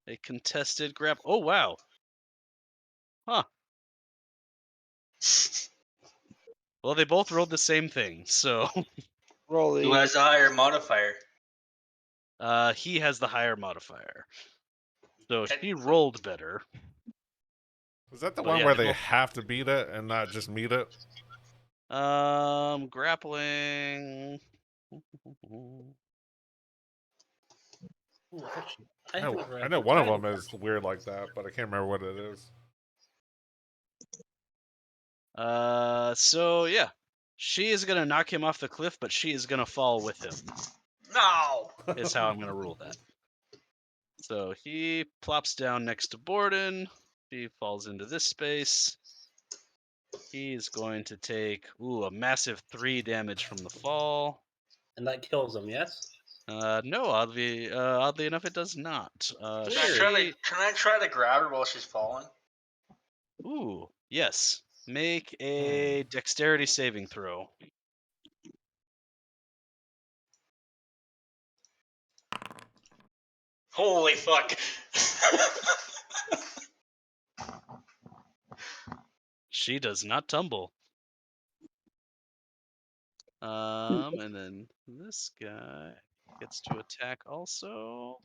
A contested grab. Oh, wow. Huh. Well, they both rolled the same thing, so Roll who has the. a higher modifier? he has the higher modifier. So Okay. she rolled better. Is that the But one yeah, where they they both- have to beat it and not just meet it? Grappling. Ooh, actually, I know, haven't read I know the one of title them is weird like that, but I can't remember what it is. So yeah, she is gonna knock him off the cliff, but she is gonna fall with him. No. Is how I'm gonna rule that. So he plops down next to Borden. She falls into this space. He's going to take a massive 3 damage from the fall. And that kills him, yes? No, oddly enough, it does not. Can I try to grab her while she's falling? Yes. Make a dexterity saving throw. Holy fuck! She does not tumble. And then this guy gets to attack also.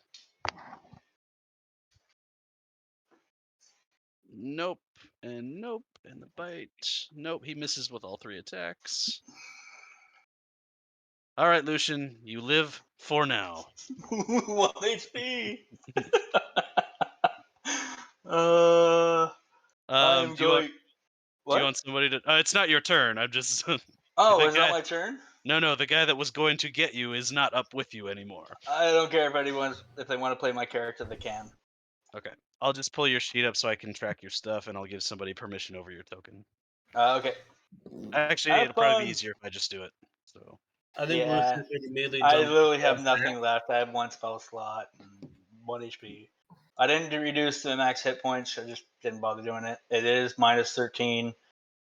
Nope, and nope, and the bite. Nope, he misses with all 3 attacks. All right, Lucian, you live for now. 1 HP. I am Do you want, going. What? do you want somebody to? It's not your turn. I'm just. Oh, the is guy- that my turn? No, the guy that was going to get you is not up with you anymore. I don't care if they want to play my character, they can. Okay, I'll just pull your sheet up so I can track your stuff, and I'll give somebody permission over your token. Okay. Actually, Have it'll probably be fun. easier if I just do it. So. I think Yeah. Lucian should immediately I jump literally have off nothing that. left. I have 1 spell slot and 1 HP. I didn't reduce the max hit points. I just didn't bother doing it. It is minus 13.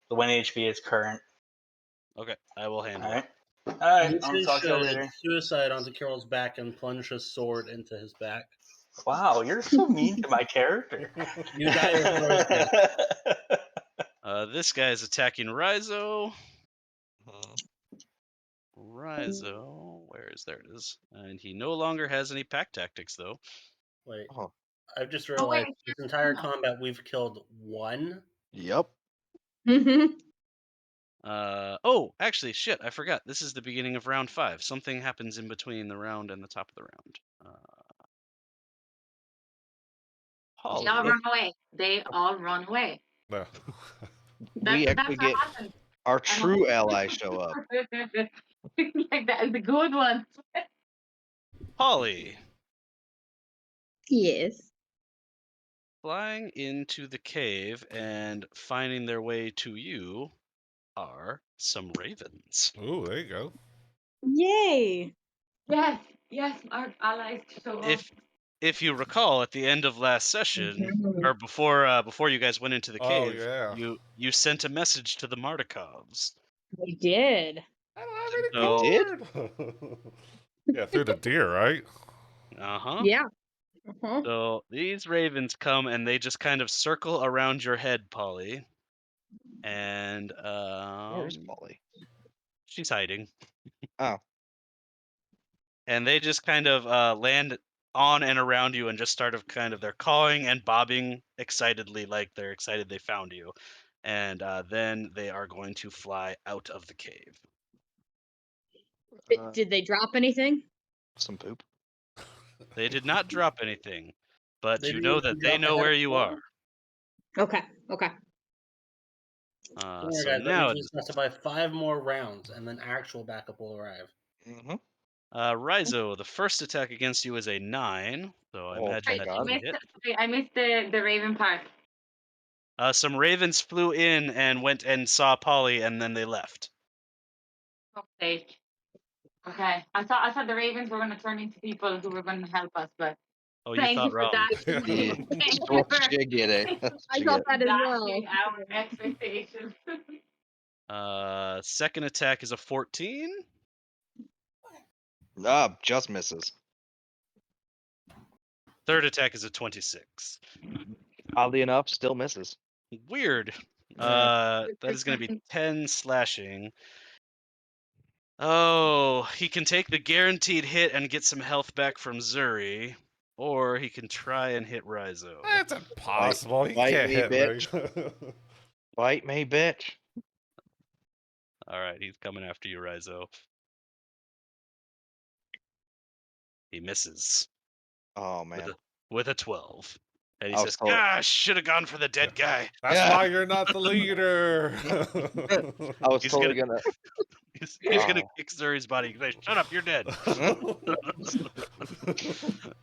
The 1 HP is current. Okay, I will handle Alright. it. Alright, I'll Lucian talk to you should later. suicide onto Kiril's back and plunge his sword into his back. Wow, you're so mean to my character. You got your first hit. This guy is attacking Raizo. Raizo, there it is. And he no longer has any pack tactics, though. Wait, Oh. I've just Oh, wait, realized this entire combat we've killed 1. Yep. Actually, shit, I forgot. This is the beginning of round 5. Something happens in between the round and the top of the round. They all Holly. run away. They all run away. No. We actually That's get what happens. our true allies show up. Like that is the good one. Holly. Yes. flying into the cave and finding their way to you are some ravens. Ooh, there you go. Yay! Yes, our allies show up. If you recall, at the end of last session, Mhm. or before you guys went into the Oh, cave, yeah. you sent a message to the Mardikovs. We did. I don't So- have any cord. Yeah, through the deer, right? Uh-huh. Yeah. Uh-huh. So these ravens come and they just kind of circle around your head, Polly. And Where's Polly? she's hiding. Oh. And they just kind of land on and around you and just start of kind of they're cawing and bobbing excitedly, like they're excited they found you. And then they are going to fly out of the cave. Did they drop anything? Some poop. They did not drop anything, but They you didn't know even that they drop know ahead where of you time? are. Okay. Okay. Don't worry, So guys. That now, means we specify 5 more rounds, and then actual backup will arrive. Mm-hmm. Raizo, the first attack against you is a 9, so I Oh, imagine thank that God. doesn't hit. I missed the raven part. Some ravens flew in and went and saw Polly, and then they left. Okay. Okay. I thought the ravens were going to turn into people who were going to help us, but Oh, you thank you thought for wrong. that. Yeah. Thank you Well, for she get it. I She thought get it. that as well. dashing our expectations. Second attack is a 14. Ah, just misses. Third attack is a 26. Oddly enough, still misses. Weird. Yeah. That is going to be 10 slashing. Oh, he can take the guaranteed hit and get some health back from Zuri, or he can try and hit Raizo. That's impossible. He Bite can't me, hit bitch. me. Bite me, bitch. All right, he's coming after you, Raizo. He misses Oh man. with a 12. And he I was says, told- gosh, should have gone for the dead guy. That's Yeah. why you're not the leader. I was He's totally gonna- gonna. He's going to Oh. kick Zuri's body. He's like, shut up, you're dead.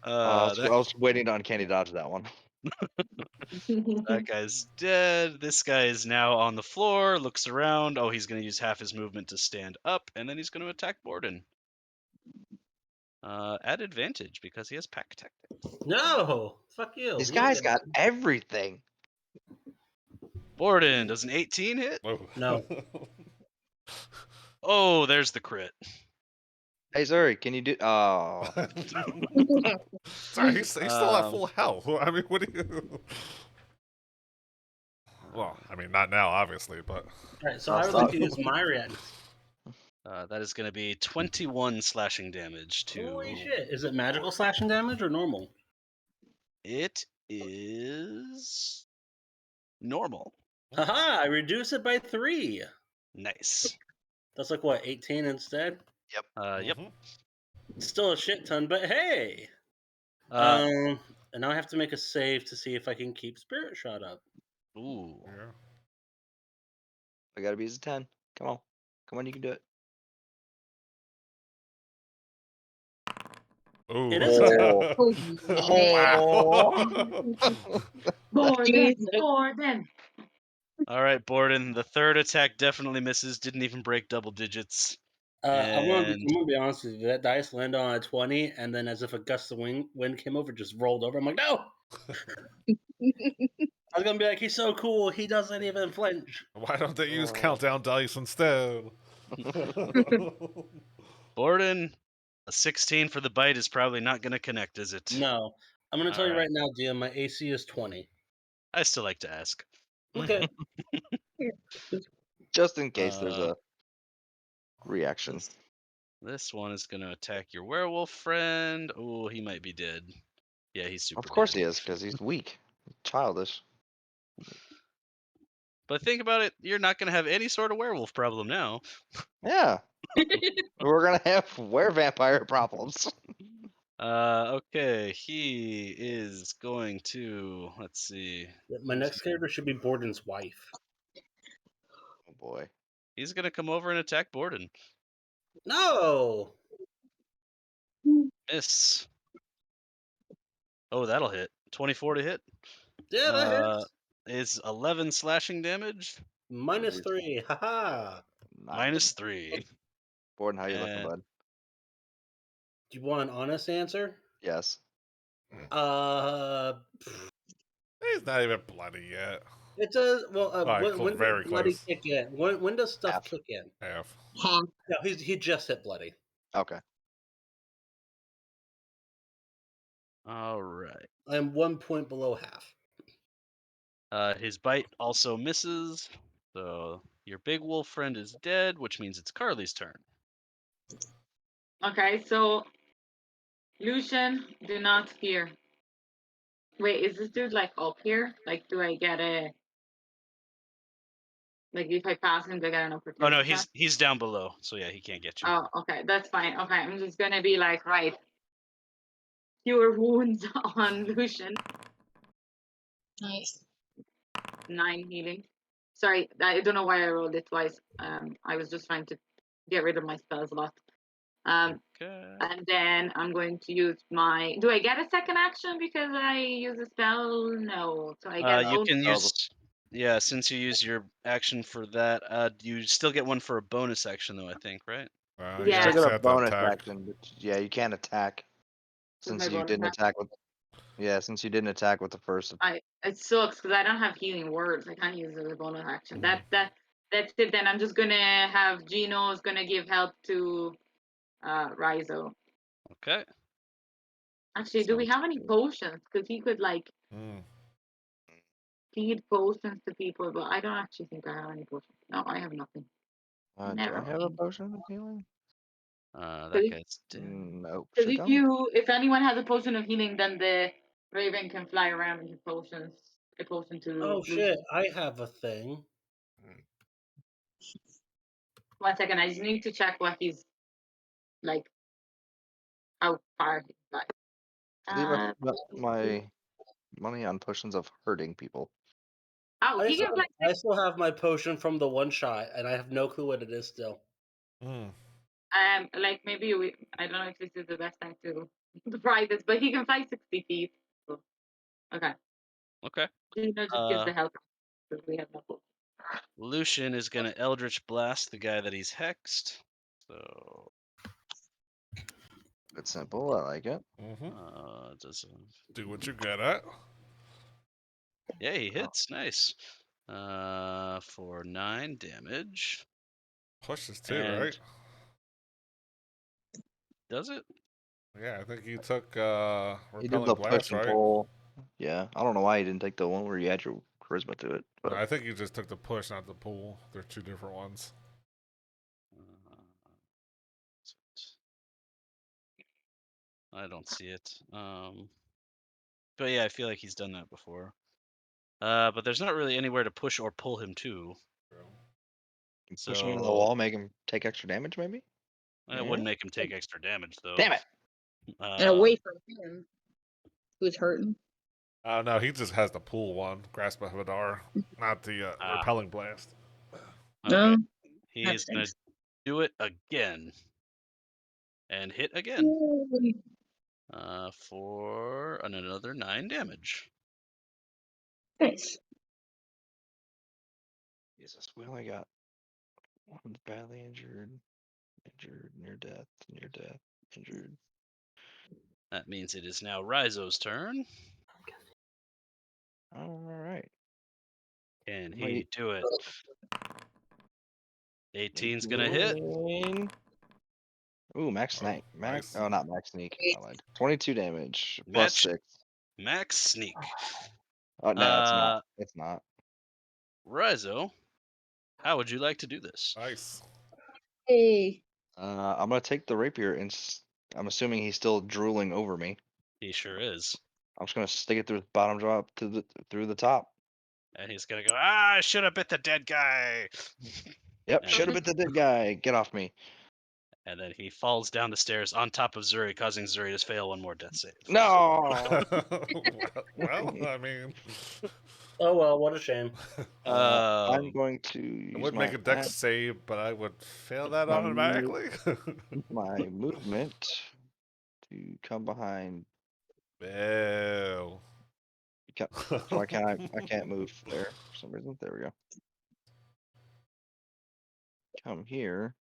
I was waiting to uncanny dodge that one. That guy's dead. This guy is now on the floor, looks around. Oh, he's going to use half his movement to stand up, and then he's going to attack Borden. At advantage because he has pack tactics. No! Fuck you. These You don't guys get got it. everything. Borden, does an 18 hit? Oh. No. Oh, there's the crit. Hey Zuri, can you do? Oh, Sorry, he's still at Um, full health. I mean, what do you? Well, I mean, not now, obviously, but Alright, so I'll I would like stop. to use my reaction. That is going to be 21 slashing damage to. Holy shit. Is it magical slashing damage or normal? It is normal. Haha, I reduce it by 3. Nice. That's like what, 18 instead? Yep. Mhm. Still a shit ton, but hey. Uh, And now I have to make a save to see if I can keep Spirit Shot up. ooh. Yeah. I gotta be a 10. Come on, you can do it. Ooh. It is a Oh, wow. Borden. All right, Borden. The third attack definitely misses. Didn't even break double digits. I'm gonna And be honest with you. That dice landed on a 20, and then as if a gust of wind came over, just rolled over. I'm like, no. I was gonna be like, he's so cool. He doesn't even flinch. Why don't they use Oh. countdown dice instead? Borden, a 16 for the bite is probably not going to connect, is it? No, I'm gonna tell you Alright. right now, DM. My AC is 20. I still like to ask. Okay. Just in case there's Uh, a reaction. This one is going to attack your werewolf friend. Oh, he might be dead. Yeah, he's super Of course dead. he is, because he's weak, childish. But think about it. You're not going to have any sort of werewolf problem now. Yeah. We're gonna have were-vampire problems. Okay. He is going to, let's see. My next character should be Borden's wife. Oh boy. He's going to come over and attack Borden. No. Miss. Oh, that'll hit. 24 to hit. Yeah, that hits. Is 11 slashing damage, -3. Haha. Nothing. -3. Borden, how you looking, And- bud? Do you want an honest answer? Yes. Uh, He's not even bloody yet. it does. Well, Alright, when very does bloody close. kick in? When does stuff Half. kick in? Half. Half. No, he just hit bloody. Okay. All right. I'm 1 point below half. His bite also misses. So your big wolf friend is dead, which means it's Carly's turn. Okay, so Lucian, do not fear. Wait, is this dude like up here? Like, do I get a like if I pass him, do I get an opportunity? Oh no, attack? he's down below. So yeah, he can't get you. Oh, okay, that's fine. Okay, I'm just gonna be like, right. Cure wounds on Lucian. Nice. 9 healing. Sorry, I don't know why I rolled it twice. I was just trying to get rid of my spell slot. Okay. And then I'm going to use my. Do I get a second action because I use a spell? No. So I get. You bonus- can use. Yeah, since you use your action for that, you still get one for a bonus action though. I think, right? You Yeah. Still just got a have to bonus attack. action, but yeah, you can't attack With since my you bonus didn't action. attack with. Yeah, since you didn't attack with the first. It sucks because I don't have healing words. I can't use it as a bonus action. Mhm. That's it. Then I'm just gonna have Gino's gonna give help to Rizo. Okay. Actually, do we Sounds have any good. potions? Because he could like Mm. feed potions to people, but I don't actually think I have any potions. No, I have nothing. Do I Never have a mind. potion of healing? That Because guy's dead. Nope. if Sure don't. if anyone has a potion of healing, then the raven can fly around and give potions. A potion to. Oh Lucian. shit! I have a thing. 1 second, I just need to check what he's like. How far he's like. Leave my money on potions of hurting people. Oh, I he still, can fly. I still have my potion from the one shot, and I have no clue what it is still. Mm. Like maybe I don't know if this is the best time to try this, but he can fly 60 feet. So, okay. Okay. Gino just gives the help because we have no potion. Lucian is gonna Eldritch Blast the guy that he's hexed. So It's simple. I like it. does Do what you're good at. yeah, he hits. Nice. For 9 damage. Pushes too, And- right? Does it? Yeah, I think you took He did repelling the blast, push and right? pull. Yeah, I don't know why he didn't take the one where you had your charisma to it. But No, I think you just took the push, not the pull. They're two different ones. I don't see it. But yeah, I feel like he's done that before. But there's not really anywhere to push or pull him to. push him into the So- wall, make him take extra damage, maybe. It wouldn't make him take extra damage though. Damn it! And away from him, who's hurting. No, he just has the pull one, Grasp of Hadar, not the repelling blast. Okay. No. He's gonna stinks. do it again. And hit again. For another 9 damage. Nice. Jesus, we only got one badly injured, near death, injured. That means it is now Rizo's turn. All right. Can he Wait. do it? 18's gonna hit. 18. Ooh, max Oh, sneak. nice. Oh, not max sneak. I lied. 22 damage plus Match- 6. Max sneak. Oh no, it's not. It's not. Rizo, how would you like to do this? Nice. Hey. I'm gonna take the rapier and I'm assuming he's still drooling over me. He sure is. I'm just gonna stick it through the bottom drop through the top. And he's gonna go, I should have bit the dead guy. Yep, And- should have been the dead guy. Get off me. And then he falls down the stairs on top of Zuri, causing Zuri to fail one more death save. No. well, I mean, Oh well, what a shame. I'm going to I use would my make a dex save, but I would fail that My automatically. my movement to come behind Boo. Why can't I can't move there for some reason. There we go. Come here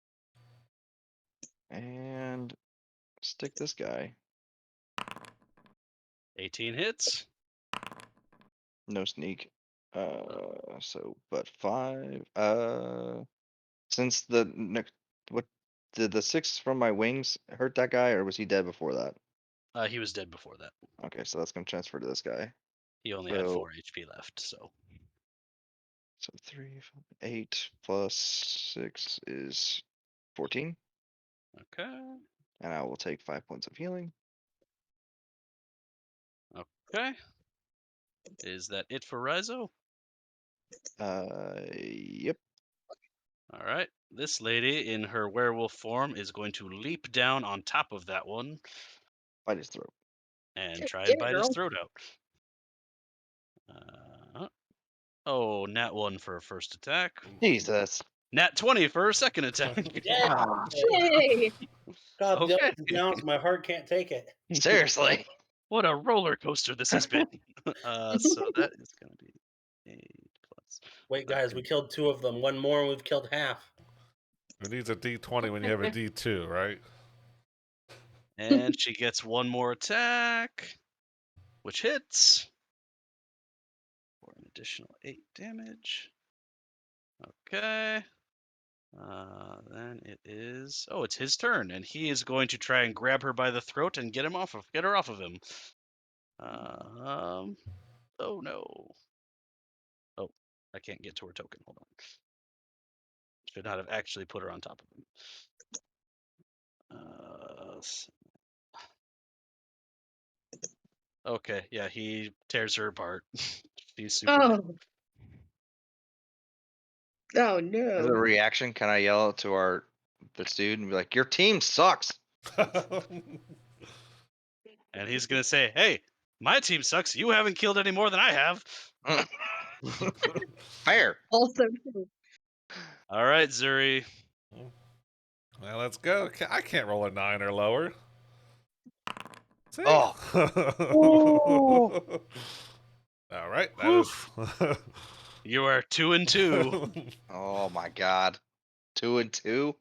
and stick this guy. 18 hits. No sneak. So but 5. Since the next what did the 6 from my wings hurt that guy, or was he dead before that? He was dead before that. Okay, so that's gonna transfer to this guy. He only had So- 4 HP left, so. So 3, 8 plus 6 is 14, Okay. and I will take 5 points of healing. Okay. Is that it for Rizo? Yep. All right. This lady in her werewolf form is going to leap down on top of that one Bite his throat. and Get try it, and bite his girl. throat out. Oh, nat 1 for a first attack. Jesus. Nat 20 for a second attack. Yeah. Ah, Yay! God, the Okay. ups and downs, my heart can't take it. seriously. What a roller coaster this has been. So that is going to be 8 plus. Wait, guys, we killed 2 of them. One more, and we've killed half. Who needs a D20 when you have a D2, right? And she gets 1 more attack, which hits for an additional 8 damage. Okay. Then it is. Oh, it's his turn, and he is going to try and grab her by the throat and get her off of him. Oh no. Oh, I can't get to her token. Hold on. Should not have actually put her on top of him. Okay, yeah, he tears her apart. She's super dead. Oh As a no. reaction, can I yell to this dude and be like, "Your team sucks." And he's gonna say, "Hey, my team sucks. You haven't killed any more than I have." Fair. Also true. All right, Zuri. Well, let's go. I can't roll a 9 or lower. See? Oh. All right. That Whew. is. You are 2 and 2. Oh my god. 2 and 2.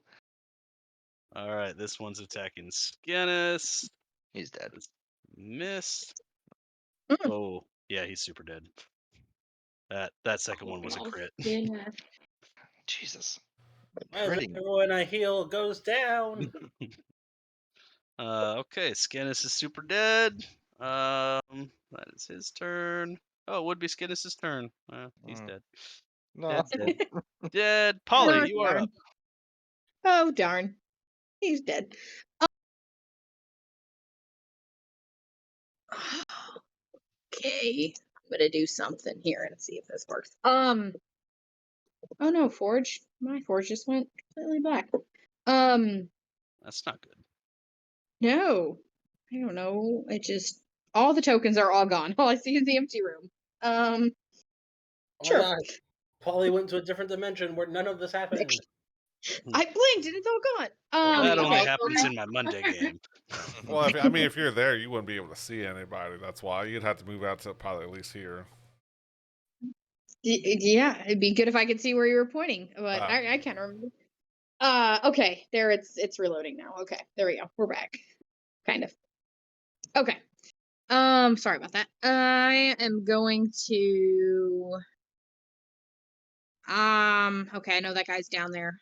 All right, this one's attacking Scannis. He's dead. Missed. Mm. Oh, yeah, he's super dead. That second one was a crit. Goodness. Jesus. As Critting. everyone I heal goes down. Okay, Scannis is super dead. That is his turn. Oh, it would be Scannis' turn. He's dead. No. Dead. Dead. Polly, Oh, you are darn. up. Oh darn. He's dead. Okay. I'm gonna do something here and see if this works. Oh no, Forge. My Forge just went completely black. That's not good. No. I don't know. It just all the tokens are all gone. All I see is the empty room. Oh Sure. my god. Polly went to a different dimension where none of this happened. I blinked and it's all gone. That only okay. happens in my Monday game. Well, if you're there, you wouldn't be able to see anybody. That's why you'd have to move out to probably at least here. Yeah, it'd be good if I could see where you were pointing, but I can't remember. Okay, there it's reloading now. Okay, there we go. We're back. Kind of. Okay. Sorry about that. I am going to okay, I know that guy's down there.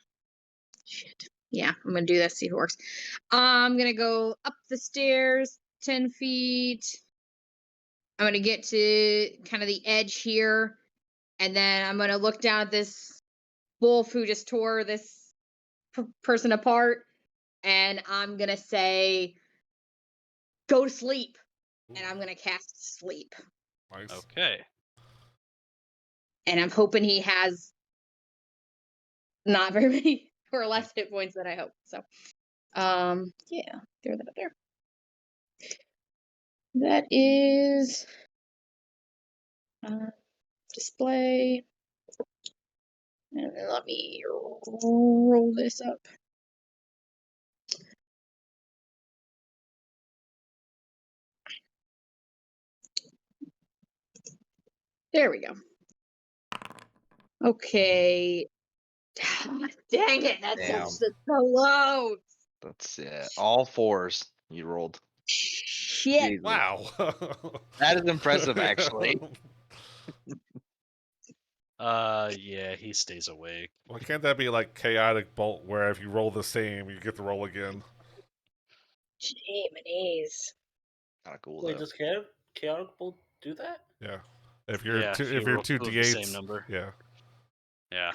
Shit. Yeah, I'm gonna do this, see if it works. I'm gonna go up the stairs 10 feet. I'm gonna get to kind of the edge here. And then I'm going to look down at this wolf who just tore this person apart. And I'm going to say, go to sleep. And I'm going to cast sleep. Nice. Okay. And I'm hoping he has not very many or less hit points than I hope. So, yeah, throw that up there. That is display. And then let me roll this up. There we go. Okay. Dang it, that's Damn. so close. That's all 4s you rolled. Shit. Jesus. Wow. That is impressive, actually. Yeah, he stays awake. Why can't that be like chaotic bolt, where if you roll the same, you get to roll again? Gee, Mayonnaise. Kind of cool Wait, though. does chaotic bolt do that? Yeah. If you're Yeah, two, if you if you're roll two two of the d8s, same number. yeah. Yeah.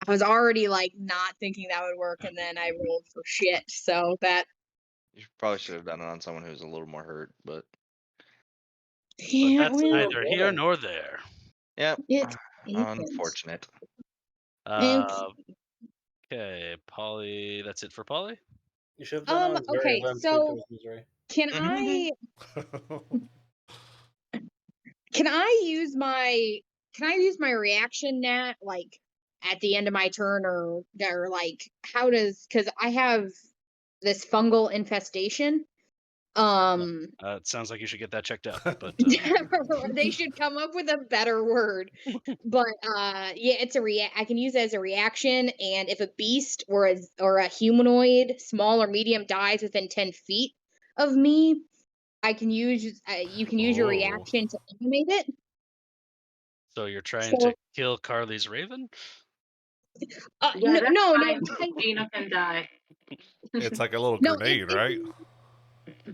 I was already like not thinking that would work, and then I rolled for shit. So that. You probably should have done it on someone who's a little more hurt, but Yeah, That's well, neither here nor there. yep. it Unfortunate. Okay, Polly. That's it for Polly. You should have done it on Missouri. Okay, Let him so- think it was Missouri. Can I use my reaction nat like at the end of my turn or like how does, because I have this fungal infestation. It sounds like you should get that checked out. But They should come up with a better word. But yeah, it's I can use it as a reaction, and if a beast or a humanoid, small or medium, dies within 10 feet of me, I can use you can use your Oh. reaction to animate it. so you're trying to kill Carly's raven? Yeah, that's No. fine. Gina can die. It's like a little No, grenade, right?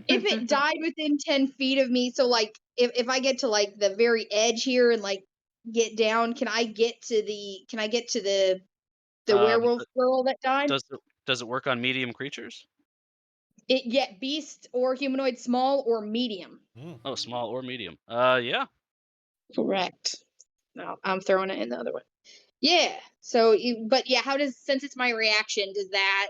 If it died within 10 feet of me, so like if I get to like the very edge here and like get down, can I get to the werewolf girl that died? Does it work on medium creatures? Beast or humanoid, small or medium. Oh, small or medium. Yeah. Correct. No, I'm throwing it in the other one. Yeah. So but yeah, how does, since it's my reaction, does that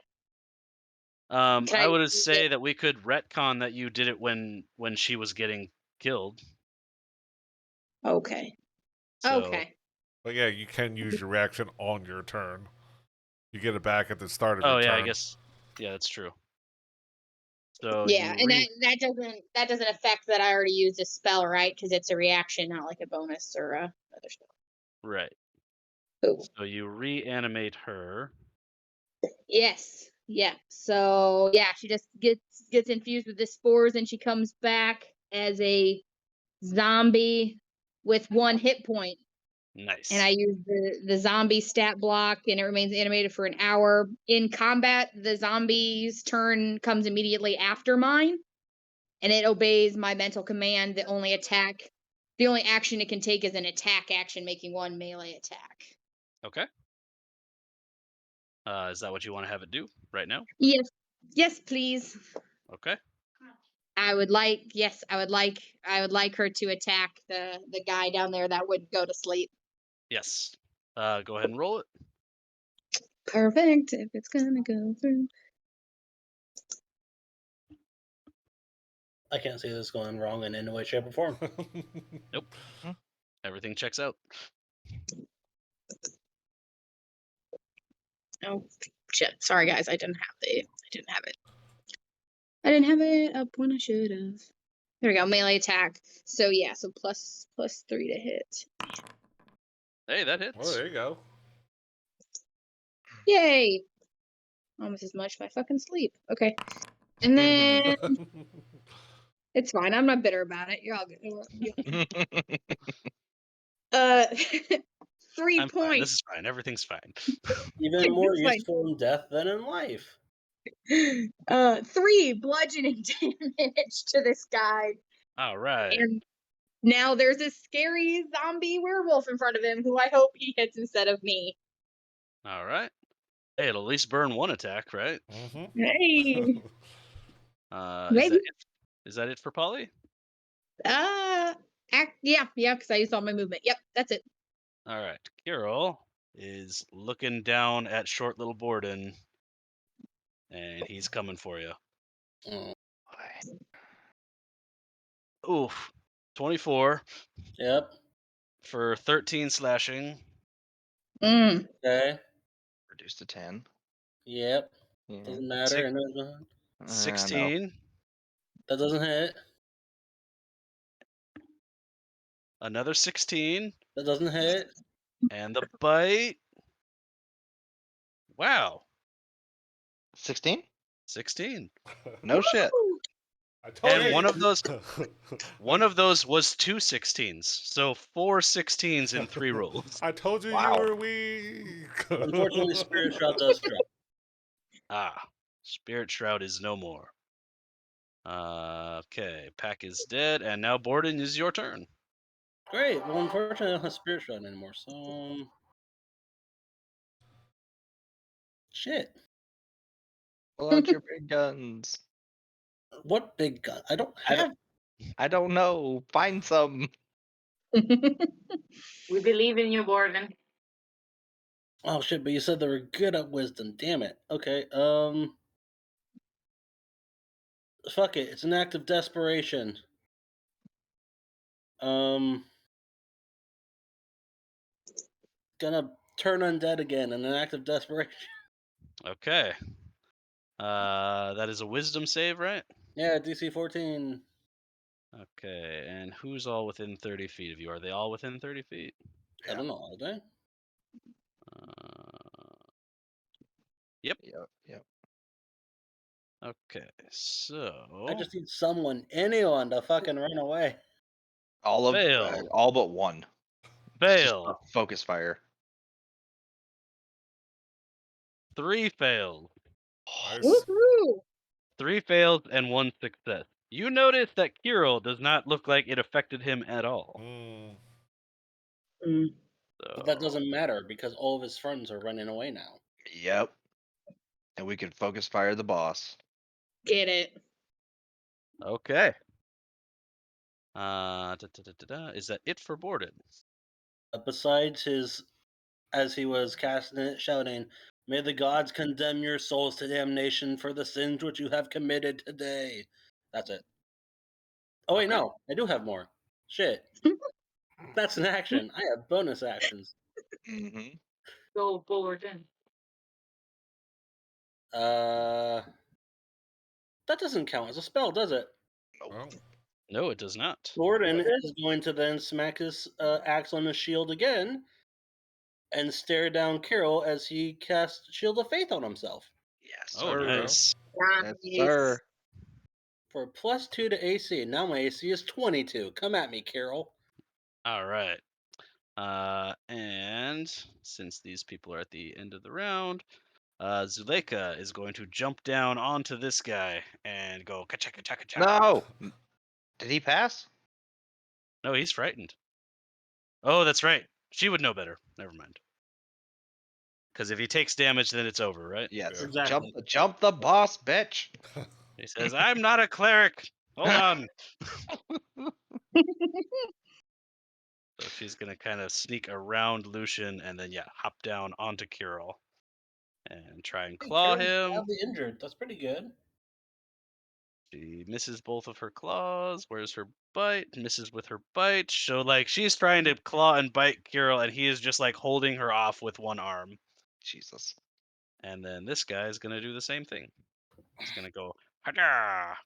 I would say that we could retcon that you did it when she was getting killed. Okay. So, Okay. But yeah, you can use your reaction on your turn. You get it back at the start of Oh your yeah, turn. I guess. Yeah, that's true. So Yeah, and that doesn't affect that I already used a spell, right? Because it's a reaction, not like a bonus or a other spell. Right. Ooh. So you reanimate her. Yes. Yeah. So yeah, she just gets infused with the spores, and she comes back as a zombie with 1 hit point. Nice. And I use the zombie stat block, and it remains animated for an hour. In combat, the zombie's turn comes immediately after mine, and it obeys my mental command. The only action it can take is an attack action, making 1 melee attack. Okay. Is that what you want to have it do right now? Yes, please. Okay. I would like her to attack the guy down there that would go to sleep. Yes. Go ahead and roll it. Perfect. If it's gonna go through. I can't see this going wrong in any way, shape, or form. Nope. Everything checks out. Oh shit! Sorry guys, I didn't have it. I didn't have it up when I should have. There we go. Melee attack. So yeah. So plus 3 to hit. Hey, that hits. Oh, there you go. Yay! Almost as much if I fucking sleep. Okay. And then it's fine. I'm not bitter about it. You're all good. 3 I'm fine. This points. is fine. Everything's fine. Even more It's fine. useful in death than in life. 3 bludgeoning damage to this guy. All right. And now there's a scary zombie werewolf in front of him who I hope he hits instead of me. All right. Hey, it'll at least burn 1 attack, right? Mm-hmm. Hey. Maybe. Is that it for Polly? Yeah, because I used all my movement. Yep, that's it. All right. Kiril is looking down at short little Borden, and he's coming for you. Oof. 24 Yep. for 13 slashing. Okay. Reduced to 10. Yep. Yeah. Doesn't matter. Six- I know it's not- 16. That doesn't hit. Another 16. That doesn't hit. And the bite. Wow. 16? 16. No shit. I told And you. one of those was 2 16s. So 4 16s in 3 rolls. I told you you Wow. were weak. Unfortunately, Spirit Shroud does strike. Ah, Spirit Shroud is no more. Okay, Pack is dead, and now Borden is your turn. Great. Well, unfortunately, I don't have Spirit Shroud anymore. So, shit. Pull out your big guns. What big gun? I don't I have. I don't know. Find some. We believe in you, Borden. Oh shit! But you said they were good at wisdom. Damn it. Okay. Fuck it. It's an act of desperation. Gonna turn undead again in an act of desperation. Okay. That is a wisdom save, right? Yeah, DC 14. Okay, and who's all within 30 feet of you? Are they all within 30 feet? I don't know. Are they? Yep. Yep. Okay, so I just need anyone to fucking run away. Fail. All but one. It's just Fail. a focus fire. 3 failed. Nice. Woohoo! 3 failed and 1 success. You notice that Kiril does not look like it affected him at all. Mm. But that So, doesn't matter because all of his friends are running away now. Yep. And we can focus fire the boss. Get it. okay. Is that it for Borden? Besides his, as he was casting it, shouting, "May the gods condemn your souls to damnation for the sins which you have committed today." That's it. Oh wait, Okay. no, I do have more. Shit. That's an action. I have bonus actions. Mm-hmm. Go, Borden. That doesn't count as a spell, does it? Oh. No, it does not. Gordon is going to then smack his axe on his shield again and stare down Kiril as he casts Shield of Faith on himself Yes, Oh, There we go. nice. Yes, sir. for +2 to AC. Now my AC is 22. Come at me, Kiril. All right. And since these people are at the end of the round, Zuleika is going to jump down onto this guy and go ka-cha ka-cha ka-cha. No. Did he pass? No, he's frightened. Oh, that's right. She would know better. Never mind. Because if he takes damage, then it's over, right? Yes. Yeah. Exactly. Jump the boss, bitch. He says, "I'm not a cleric. Hold on." So she's gonna kind of sneak around Lucian and then hop down onto Kiril and try and claw him. Badly injured. That's pretty good. She misses both of her claws. Where's her bite? Misses with her bite. So like she's trying to claw and bite Kiril, and he is just like holding her off with one arm. Jesus. And then this guy is gonna do the same thing. He's gonna go ha.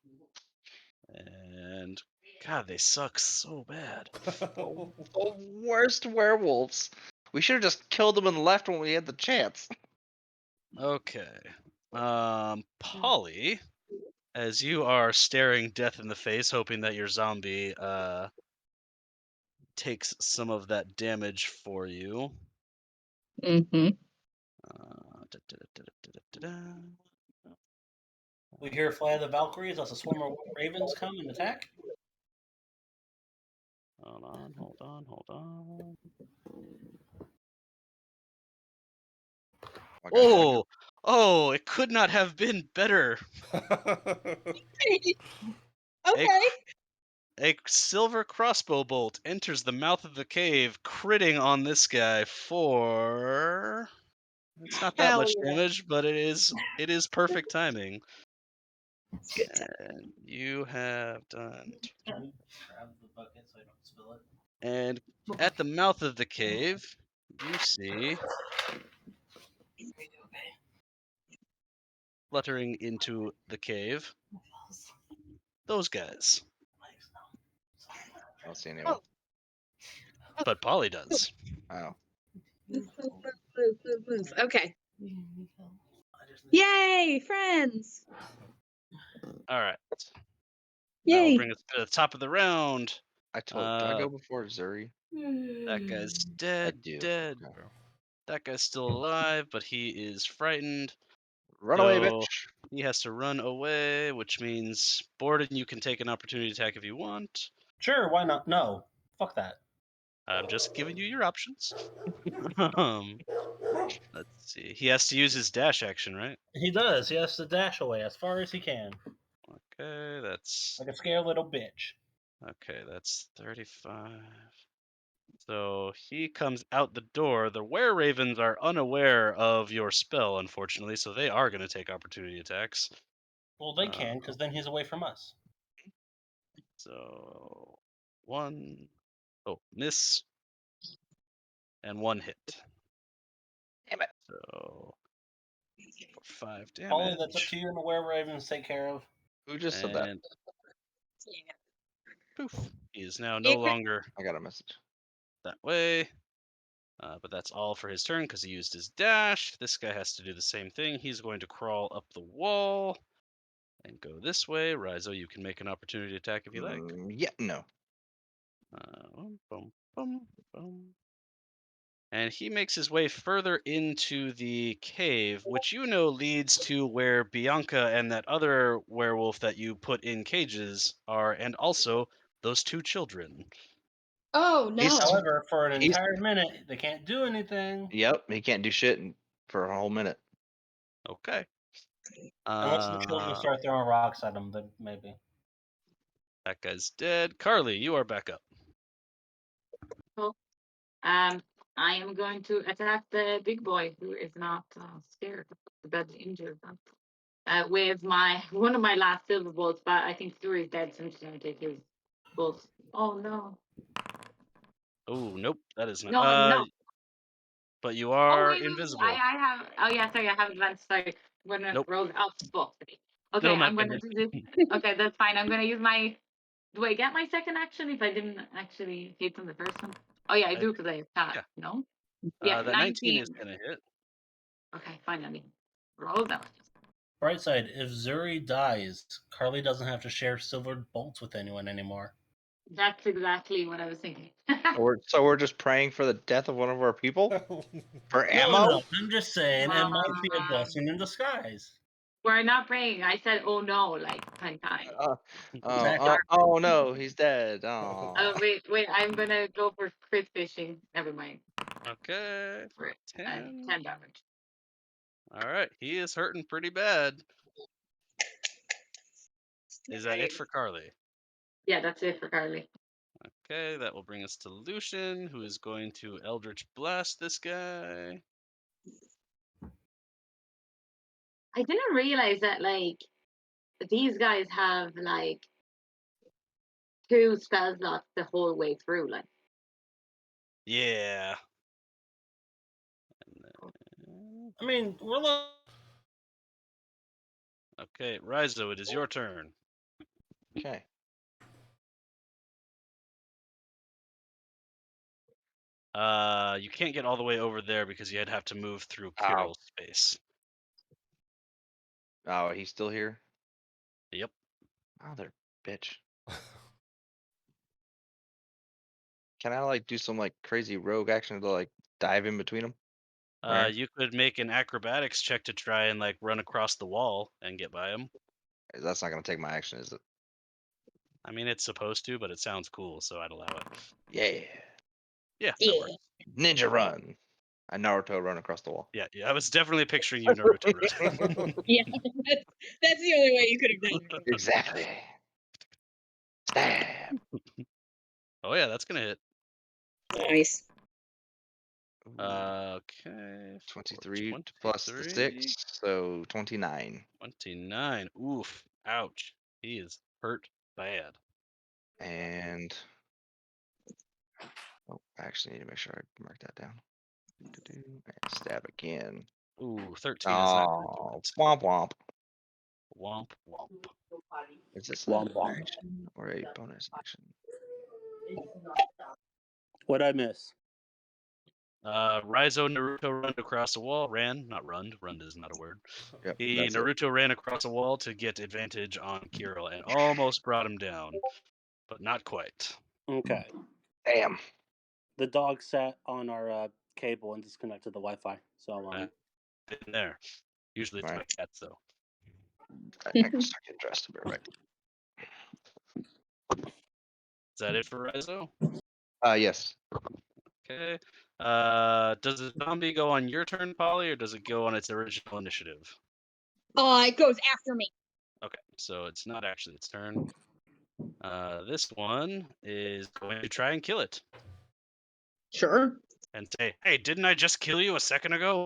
And God, they suck so bad. The worst werewolves. We should have just killed them and left when we had the chance. Okay. Polly, as you are staring death in the face, hoping that your zombie takes some of that damage for you. Mm-hmm. We hear Fly of the Valkyries as a swarm of ravens come and attack. Hold on. Oh, it could not have been better. Okay. A silver crossbow bolt enters the mouth of the cave, critting on this guy for... It's not that Hell much yeah. damage, but it is perfect timing. It's good time. And you have done... Grab the bucket so I don't spill it. And at the mouth of the cave, you see... fluttering into the cave, those guys. I don't see anyone. But Polly does. Oh. Move. Okay. Yay, friends! All right. That will Yay. bring us to the top of the round. Do I go before Zuri? That guy's Hmm. dead. do. Dead. Okay. That guy's still alive, but he is frightened. Run away, So bitch. he has to run away, which means Borden, you can take an opportunity attack if you want. Sure, why not? No. Fuck that. I'm just giving you your options. Let's see. He has to use his dash action, right? He does. He has to dash away as far as he can. Okay, that's Like a scared little bitch. okay. That's 35. So he comes out the door. The were-ravens are unaware of your spell, unfortunately, so they are going to take opportunity attacks. Well, they can, because then he's away from us. So miss, and 1 hit. Damn it. So for 5 Polly, that's up damage. to you and the were-ravens take care of. Who just said that? And poof, he is now no longer I got a message. that way. But that's all for his turn because he used his dash. This guy has to do the same thing. He's going to crawl up the wall and go this way. Rizo, you can make an opportunity attack if you like. Yeah, no. Boom, boom, boom. And he makes his way further into the cave, which you know leads to where Bianca and that other werewolf that you put in cages are, and also those 2 children. Oh no. However, for an He's- entire minute, they can't do anything. Yep, he can't do shit for a whole minute. Okay. Unless the children start throwing rocks at them, then maybe. That guy's dead. Carly, you are back up. I am going to attack the big boy who is not scared, the badly injured. With one of my last silver bolts, but I think Stu is dead, so I'm just gonna take his bolts. Oh no! Oh, nope, that is not. No, I'm not. But you Oh are wait, invisible. I have. Oh yeah, sorry, I have advanced. Sorry, I'm gonna Nope. roll. Oh fuck. Okay, Still not I'm gonna do. Okay, that's fine. I'm gonna use my. Do I get my second action if I didn't actually hit on the first one? Oh yeah, I do because I attacked. yeah. No. Yeah, That 19 is gonna hit. Okay, finally. Roll that. Bright side, if Zuri dies, Carly doesn't have to share silver bolts with anyone anymore. That's exactly what I was thinking. So we're just praying for the death of one of our people for ammo. No, I'm just saying it might be a blessing in disguise. We're not praying. I said, oh no, like 10 times. Oh no, he's dead. Oh. Oh, wait, I'm gonna go for crit fishing. Never mind. Okay, for 10. 10 damage. All right, he is hurting pretty bad. Is that it for Carly? Yeah, that's it for Carly. Okay, that will bring us to Lucian, who is going to Eldritch Blast this guy. I didn't realize that, like, these guys have, like, 2 spell slots the whole way through, like. Yeah. I mean, we're Okay, Rizo, it is your turn. Okay. You can't get all the way over there because you'd have to move through Kiril's space. Oh, he's still here? Yep. Mother bitch. Can I like do some like crazy rogue action to like dive in between them? Right. You could make an acrobatics check to try and like run across the wall and get by him. That's not gonna take my action, is it? I mean, it's supposed to, but it sounds cool, so I'd allow it. Yeah. Yeah, that works. Ninja run. I Naruto run across the wall. Yeah, I was definitely picturing you Naruto run. Yeah, that's the only way you could have done it. Exactly. Stab. Oh yeah, that's gonna hit. Nice. Okay. 23 plus the 6, so 29. 29. Oof. Ouch. He is hurt bad. And oh, I actually need to make sure I mark that down. And stab again. Ooh, 13 is not gonna do Oh, it. womp womp. Womp womp. Is this an action or a bonus action? What'd I miss? Raizo Naruto run is not a word. Yep, He that's it. Naruto ran across a wall to get advantage on Kiril and almost brought him down, but not quite. Okay. Damn. The dog sat on our cable and disconnected the Wi-Fi. So Been there. Usually it's my Right. cats though. I can start getting dressed to be right. Is that it for Raizo? Yes. Okay. Does the zombie go on your turn, Polly, or does it go on its original initiative? It goes after me. Okay, so it's not actually its turn. This one is going to try and kill it Sure. and say, "Hey, didn't I just kill you a second ago?"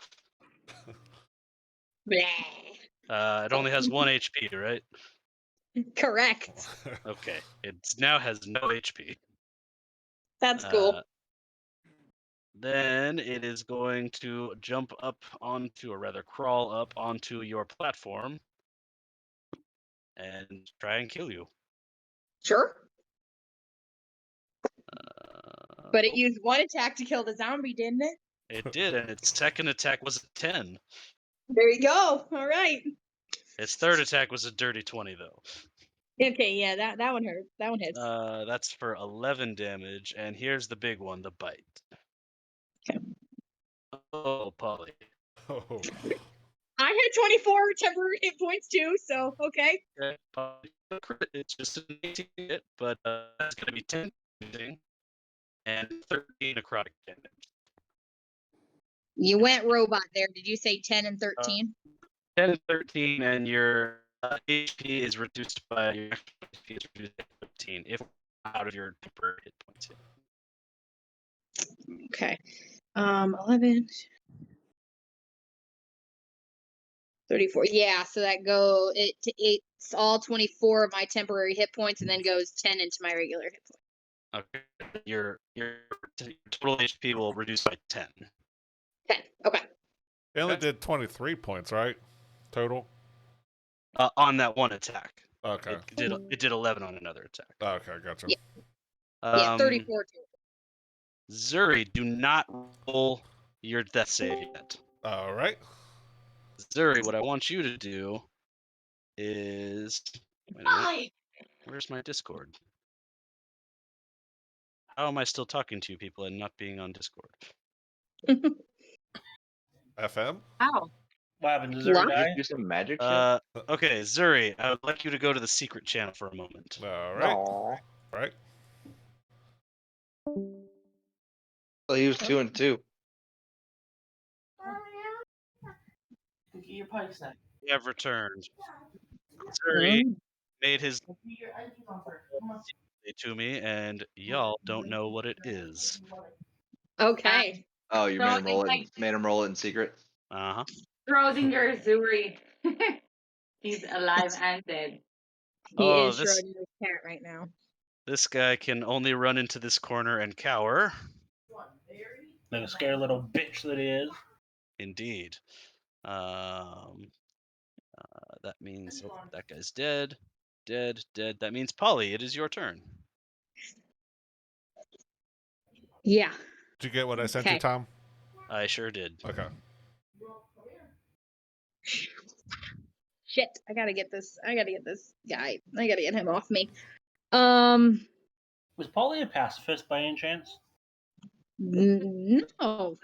Blah. It only has 1 HP, right? Correct. Okay, it now has no HP. That's cool. Then it is going to jump up onto, or rather crawl up onto your platform and try and kill you. Sure. But it used one attack to kill the zombie, didn't it? It did, and its second attack was a 10. There you go. All right. Its third attack was a dirty 20, though. Okay, yeah, that one hurts. That one hits. That's for 11 damage, and here's the big one, the bite. Okay. Oh, Polly. Oh. I had 24 temporary hit points too, so okay. Okay, Polly, it's just an 18 hit, but that's going to be 10 damage and 13 necrotic damage. You went robot there. Did you say 10 and 13? 10 and 13, and your HP is reduced by your HP is reduced by 13 if out of your temporary hit points. Okay. 11. 34. Yeah, so that it's all 24 of my temporary hit points and then goes 10 into my regular hit points. Okay. Your total HP will reduce by 10. 10. Okay. It only did 23 points, right? Total? On that one attack. Okay. It did 11 on another attack. Okay, gotcha. Yeah. Yeah, 34 total. Zuri, do not roll your death save yet. All right. Zuri, what I want you to do is... Wait a minute. Hi. Where's my Discord? How am I still talking to you people and not being on Discord? FM? Ow. what happened? Does there What? die? Do some magic shit. Okay, Zuri, I would like you to go to the secret channel for a moment. All right. Aw. Right. Well, he was 2 and 2. Get your pie snack. We have returned. Zuri made his Get your IDs on first. Come on. to me, and y'all don't know what it is. Okay. Oh, you So made him roll it's it. like- Made him roll it in secret. Uh-huh. Schrodinger Zuri. He's alive and dead. He Oh, is this- Schrodinger's cat right now. This guy can only run into this corner and cower. Like a scared little bitch that he is. Indeed. That means that guy's dead. Dead. That means Polly, it is your turn. Yeah. Did you get what I sent you, Okay. Tom? I sure did. Okay. Shit. I gotta get this guy. I gotta get him off me. Was Polly a pacifist by any chance? No.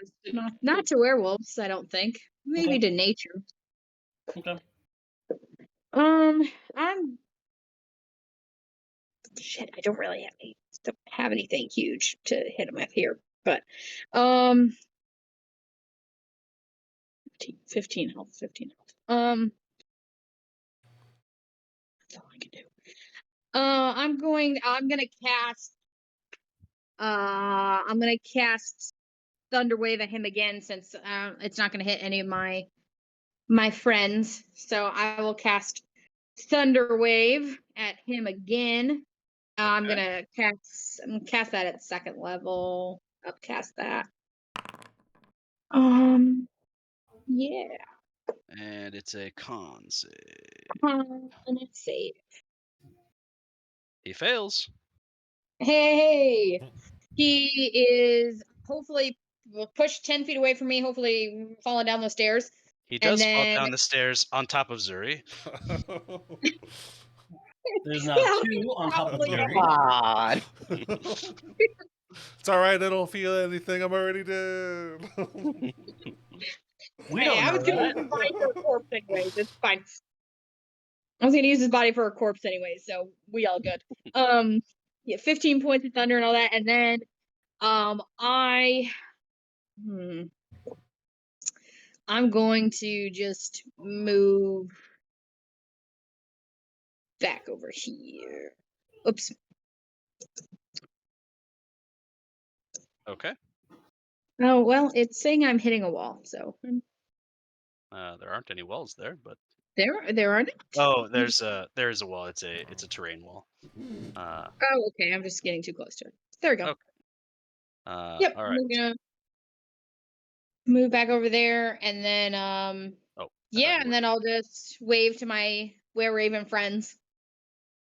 Not to werewolves, I don't think. Maybe to nature. Okay. Shit, I don't really have anything huge to hit him with here, but 15 health. That's all I can do. I'm gonna cast Thunderwave at him again since it's not gonna hit any of my friends. So I will cast Thunderwave at him again. I'm gonna cast that at second level. Upcast that. Yeah. And it's a con save. And it's save. He fails. Hey. He is hopefully pushed 10 feet away from me, hopefully falling down those stairs. He And does fall then- down the stairs on top of Zuri. There's now Yeah, 2 on top of probably Jerry. God. It's all right. I don't feel anything. I'm already dead. We Hey, don't I know was gonna use that. his body for a corpse anyways. It's fine. I was gonna use his body for a corpse anyways, so we all good. Yeah, 15 points of thunder and all that, and then I'm going to just move back over here. Oops. Okay. Oh well, it's saying I'm hitting a wall, so There aren't any walls there, but there aren't. oh, there is a wall. It's a terrain wall. Oh, okay. I'm just getting too close to it. There we go. Okay. Yep. All I'm right. gonna move back over there, and then Oh. yeah, and then I'll just wave to my were-raven friends.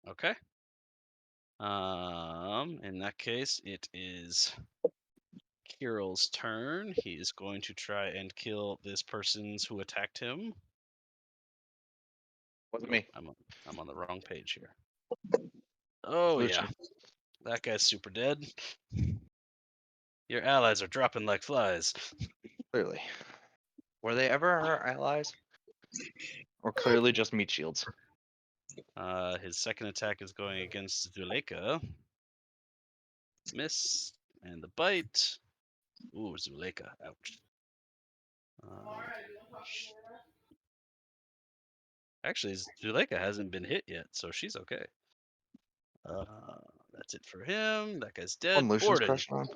Okay. In that case, it is Kiril's turn. He is going to try and kill this person's who attacked him. Wasn't me. I'm on the wrong page here. Oh Lucian. yeah, that guy's super dead. Your allies are dropping like flies. Clearly. Were they ever our allies? Or clearly just meat shields? His second attack is going against Zuleika. Miss and the bite. Ooh, Zuleika, ouch. Actually, Zuleika hasn't been hit yet, so she's okay. That's it for him. That guy's dead. One Lucian's Borden. crushing on.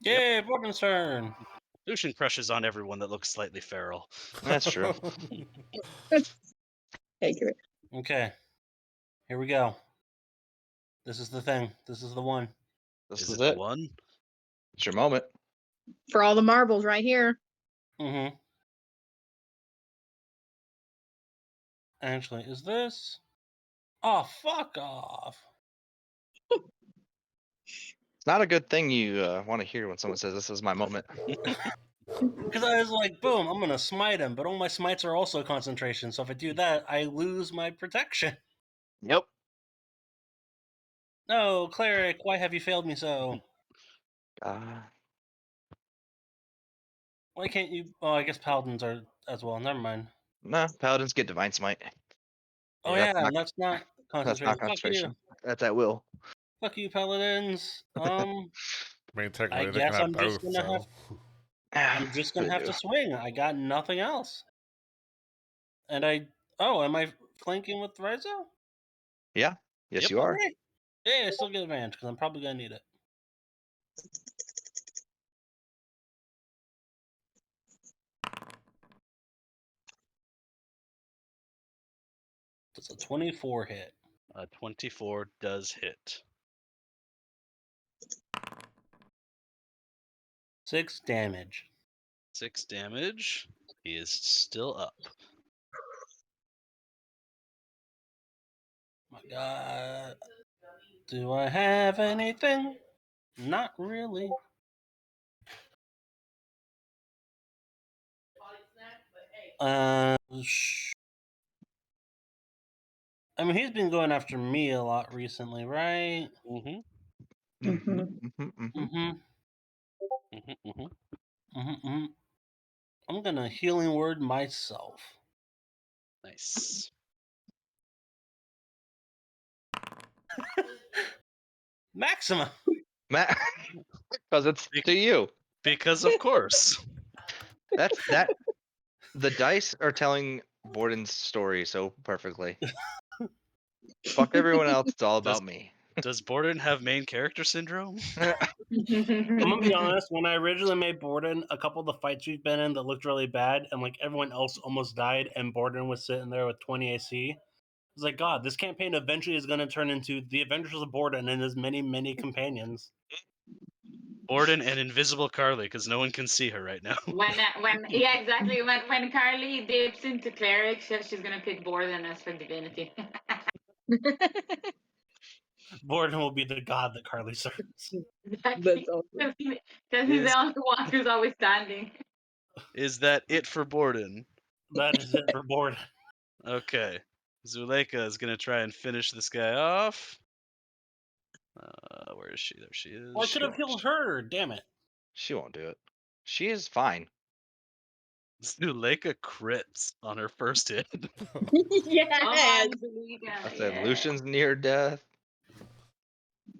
Yay, Borden's turn. Lucian crushes on everyone that looks slightly feral. That's true. Thank you. Okay. Here we go. This is the thing. This is the one. This Is is it the it. one? It's your moment. For all the marbles right here. Mm-hmm. Actually, is this? Oh, fuck off. It's not a good thing you want to hear when someone says, "This is my moment." Because I was like, boom, I'm going to smite him. But all my smites are also concentration. So if I do that, I lose my protection. Yep. No, cleric, why have you failed me so? Why can't you? Oh, I guess paladins are as well. Never mind. Nah, paladins get divine smite. Oh, That's yeah, not- that's not That's concentration. not Fuck you. concentration. That's at will. Fuck you, paladins. I mean, technically, they guess can have I'm just both. gonna So. I'm just gonna have to swing. I got nothing else. And am I flanking with Rizzo? Yeah. Yes, Yep. you are. Okay. Yeah, I still get advantage because I'm probably gonna need it. It's a 24 hit. 24 does hit. 6 damage. 6 damage. He is still up. My God. Do I have anything? Not really. I mean, he's been going after me a lot recently, right? Mm-hmm. Mm-hmm. I'm gonna healing word myself. Nice. Maxima. Matt, because it's to you. Because of course. That's that. The dice are telling Borden's story so perfectly. Fuck everyone else. It's all about me. Does Borden have main character syndrome? I'm gonna be honest. When I originally made Borden, a couple of the fights we've been in that looked really bad, and like everyone else almost died, and Borden was sitting there with 20 AC. I was like, God, this campaign eventually is going to turn into the Adventures of Borden and his many companions. Borden and Invisible Carly, because no one can see her right now. Yeah, exactly. When Carly dips into cleric, she's gonna pick Borden as for divinity. Borden will be the god that Carly serves. Exactly. That's awesome. Because he's the only one who's always standing. Is that it for Borden? That is it for Borden. Okay. Zuleika is gonna try and finish this guy off. Where is she? There she is. Well, I could have healed her. Damn it. She won't do it. She is fine. Zuleika crits on her first hit. Yes. Oh, I said Lucian's near death.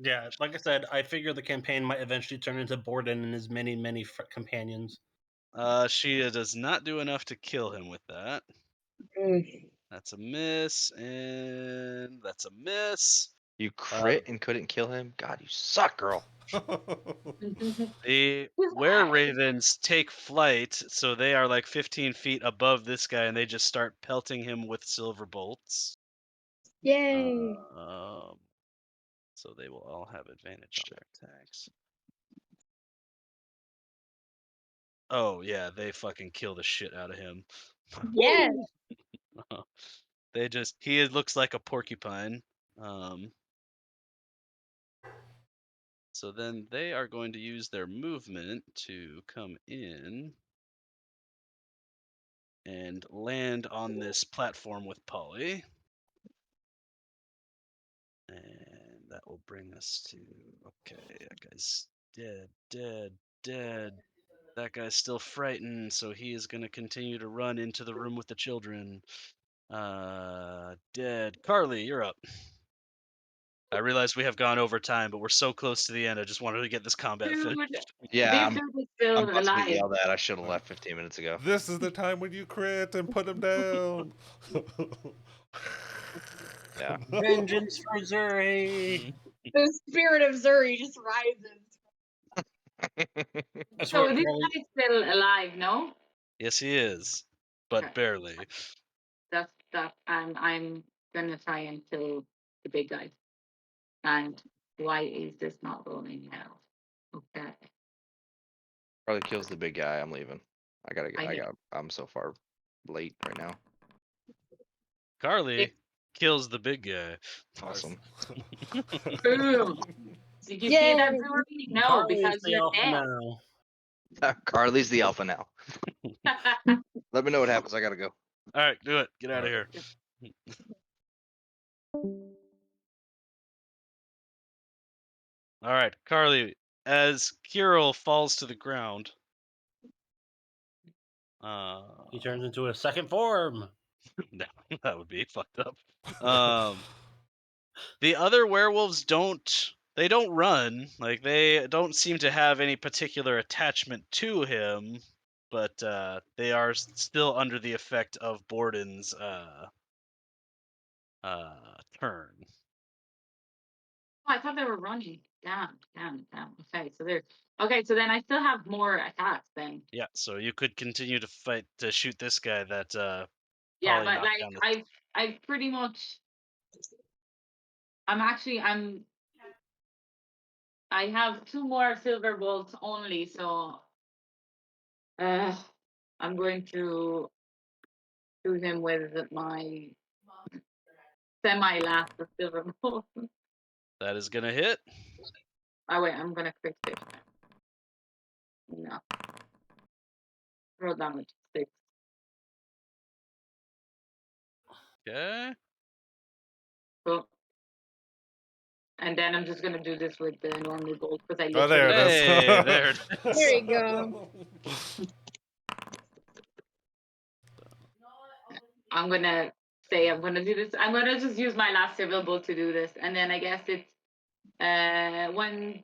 Yeah, like I said, I figure the campaign might eventually turn into Borden and his many, many companions. She does not do enough to kill him with that. That's a miss, and that's a miss. You crit and couldn't kill him? God, you suck, girl. The were-ravens take flight, so they are like 15 feet above this guy, and they just start pelting him with silver bolts. Yay. So they will all have advantage on their attacks. Oh yeah, they fucking kill the shit out of him. Yes. He looks like a porcupine. So then they are going to use their movement to come in and land on this platform with Polly. And that will bring us to, okay, that guy's dead. That guy's still frightened, so he is going to continue to run into the room with the children. Dead. Carly, you're up. I realize we have gone over time, but we're so close to the end. I just wanted to get this combat Dude, finished. Yeah, this I'm dude is still about to get alive. yelled at. I should have left 15 minutes ago. This is the time when you crit and put him down. Yeah. Vengeance for Zuri! The spirit of Zuri just rises. I So swear, this Carly, guy's still alive, no? Yes, he is, but Okay. barely. That's that. I'm gonna try and kill the big guy. And why is this not rolling now? Okay. Probably kills the big guy. I'm leaving. I know. I'm so far late right now. Carly kills the big guy. Awesome. Boom. Did you see that, Zuri? No, Carly is because the you're alpha dead. now. Carly's the alpha now. Let me know what happens. I gotta go. All right, do it. Get out of here. All right, Carly, as Kiril falls to the ground, He turns into a second form. no, that would be fucked up. The other werewolves don't run. Like, they don't seem to have any particular attachment to him, but they are still under the effect of Borden's turn. Oh, I thought they were running. Damn. Okay, so then I still have more attacks then. Yeah, so you could continue to shoot this guy that Yeah, Polly but knocked like down. I pretty much I have 2 more silver bolts only, so I'm going to shoot him with my semi-last of silver bolts. That is gonna hit. Oh wait, I'm gonna quick save. No. Roll damage 6. Okay. Cool. And then I'm just gonna do this with the normal bolt because I Oh, there literally it is. Hey, there it is. There you go. I'm gonna say I'm gonna do this. I'm gonna just use my last silver bolt to do this, and then I guess it's when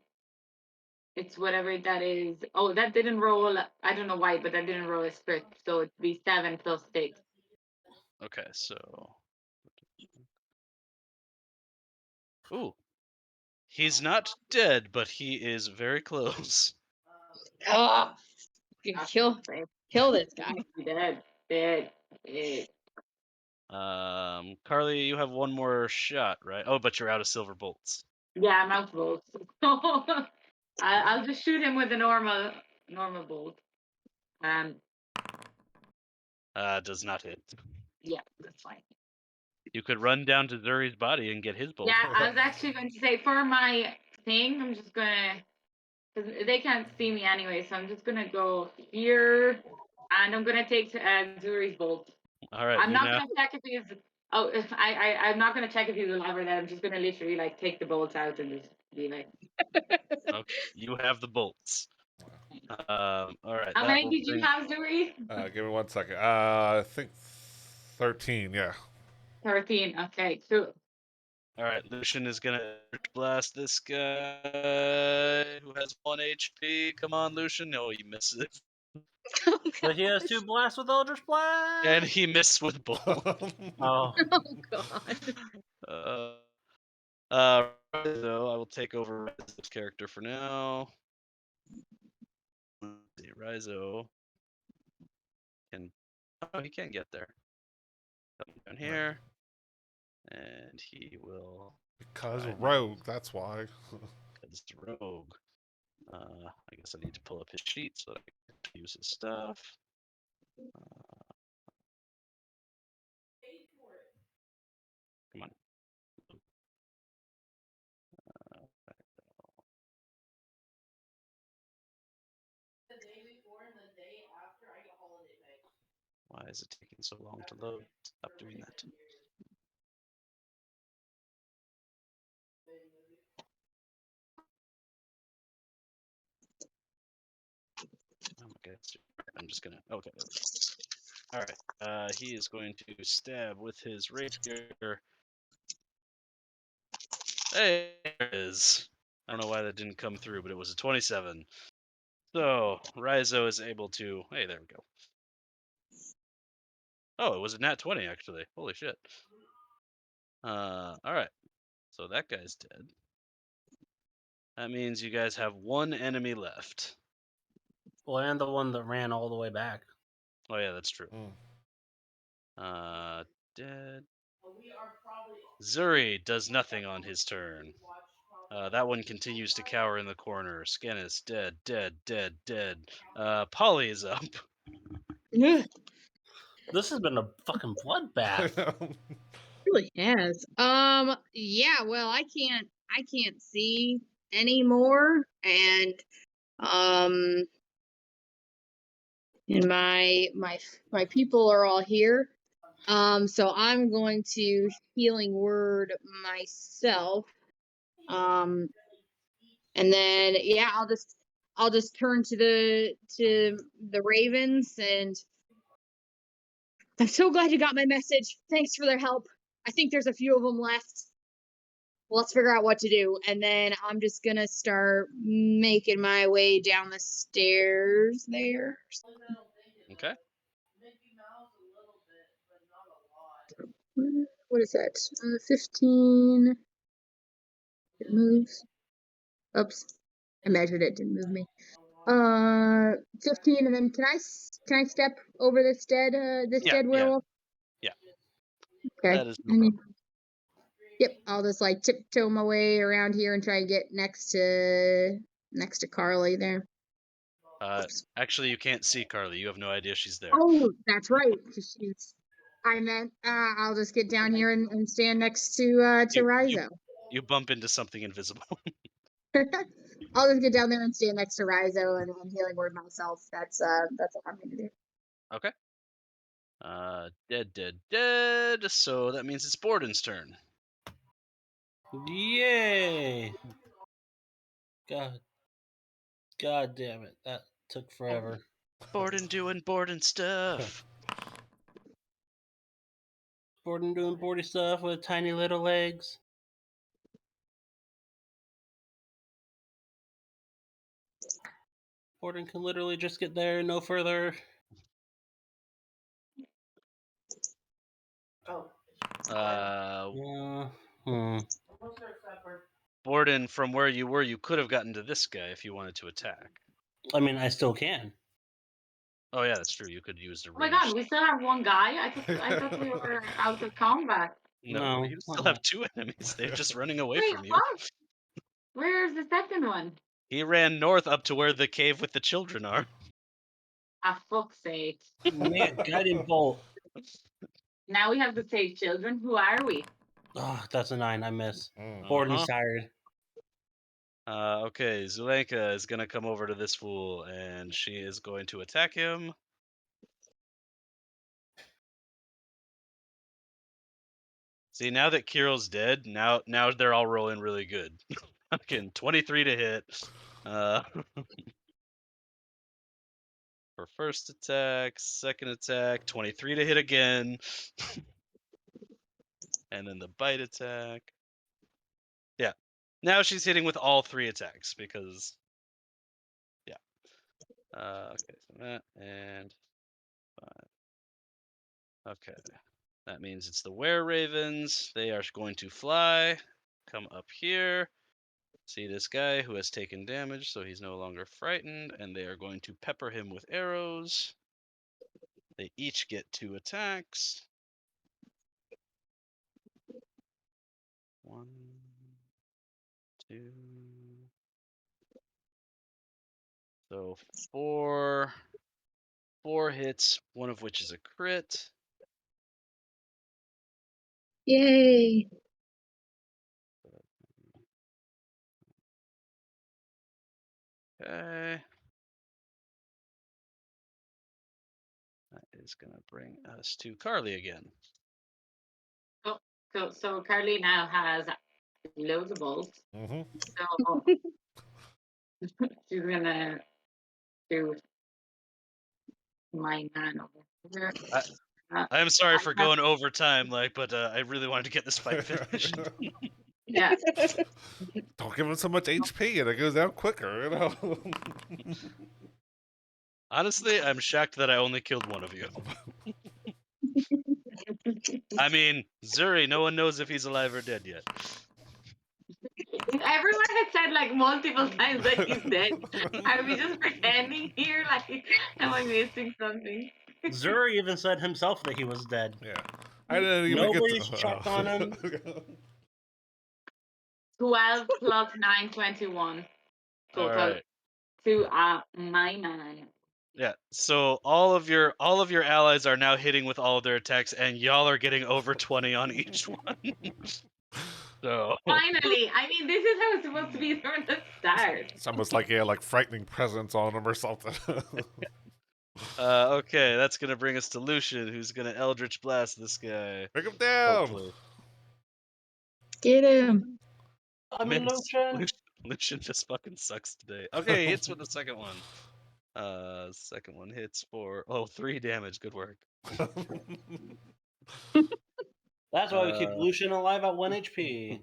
it's whatever that is. Oh, that didn't roll. I don't know why, but that didn't roll a script, so it'd be 7 plus 6. Okay, so. Ooh. He's not dead, but he is very close. Oh, you kill this guy. Dead. Carly, you have one more shot, right? Oh, but you're out of silver bolts. Yeah, I'm out of bolts. I'll just shoot him with a normal bolt. Does not hit. Yeah, that's fine. You could run down to Zuri's body and get his bolt. Yeah, I was actually going to say for my thing, I'm just gonna, because they can't see me anyway, so I'm just gonna go here, and I'm gonna take Zuri's bolt. All right, I'm you not now gonna check if he's. Oh, if I'm not gonna check if he's alive or dead. I'm just gonna literally like take the bolts out and just be like. okay, you have the bolts. All right. How that many will did you bring- have, Zuri? Give me 1 second. I think 13. Yeah. 13. Okay, cool. All right, Lucian is gonna blast this guy who has 1 HP. Come on, Lucian. No, he misses. But he has 2 blasts with Eldritch Blast. And he missed with bolt. Oh, Oh god. So I will take over Rizo's character for now. Let's see, Rizo can. Oh, he can't get there. Come down here, and he will. Because Right. rogue, that's why. It's rogue. I guess I need to pull up his sheet so that I can use his stuff. Come on. Why is it taking so long to load? Stop doing that. Oh my god. I'm just gonna. Okay. All right. He is going to stab with his rapier. Hey, there it is. I don't know why that didn't come through, but it was a 27. So Rizo is able to. Hey, there we go. Oh, it was a nat 20 actually. Holy shit. All right. So that guy's dead. That means you guys have 1 enemy left. well, and the one that ran all the way back. Oh yeah, that's true. Mm. Dead. Zuri does nothing on his turn. That one continues to cower in the corner. Scannis dead, dead, dead, dead. Polly is up. Ugh, This has been a fucking bloodbath. really has. Yeah, well, I can't see anymore, and and my people are all here. So I'm going to healing word myself. And then yeah, I'll just turn to the ravens, and I'm so glad you got my message. Thanks for their help. I think there's a few of them left. Let's figure out what to do. And then I'm just gonna start making my way down the stairs there. Okay. What is that? 15. It moves. Oops. I measured it, didn't move me. 15, and then can I step over this dead Yeah, dead yeah. werewolf? Yeah. Okay. That is no I mean, problem. yep, I'll just like tiptoe my way around here and try and get next to Carly there. Actually, you can't see Carly. You have no idea she's there. Oh, that's right. 'Cause I meant I'll just get down here and stand next to Rizo. You bump into something invisible. I'll just get down there and stand next to Rizo and healing word myself. That's what I'm gonna do. Okay. Dead, dead, dead. So that means it's Borden's turn. Yay! God damn it, that took forever. Borden doing Borden stuff. Borden doing Bordy stuff with tiny little legs. Borden can literally just get there, no further. Oh. Uh, Hmm. What's their supper? Borden, from where you were, you could have gotten to this guy if you wanted to attack. I mean, I still can. Oh yeah, that's true. You could use the Oh my range. god, we still have 1 guy? I thought we were out of combat. No, No, you still uh-uh. have 2 enemies. They're just running away Wait, from you. what? Where's the second one? He ran north up to where the cave with the children are. Ah, fuck's sake. Man, guiding bolt. Now we have to save children. Who are we? Oh, that's a 9. I miss. Mm. Borden's tired. Okay, Zulenka is gonna come over to this fool, and she is going to attack him. See, now that Kiril's dead, now they're all rolling really good. Fucking 23 to hit. For first attack, second attack, 23 to hit again. And then the bite attack. Yeah. Now she's hitting with all 3 attacks because yeah. Okay, so that and 5. Okay. That means it's the were-ravens. They are going to fly, come up here, see this guy who has taken damage, so he's no longer frightened, and they are going to pepper him with arrows. They each get 2 attacks. 1, 2. So 4 hits, one of which is a crit. Yay. Okay. That is going to bring us to Carly again. So Carly now has loads of balls. Mm-hmm. So she's gonna do my man over here. I'm sorry for going over time, but I really wanted to get this fight finished. Yeah. Don't give him so much HP and it goes down quicker, you know? Honestly, I'm shocked that I only killed one of you. I mean, Zuri, no one knows if he's alive or dead yet. Everyone has said like multiple times that he's dead. Are we just pretending here? Like, am I missing something? Zuri even said himself that he was dead. Yeah. I didn't even Nobody's get to... checked on him. 12 plus 9, 21. All Total right. to my man. Yeah. So all of your allies are now hitting with all of their attacks, and y'all are getting over 20 on each one. So Finally, I mean, this is how it's supposed to be from the start. It's almost like he had like frightening presence on him or something. okay, that's gonna bring us to Lucian, who's gonna Eldritch Blast this guy. Bring him down! Hopefully. Get him. I mean, Lucian just fucking sucks today. Okay, he hits with the second one. Second one hits for 3 damage. Good work. That's why we keep Lucian alive at 1 HP.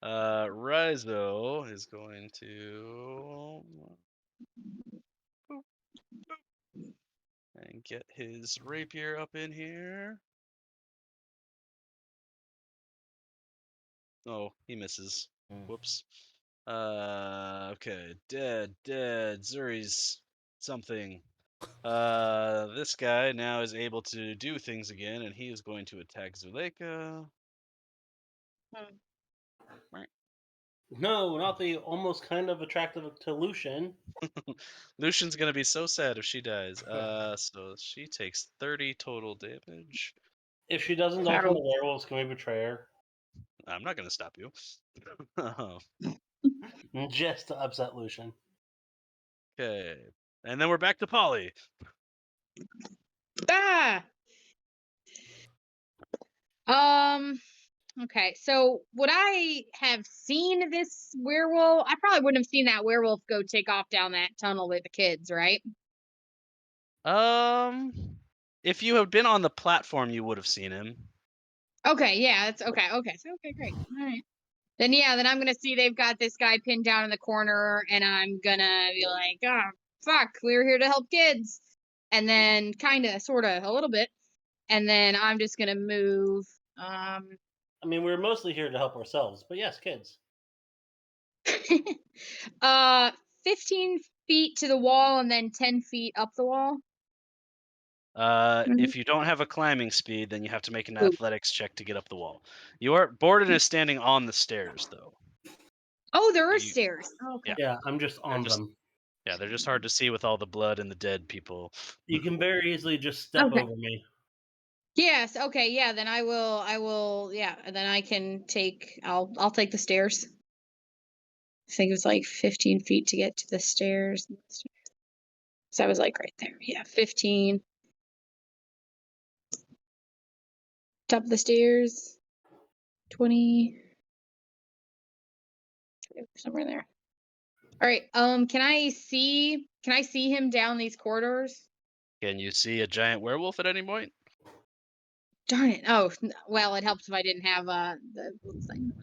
Raizo is going to and get his rapier up in here. Oh, he misses. Whoops. Okay, dead. Zuri's something. This guy now is able to do things again, and he is going to attack Zuleika. No, not the almost kind of attractive to Lucian. Lucian's gonna be so sad if she dies. So she takes 30 total damage. If she doesn't go from the werewolves, can we betray her? I'm not gonna stop you. Just to upset Lucian. Okay, and then we're back to Polly. Okay, so would I have seen this werewolf? I probably wouldn't have seen that werewolf go take off down that tunnel with the kids, right? If you had been on the platform, you would have seen him. Okay, yeah, that's okay. Okay, so okay, great. All right. Then I'm gonna see they've got this guy pinned down in the corner, and I'm gonna be like, oh, fuck, we were here to help kids. And then kinda, sorta, a little bit. And then I'm just gonna move, I mean, we're mostly here to help ourselves, but yes, kids. 15 feet to the wall and then 10 feet up the wall. If you don't have a climbing speed, then you have to make an athletics check to get up the wall. Borden is standing on the stairs, though. Oh, there are stairs. Oh, okay. Yeah, I'm just on them. Yeah, they're just hard to see with all the blood and the dead people. You can very easily just step over me. Yes. Okay. Yeah. Then I will. Yeah. And then I can take. I'll take the stairs. I think it was like 15 feet to get to the stairs. So I was like right there. Yeah, 15. Top of the stairs. 20. Somewhere there. All right. Can I see him down these corridors? Can you see a giant werewolf at any point? Darn it. Oh, well, it helps if I didn't have the little thing.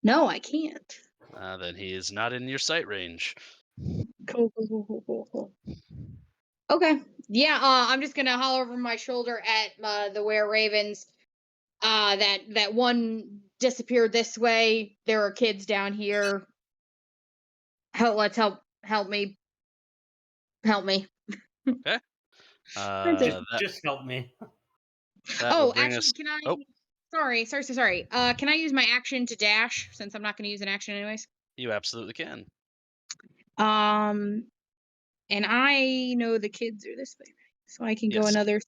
No, I can't. Then he is not in your sight range. Cool. Okay. Yeah, I'm just gonna holler over my shoulder at the were ravens. That one disappeared this way. There are kids down here. Let's help me. Help me. Okay. Just help me. That will Oh, bring actually, us. can I? Oh, Sorry. Can I use my action to dash since I'm not going to use an action anyways? you absolutely can. And I know the kids are this way, so I can go Yes. another.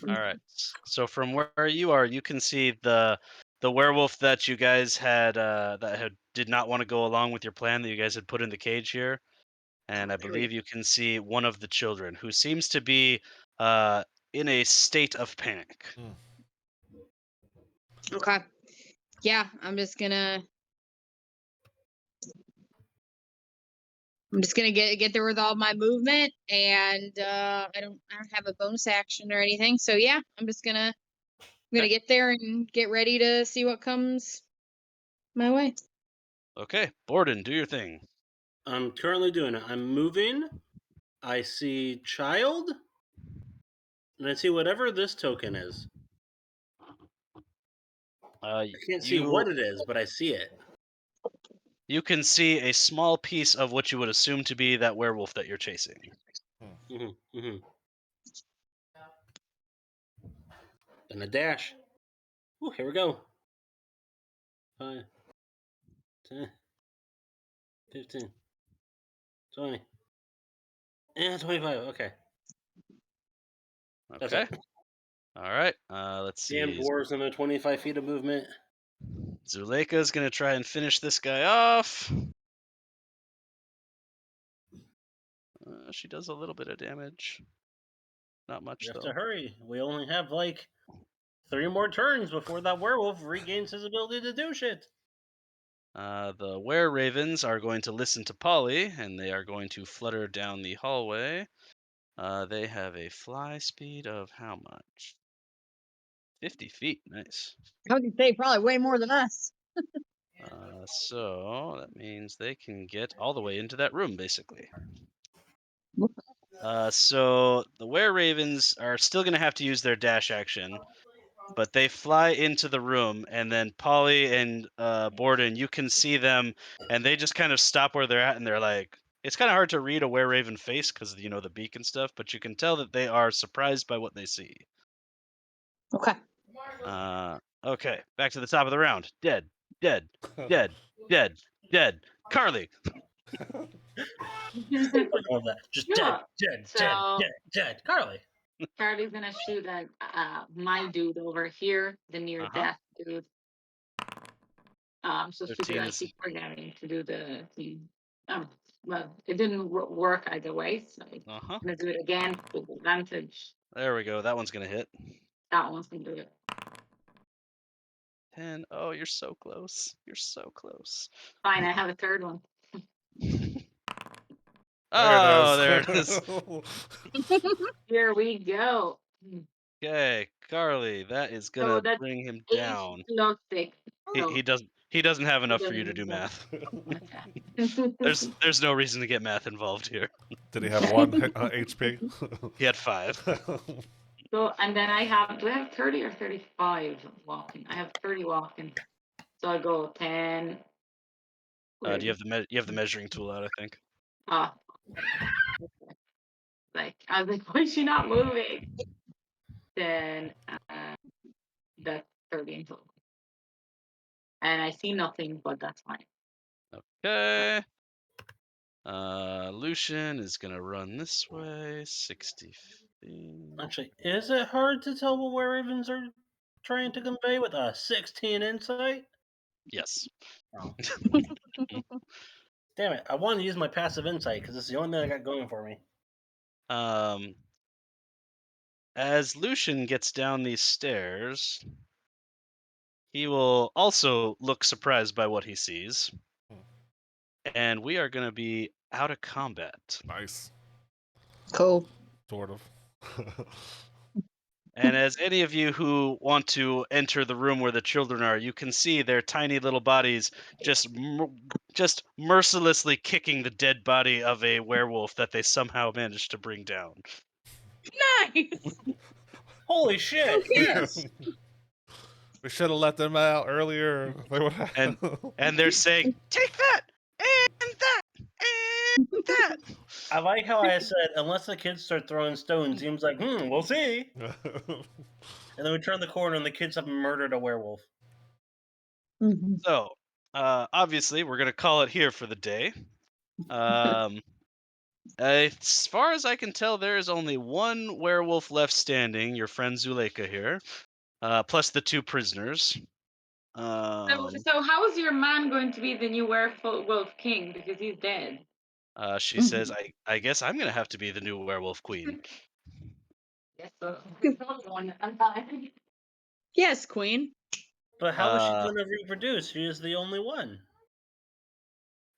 All right. So from where you are, you can see the werewolf that you guys had did not want to go along with your plan that you guys had put in the cage here, and I There we believe you can see one of the children who seems to be in a state of panic. Okay. Yeah, I'm just gonna get there with all my movement, and I don't have a bonus action or anything. So yeah, I'm gonna get there and get ready to see what comes my way. Okay, Borden, do your thing. I'm currently doing it. I'm moving. I see child, and I see whatever this token is. I can't see what it is, but I see it. You can see a small piece of what you would assume to be that werewolf that you're chasing. And a dash. Ooh, here we go. 5, 10, 15, 20, and 25. Okay. That's Okay. it. All right. Let's see. Damn dwarves and their 25 feet of movement. Zuleika's gonna try and finish this guy off. She does a little bit of damage. Not much, You have though. to hurry. We only have like 3 more turns before that werewolf regains his ability to do shit. The were-ravens are going to listen to Polly, and they are going to flutter down the hallway. They have a fly speed of how much? 50 feet. Nice. I would say probably way more than us. So that means they can get all the way into that room, basically. So the were-ravens are still going to have to use their dash action, but they fly into the room, and then Polly and Borden, you can see them, and they just kind of stop where they're at, and they're like, it's kind of hard to read a were-raven face because, you know, the beak and stuff, but you can tell that they are surprised by what they see. Okay. Okay, back to the top of the round. Dead. Carly. All that. Just Yeah. dead. Carly. Charlie's gonna shoot at my dude over here, the near death dude. So 13 stupid. I is- keep forgetting to do the thing. Well, it didn't work either way, so I'm gonna do it again with advantage. There we go. That one's gonna hit. That one's gonna do it. 10. Oh, you're so close. You're so close. Fine, I have a third one. Oh, there it is. Here we go. Okay, Carly, that is So gonna that's bring him 8 down. plus 6. He doesn't have enough for you to doesn't do have math. There's no reason to get math involved here. Did he have 1 HP? He had 5. So, and then I have, do I have 30 or 35 walking? I have 30 walking. So I go 10. Do you have the measuring tool out? I think. Ah. Like, I was like, why is she not moving? Then that's 30 in total. and I see nothing, but that's fine. Okay. Lucian is gonna run this way, 60 feet. Actually, is it hard to tell what were ravens are trying to convey with a 16 insight? Yes. Oh. Damn it! I want to use my passive insight because it's the only thing I got going for me. As Lucian gets down these stairs, he will also look surprised by what he sees. And we are going to be out of combat. Nice. Cool. Sort of. And as any of you who want to enter the room where the children are, you can see their tiny little bodies just mercilessly kicking the dead body of a werewolf that they somehow managed to bring down. Nice. Holy shit! Yes. We should have let them out earlier. They would have. And they're saying, "Take that and that and that." I like how I said, unless the kids start throwing stones, seems like, we'll see. And then we turn the corner and the kids have murdered a werewolf. Mhm. So, obviously, we're gonna call it here for the day. As far as I can tell, there is only one werewolf left standing. Your friend Zuleika here, plus the 2 prisoners. So how is your man going to be the new werewolf king because he's dead? She says, "I guess I'm gonna have to be the new werewolf queen." Yes, so there's only one alive. Yes, Queen. But how is she Uh, going to reproduce? She is the only one.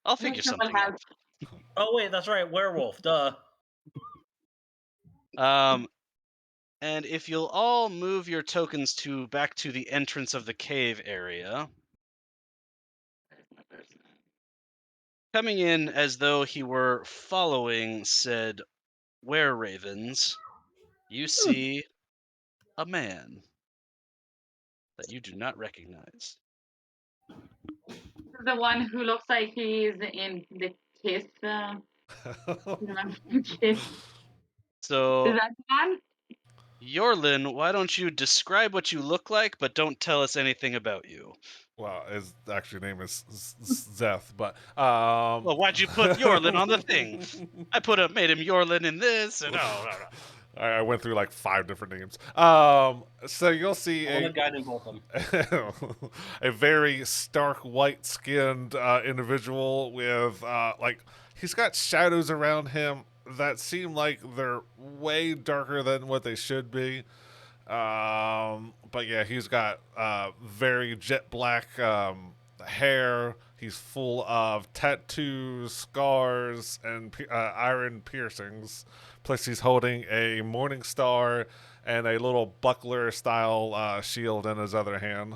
I'll figure something out. Oh, wait, that's right. Werewolf. Duh. And if you'll all move your tokens back to the entrance of the cave area, coming in as though he were following said were-ravens, you see a man that you do not recognize. The one who looks like he's in the kiss. Remember the kiss? So, Is that the one? Yorlin, why don't you describe what you look like, but don't tell us anything about you? Well, his actual name is Zeth, but Well, why'd you put Yorlin on the thing? I made him Yorlin in this, and no. I went through like 5 different names. So you'll see I want to guide in both of them. a very stark white-skinned individual with he's got shadows around him that seem like they're way darker than what they should be. But yeah, he's got very jet black hair. He's full of tattoos, scars, and iron piercings. Plus, he's holding a morning star and a little buckler-style shield in his other hand.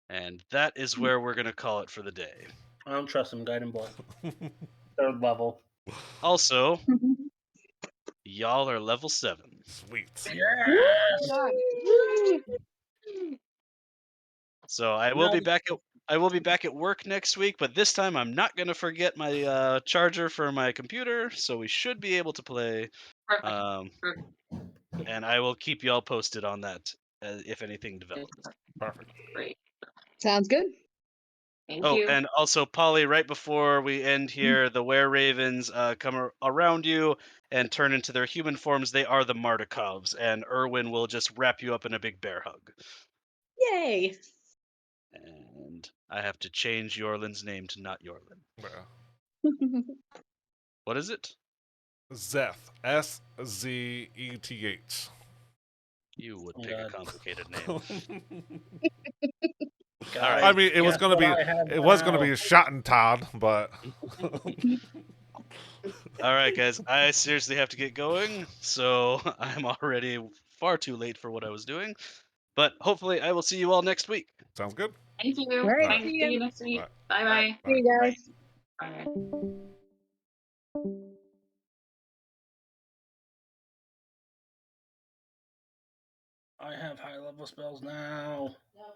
And that is where we're going to call it for the day. I don't trust him. Guide in both. 3rd level. Also, y'all are level 7. Sweet. Yes! So I will be back at work next week, but this time I'm not going to forget my charger for my computer, so we should be able to play. Perfect. And I will keep y'all posted on that if anything develops. Perfect. Great. Sounds good. Thank Oh, you. and also, Polly, right before we end here, the were-ravens come around you and turn into their human forms. They are the Mardikovs, and Erwin will just wrap you up in a big bear hug. Yay. And I have to change Yorlin's name to not Yorlin. Yeah. What is it? Zeth. Szeth. You would pick a complicated name. Guys, I mean, it was guess gonna what be I have a now? Schottentodd, but All right, guys. I seriously have to get going, so I'm already far too late for what I was doing. But hopefully, I will see you all next week. sounds good. Thank you. All right, Thanks. see See ya. you next week. All Bye bye. See you guys. Bye. I have high level spells now. Yep.